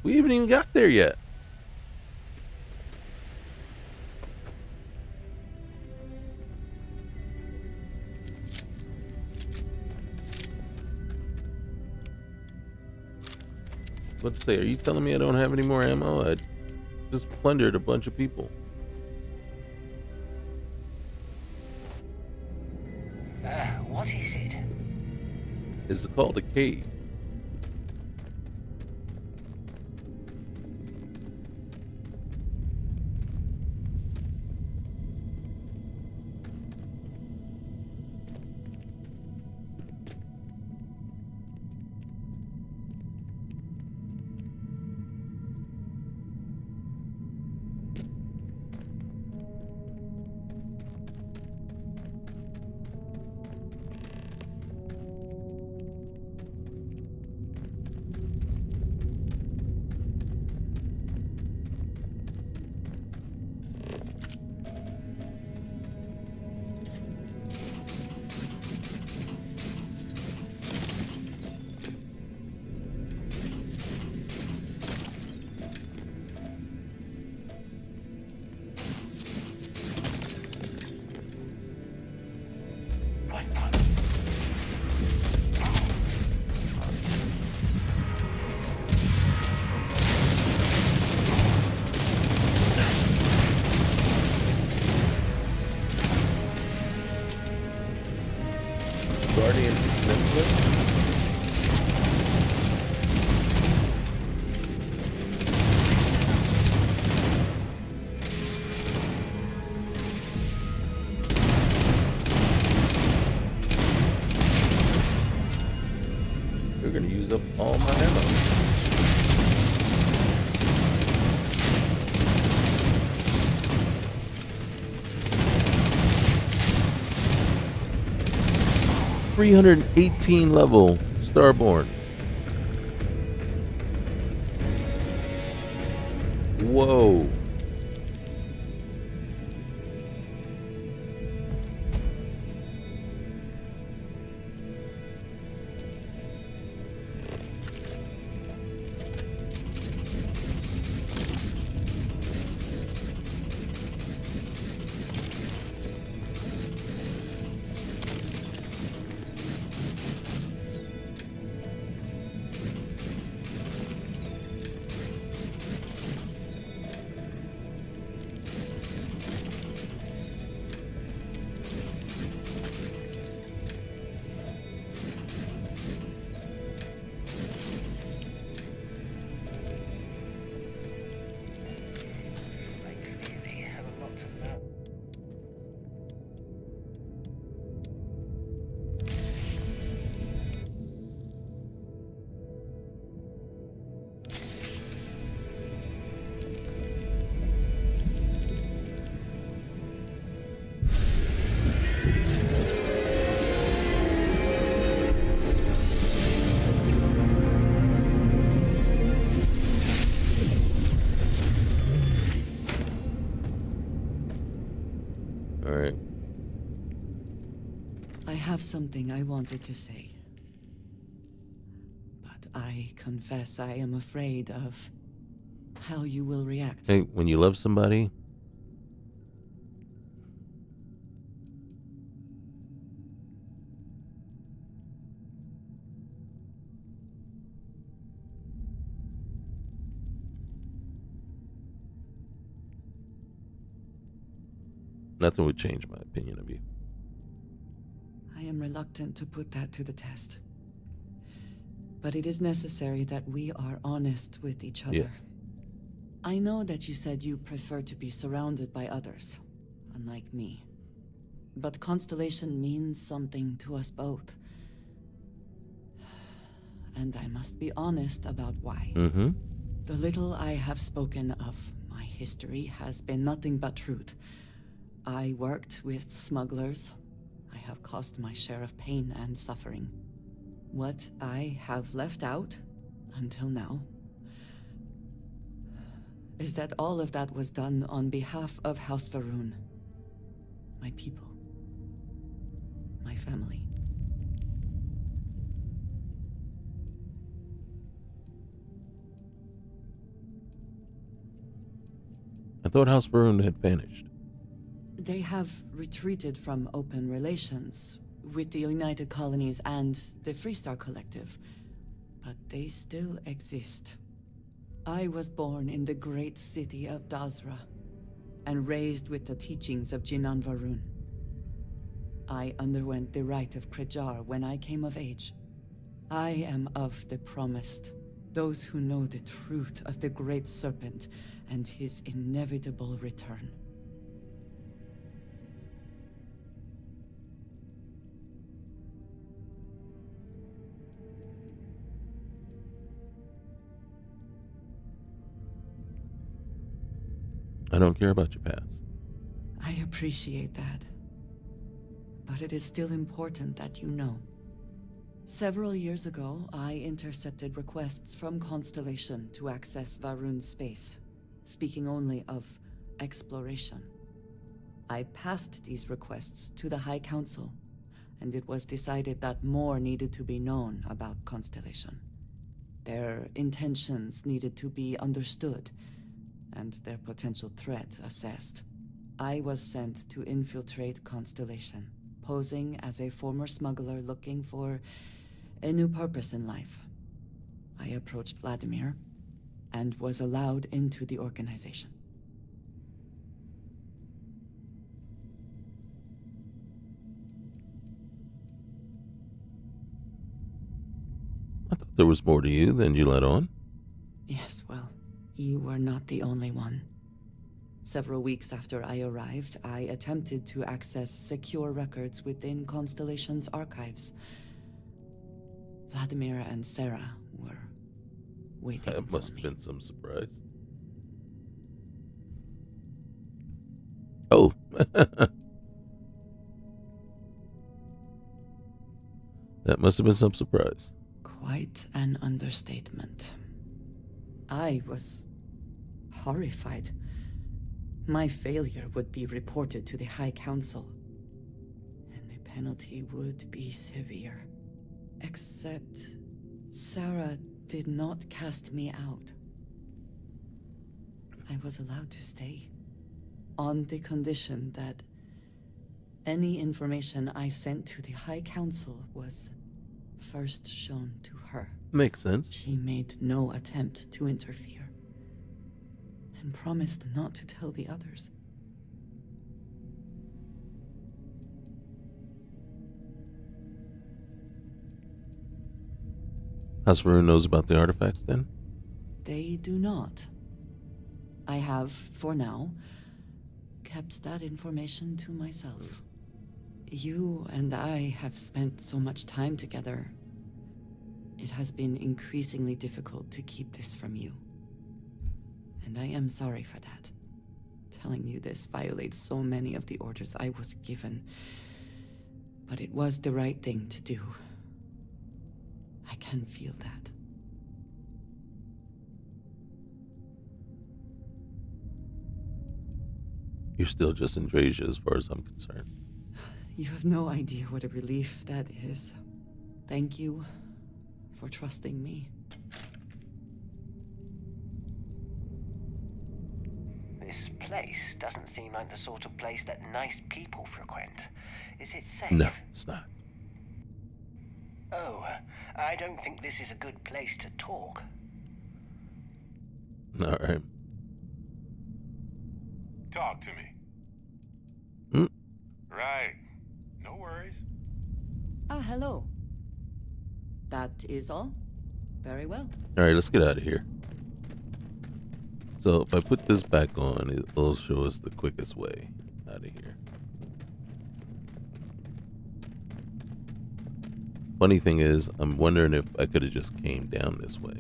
We haven't even got there yet. What to say? Are you telling me I don't have any more ammo? I just plundered a bunch of people. What is it? It's called a cave. Guardian Netflix. They're gonna use up all my ammo. 318 level Starborn. Whoa. I have something I wanted to say. But I confess I am afraid of how you will react. Hey, when you love somebody, nothing would change my opinion of you. I am reluctant to put that to the test. But it is necessary that we are honest with each other. Yeah. I know that you said you prefer to be surrounded by others, unlike me. But Constellation means something to us both. And I must be honest about why. Mm-hmm. The little I have spoken of my history has been nothing but truth. I worked with smugglers. I have caused my share of pain and suffering. What I have left out, until now, is that all of that was done on behalf of House Varun. My people. My family. thought House Varun had vanished. They have retreated from open relations with the United Colonies and the Freestar Collective, but they still exist. I was born in the great city of Dazra and raised with the teachings of Jinan Varun. I underwent the rite of Krejar when I came of age. I am of the promised, those who know the truth of the Great Serpent and his inevitable return. I don't care about your past. I appreciate that. But it is still important that you know. Several years ago, I intercepted requests from Constellation to access Varun's space, speaking only of exploration. I passed these requests to the High Council, and it was decided that more needed to be known about Constellation. Their intentions needed to be understood, and their potential threat assessed. I was sent to infiltrate Constellation, posing as a former smuggler looking for a new purpose in life. I approached Vladimir and was allowed into the organization. I thought there was more to you than you let on. Yes, well, you were not the only one. Several weeks after I arrived, I attempted to access secure records within Constellation's archives. Vladimir and Sarah were waiting That for must me. have been some surprise. Oh. That must have been some surprise. Quite an understatement. I was horrified. My failure would be reported to the High Council, and the penalty would be severe. Except Sarah did not cast me out. I was allowed to stay, on the condition that any information I sent to the High Council was first shown to her. Makes sense. She made no attempt to interfere, and promised not to tell the others. House Varun knows about the artifacts then? They do not. I have, for now, kept that information to myself. You and I have spent so much time together. It has been increasingly difficult to keep this from you. And I am sorry for that. Telling you this violates so many of the orders I was given. But it was the right thing to do. I can feel that. You're still just in Drasia as far as I'm concerned. You have no idea what a relief that is. Thank you for trusting me. This place doesn't seem like the sort of place that nice people frequent. Is it safe? No, it's not. Oh, I don't think this is a good place to talk. All right. Talk to me. Hmm? Right. No worries. Ah, hello. That is all? Very well. All right, let's get out of here. So if I put this back on, it will show us the quickest way out of here. Funny thing is, I'm wondering if I could have just came down this way.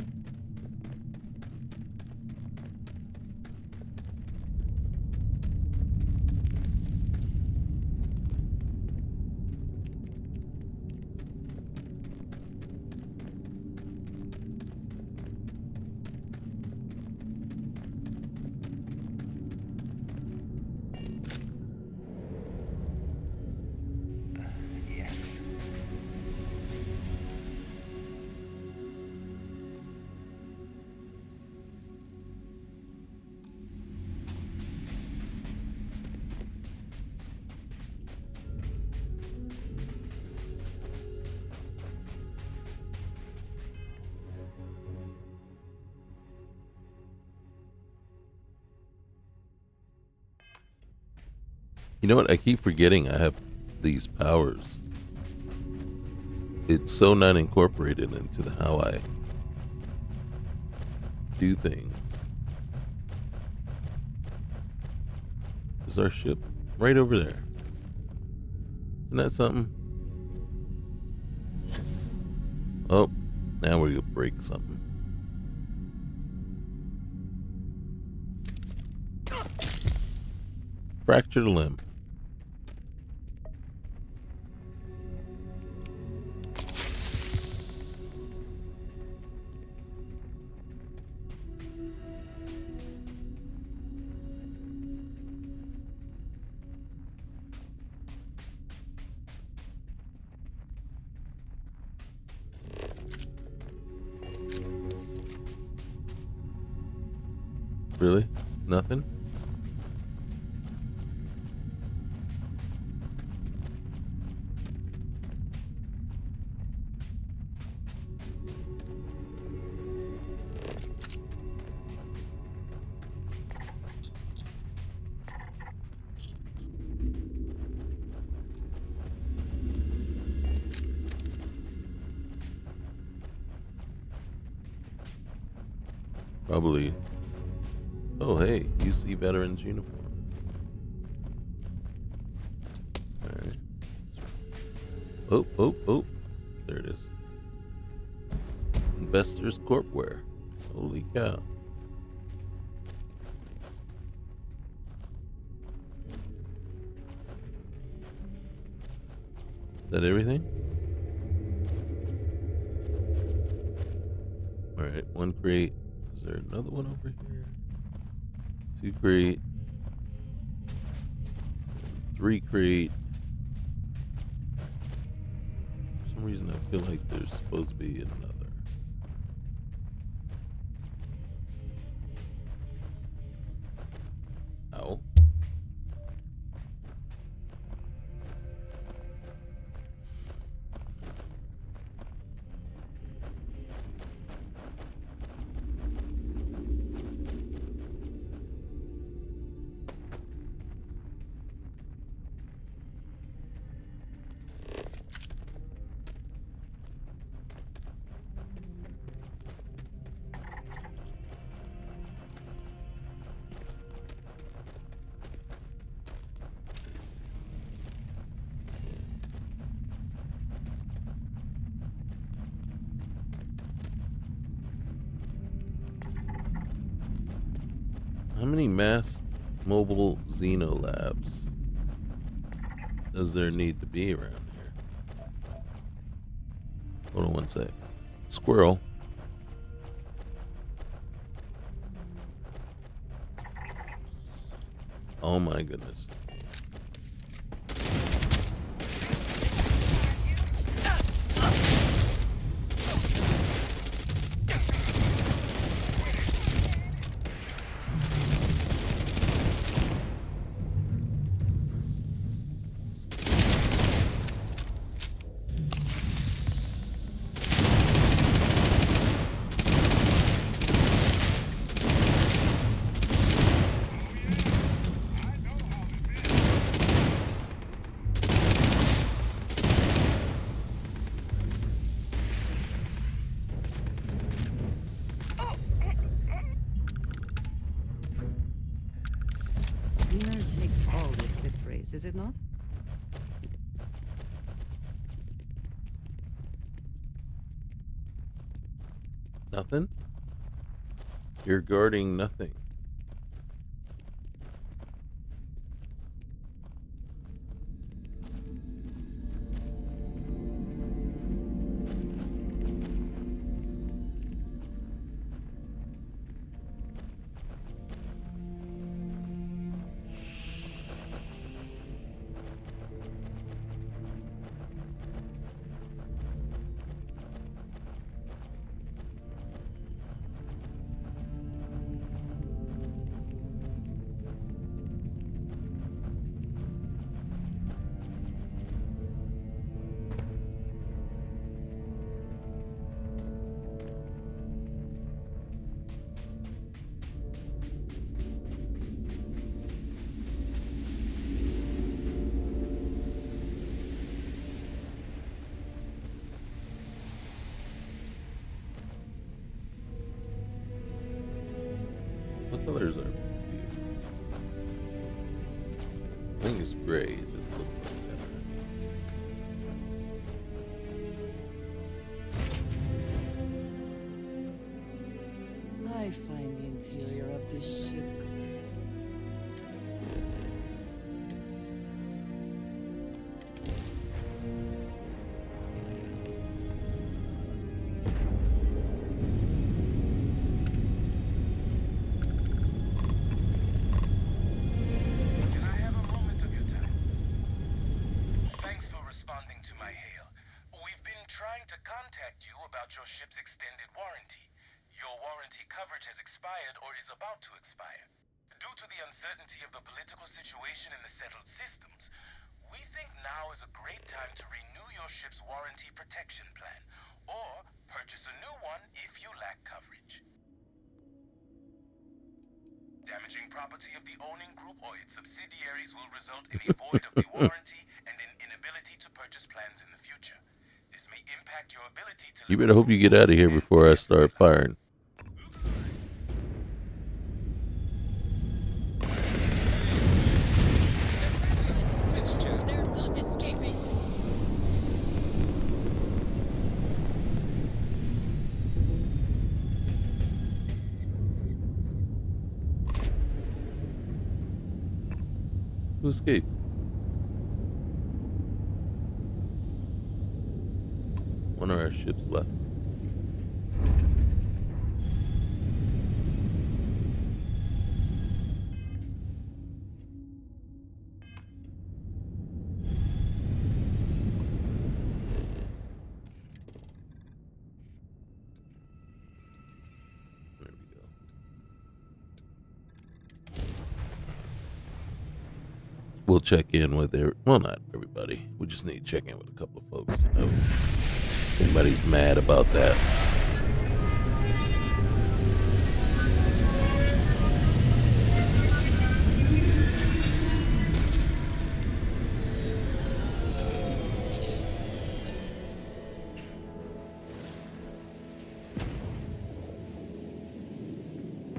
You know what? I keep forgetting I have these powers. It's so not incorporated into how I do things. There's our ship right over there. Isn't that something? Oh, now we're gonna break something. Fractured limb. Really? Nothing? Probably. Oh, hey, UC veterans uniform. Alright. Oh. There it is. Investors Corpware. Holy cow. Is that everything? Alright, one crate. Is there another one over here? 2 crate. 3 crate. For some reason I feel like there's supposed to be another. Ow. How many mass mobile Xeno labs does there need to be around here? Hold on one sec. Squirrel. Oh my goodness. Winner takes all is the phrase, is it not? Nothing? You're guarding nothing. I find the interior of this ship Can I have a moment of your time? Thanks for responding to my hail. We've been trying to contact you about your ship's extended warranty. Your warranty coverage has expired or is about to expire. Due to the uncertainty of the political situation in the settled systems, we think now is a great time to renew your ship's warranty protection plan, or purchase a new one if you lack coverage. Damaging property of the owning group or its subsidiaries will result in a void of the warranty and an inability to purchase plans in the future. This may impact your ability to... You better hope you get out of here before I start firing. They're not escaping. Who escaped? One of our ships left. There we go. We'll check in with well, not everybody. We just need to check in with a couple of folks to know if anybody's mad about that.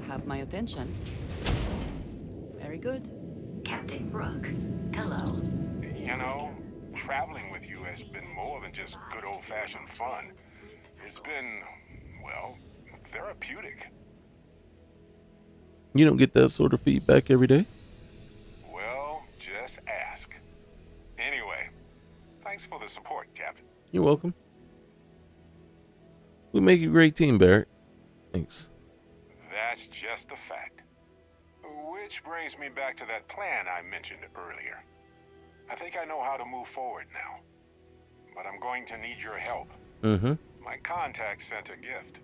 have my attention. Very good. Captain Brooks, hello. You know, traveling with you has been more than just good old-fashioned fun. It's been, well, therapeutic. You don't get that sort of feedback every day? Well, just ask. Anyway, thanks for the support, Captain. You're welcome. We make a great team, Barrett. Thanks. That's just a fact. Which brings me back to that plan I mentioned earlier. I think I know how to move forward now. But I'm going to need your help. Mm-hmm. My contact sent a gift.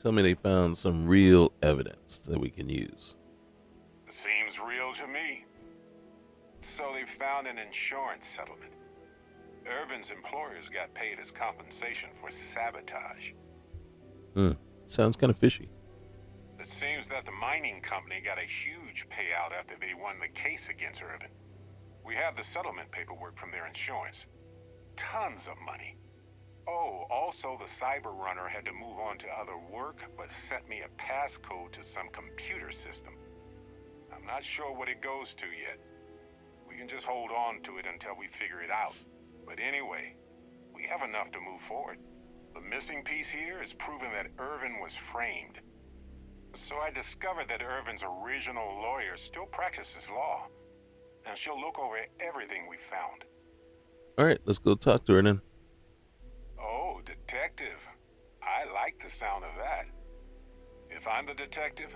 Tell me they found some real evidence that we can use. Seems real to me. So they found an insurance settlement. Irvin's employers got paid as compensation for sabotage. Sounds kind of fishy. It seems that the mining company got a huge payout after they won the case against Irvin. We have the settlement paperwork from their insurance. Tons of money. Oh, also the cyber runner had to move on to other work, but sent me a passcode to some computer system. I'm not sure what it goes to yet. We can just hold on to it until we figure it out. But anyway, we have enough to move forward. The missing piece here is proving that Irvin was framed. So I discovered that Irvin's original lawyer still practices law. And she'll look over everything we found. All right, let's go talk to her then. Oh, detective. I like the sound of that. If I'm the detective,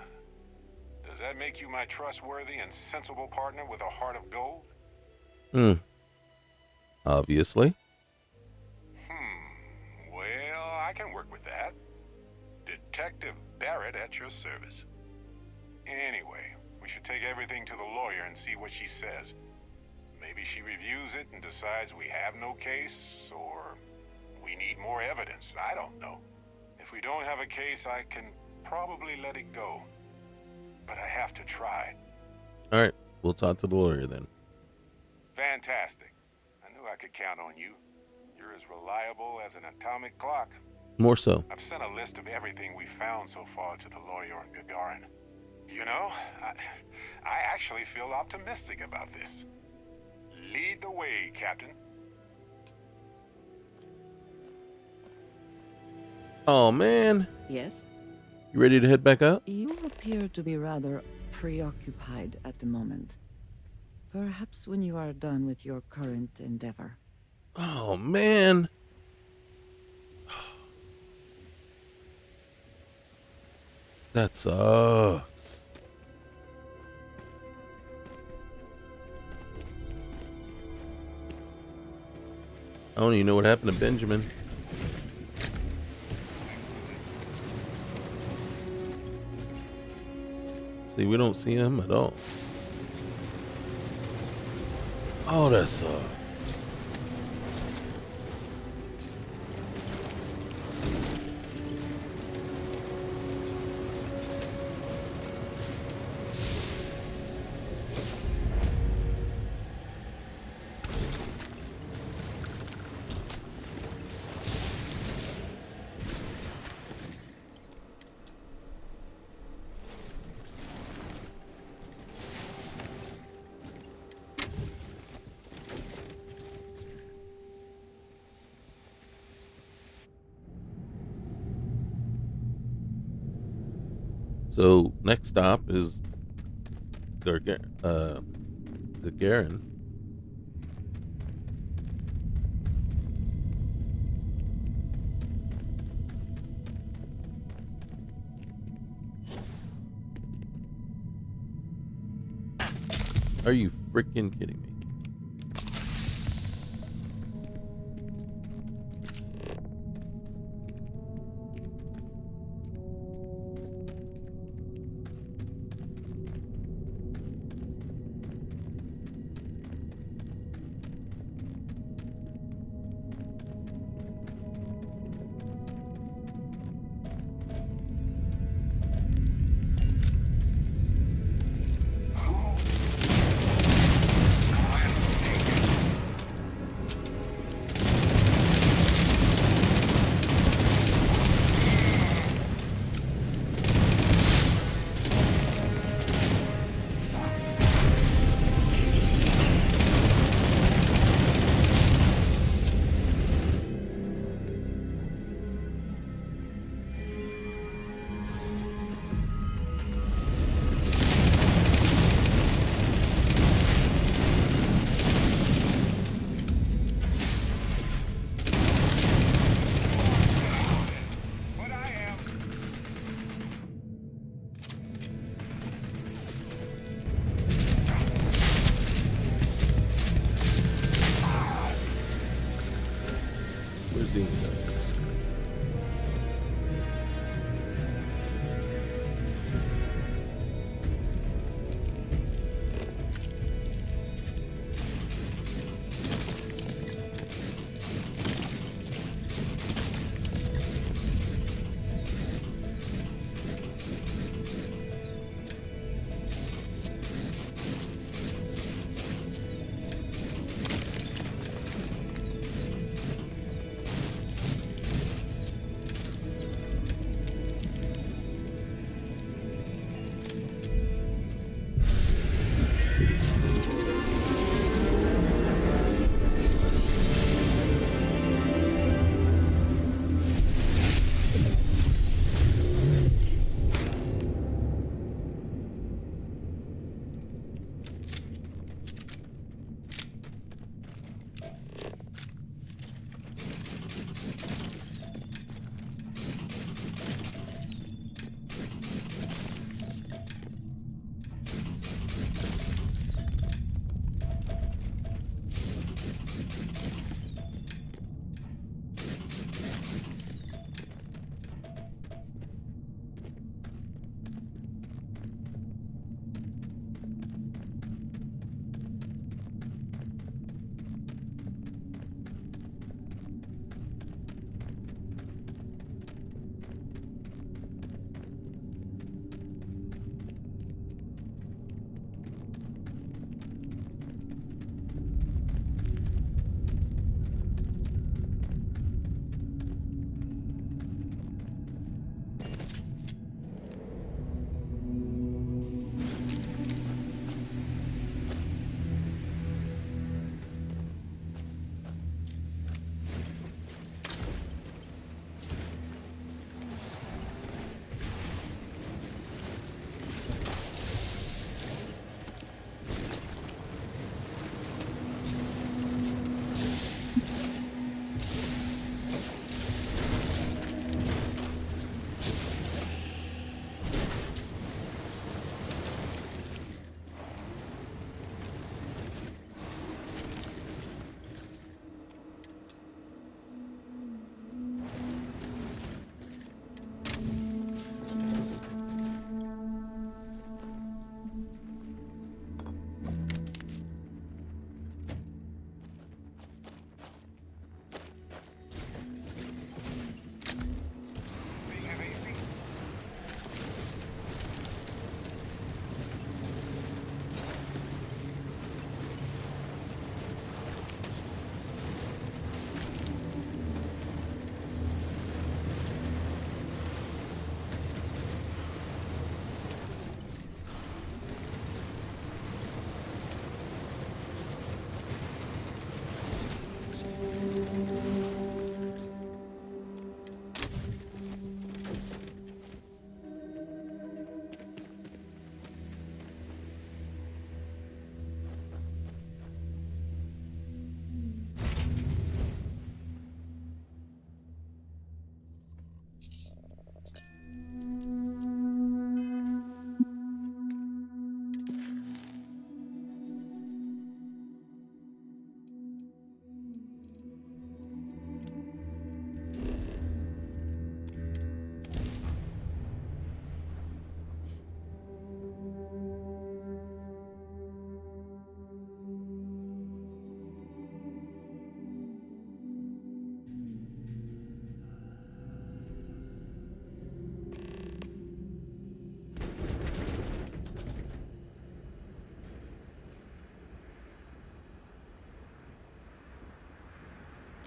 does that make you my trustworthy and sensible partner with a heart of gold? Obviously. Well, I can work with that. Detective Barrett at your service. Anyway, we should take everything to the lawyer and see what she says. Maybe she reviews it and decides we have no case, or we need more evidence. I don't know. If we don't have a case, I can probably let it go. But I have to try. All right, we'll talk to the lawyer then. Fantastic. I knew I could count on you. You're as reliable as an atomic clock. More so. I've sent a list of everything we found so far to the lawyer on Gagarin. You know, I actually feel optimistic about this. Lead the way, Captain. Oh, man. Yes? You ready to head back up? You appear to be rather preoccupied at the moment. Perhaps when you are done with your current endeavor. Oh, man. That sucks. I don't even know what happened to Benjamin. See, we don't see him at all. Oh, that sucks. So next stop is Gagarin. Are you freaking kidding me?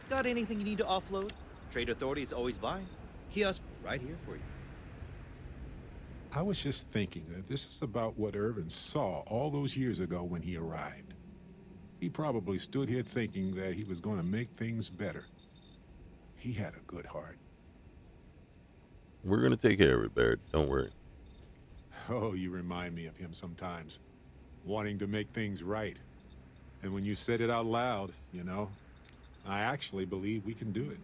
Got anything you need to offload? Trade Authority is always buying. Kiosk right here for you. I was just thinking that this is about what Irvin saw all those years ago when he arrived. He probably stood here thinking that he was going to make things better. He had a good heart. We're going to take care of it, Barrett. Don't worry. Oh, you remind me of him sometimes. Wanting to make things right. And when you said it out loud, you know, I actually believe we can do it.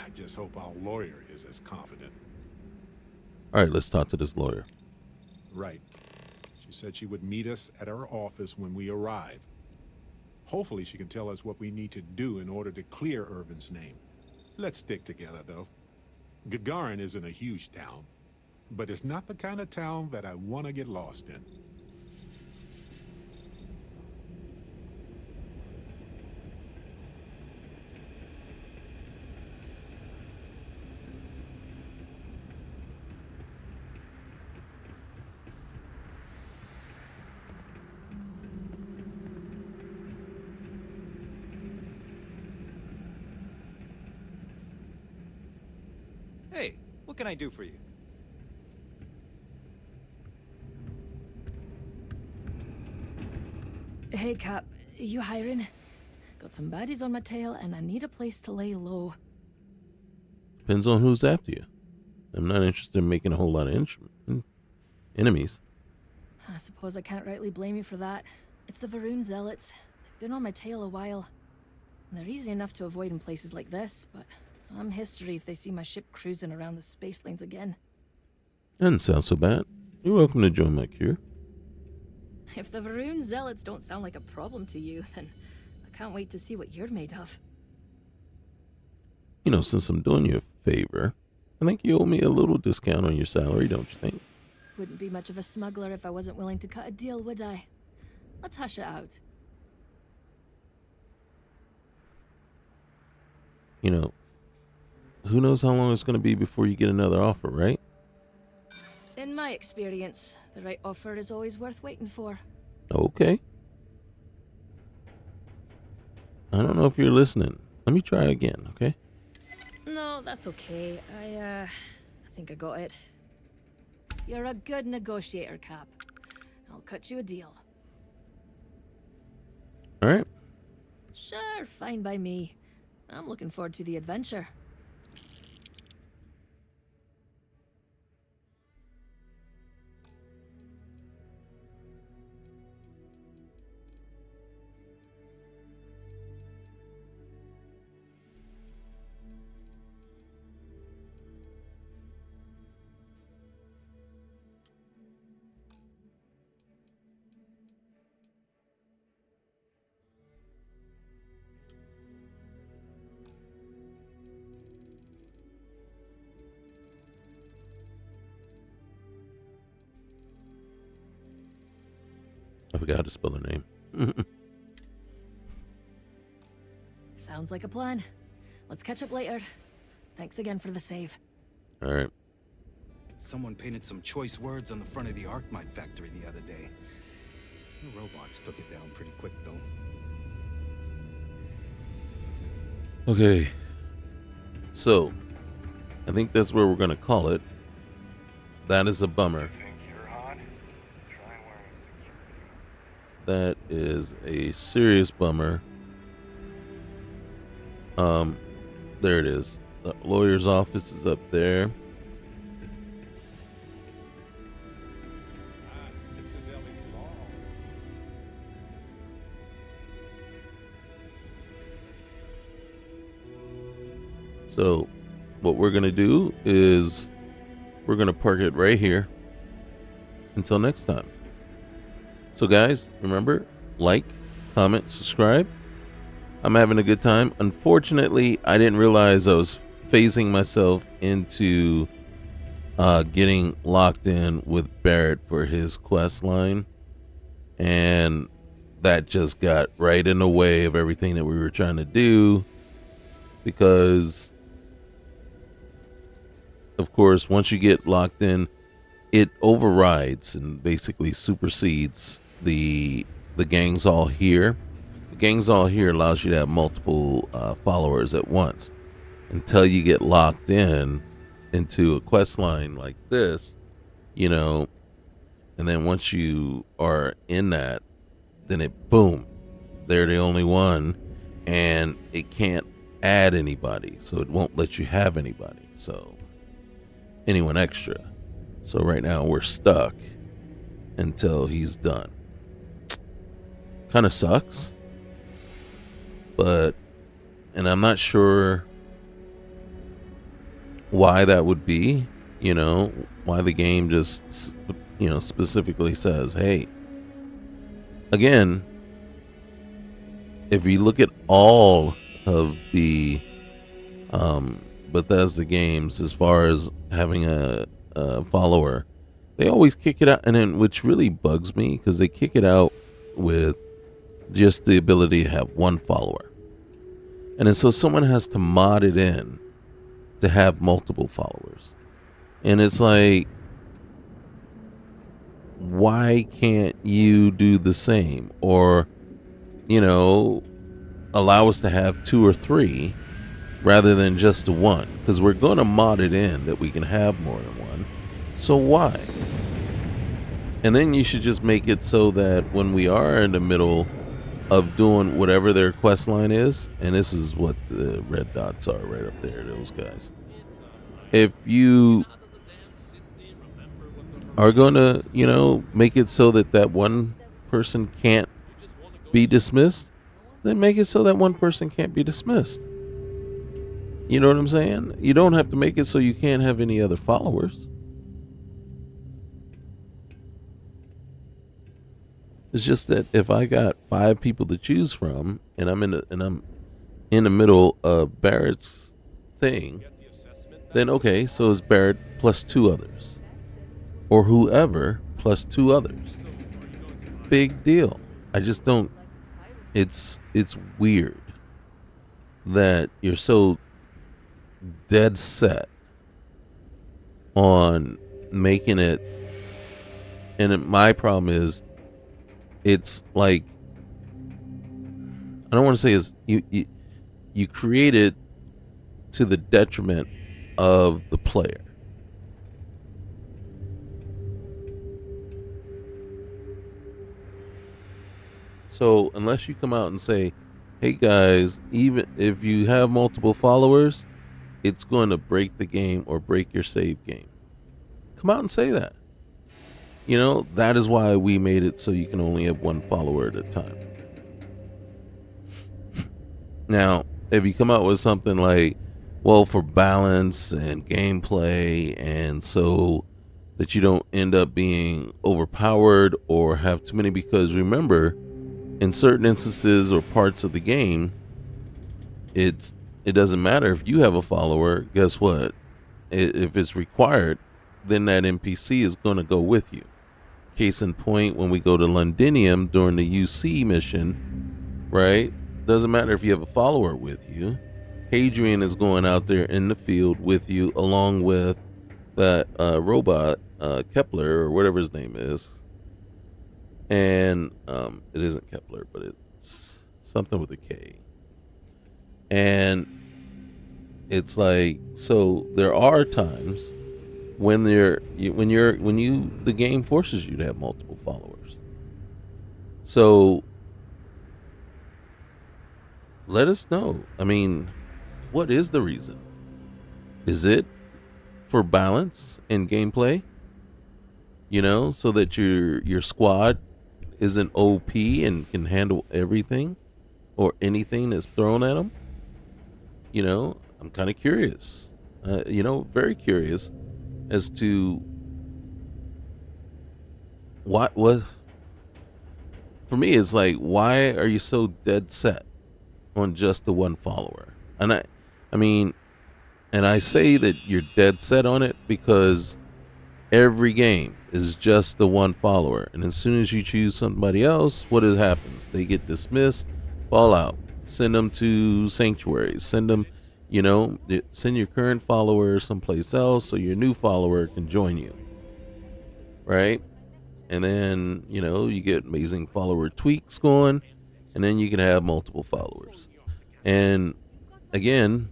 I just hope our lawyer is as confident. All right, let's talk to this lawyer. Right. She said she would meet us at our office when we arrive. Hopefully she can tell us what we need to do in order to clear Irvin's name. Let's stick together, though. Gagarin isn't a huge town, but it's not the kind of town that I want to get lost in. Hey, what can I do for you? Hey, Cap. You hiring? Got some baddies on my tail, and I need a place to lay low. Depends on who's after you. I'm not interested in making a whole lot of enemies. I suppose I can't rightly blame you for that. It's the Varun Zealots. They've been on my tail a while. They're easy enough to avoid in places like this, but I'm history if they see my ship cruising around the space lanes again. Doesn't sound so bad. You're welcome to join my crew. If the Varun Zealots don't sound like a problem to you, then I can't wait to see what you're made of. You know, since I'm doing you a favor, I think you owe me a little discount on your salary, don't you think? Wouldn't be much of a smuggler if I wasn't willing to cut a deal, would I? Let's hash it out. You know, who knows how long it's going to be before you get another offer, right? In my experience, the right offer is always worth waiting for. Okay. I don't know if you're listening. Let me try again, okay? No, that's okay. I think I got it. You're a good negotiator, Cap. I'll cut you a deal. All right. Sure, fine by me. I'm looking forward to the adventure. I forgot how to spell her name. Sounds like a plan. Let's catch up later. Thanks again for the save. All right. Someone painted some choice words on the front of the Arcmite factory the other day. The robots took it down pretty quick, though. Okay. So, I think that's where we're going to call it. That is a bummer. That is a serious bummer. There it is. The lawyer's office is up there. This is Ellie's law office. So, what we're going to do is we're going to park it right here until next time. So guys, remember, like, comment, subscribe. I'm having a good time. Unfortunately, I didn't realize I was phasing myself into getting locked in with Barrett for his quest line. And that just got right in the way of everything that we were trying to do. Because, of course, once you get locked in, it overrides and basically supersedes the gangs all here. Gangs All Here allows you to have multiple followers at once until you get locked into a quest line like this, you know, and then once you are in that, then it boom, they're the only one, and it can't add anybody, so it won't let you have anybody, so anyone extra. So right now we're stuck until he's done. Kind of sucks, but, and I'm not sure why that would be, you know, why the game just, you know, specifically says, hey, again, if you look at all of the Bethesda games, as far as having a follower, they always kick it out, and then, which really bugs me, because they kick it out with just the ability to have one follower, and then so someone has to mod it in to have multiple followers, and it's like, why can't you do the same, or, you know, allow us to have 2 or 3 rather than just one, because we're going to mod it in that we can have more than one, so why? And then you should just make it so that when we are in the middle of doing whatever their quest line is, and this is what the red dots are right up there, those guys, if you are going to, you know, make it so that that one person can't be dismissed, then make it so that one person can't be dismissed. You know what I'm saying? You don't have to make it so you can't have any other followers. It's just that if I got 5 people to choose from, and I'm in the middle of Barrett's thing, then okay, so it's Barrett plus 2 others, or whoever plus 2 others. Big deal. I just don't. It's weird that you're so dead set on making it, and my problem is, it's like, I don't want to say is you create it to the detriment of the player. So unless you come out and say, hey guys, even if you have multiple followers, it's going to break the game or break your save game. Come out and say that. You know, that is why we made it so you can only have one follower at a time. Now, if you come out with something like, well, for balance and gameplay, and so that you don't end up being overpowered or have too many, because remember, in certain instances or parts of the game, it doesn't matter if you have a follower. Guess what? If it's required, then that NPC is going to go with you. Case in point, when we go to Londinium during the UC mission, right? Doesn't matter if you have a follower with you. Hadrian is going out there in the field with you, along with that robot, Kepler, or whatever his name is. And it isn't Kepler, but it's something with a K. And it's like, so there are times when the game forces you to have multiple followers. So let us know. I mean, what is the reason? Is it for balance in gameplay? You know, so that your squad isn't OP and can handle everything or anything that's thrown at them? You know, I'm kind of curious. You know, very curious as to what was. For me, it's like, why are you so dead set on just the one follower? And I mean, and I say that you're dead set on it because every game is just the one follower, and as soon as you choose somebody else, what happens? They get dismissed, fall out. Send them to sanctuaries. Send them, you know, send your current follower someplace else so your new follower can join you, right? And then, you know, you get amazing follower tweaks going, and then you can have multiple followers. And again,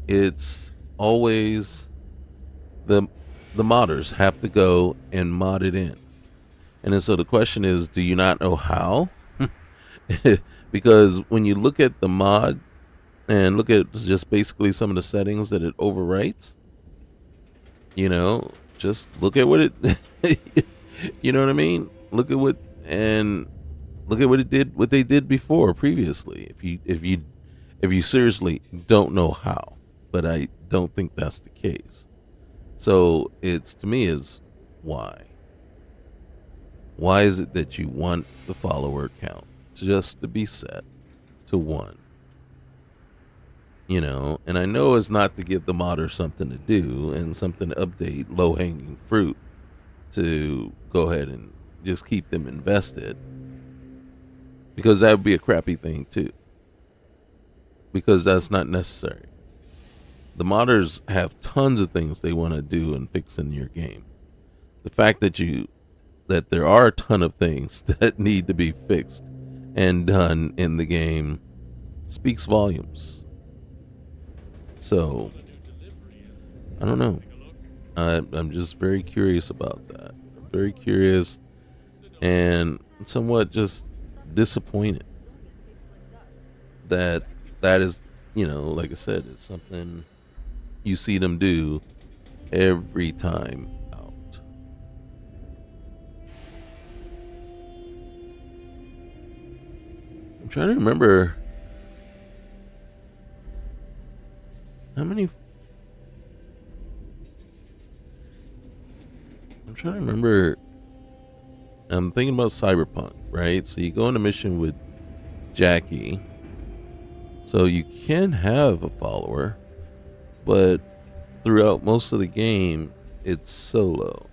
it's always the modders have to go and mod it in. And then so the question is, do you not know how? Because when you look at the mod and look at just basically some of the settings that it overwrites, you know, just look at what it you know what I mean? Look at what it did, what they did before previously. If you seriously don't know how, but I don't think that's the case. So it's, to me, is why? Why is it that you want the follower count just to be set to 1? You know, and I know it's not to give the modder something to do and something to update, low-hanging fruit to go ahead and just keep them invested, because that would be a crappy thing too, because that's not necessary. The modders have tons of things they want to do and fix in your game. The fact that there are a ton of things that need to be fixed and done in the game speaks volumes. So, I don't know. I'm just very curious about that. I'm very curious and somewhat just disappointed that is, you know, like I said, it's something you see them do every time out. I'm trying to remember how many. I'm trying to remember. I'm thinking about Cyberpunk, right? So you go on a mission with Jackie. So you can have a follower, but throughout most of the game, it's solo.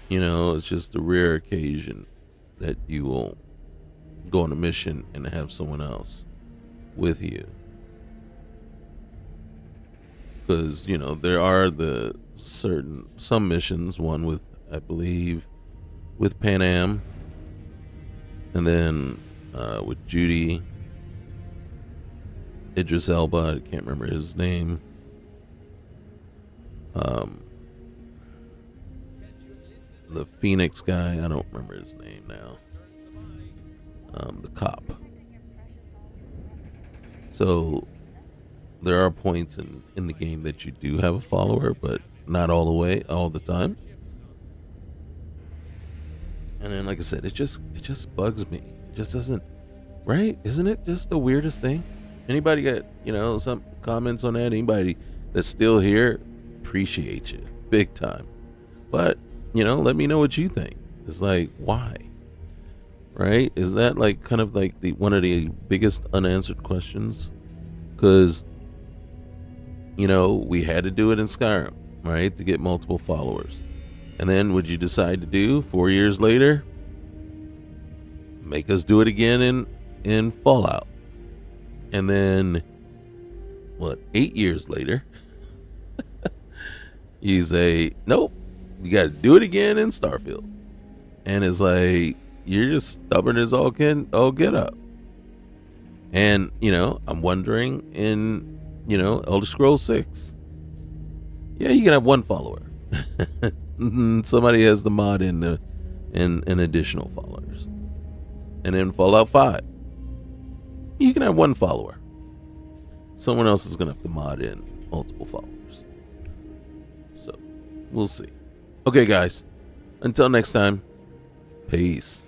You know, it's just a rare occasion that you will go on a mission and have someone else with you. Because, you know, there are some missions, one with, I believe, with Pan Am, and then with Judy, Idris Elba, I can't remember his name. The Phoenix guy, I don't remember his name now. The cop. So there are points in the game that you do have a follower, but not all the way, all the time. And then, like I said, it just bugs me. It just doesn't, right? Isn't it just the weirdest thing? Anybody got, you know, some comments on that? Anybody that's still here, appreciate you big time. But, you know, let me know what you think. It's like, why? Right? Is that like kind of like one of the biggest unanswered questions? Because, you know, we had to do it in Skyrim, right, to get multiple followers. And then would you decide to do 4 years later? Make us do it again in Fallout. And then, 8 years later, you say, nope, you got to do it again in Starfield. And it's like, you're just stubborn as all get up. And, you know, I'm wondering in, you know, Elder Scrolls 6. Yeah, you can have one follower. Somebody has the mod in additional followers. And in Fallout 5, you can have one follower. Someone else is going to have to mod in multiple followers. So, we'll see. Okay, guys. Until next time, peace.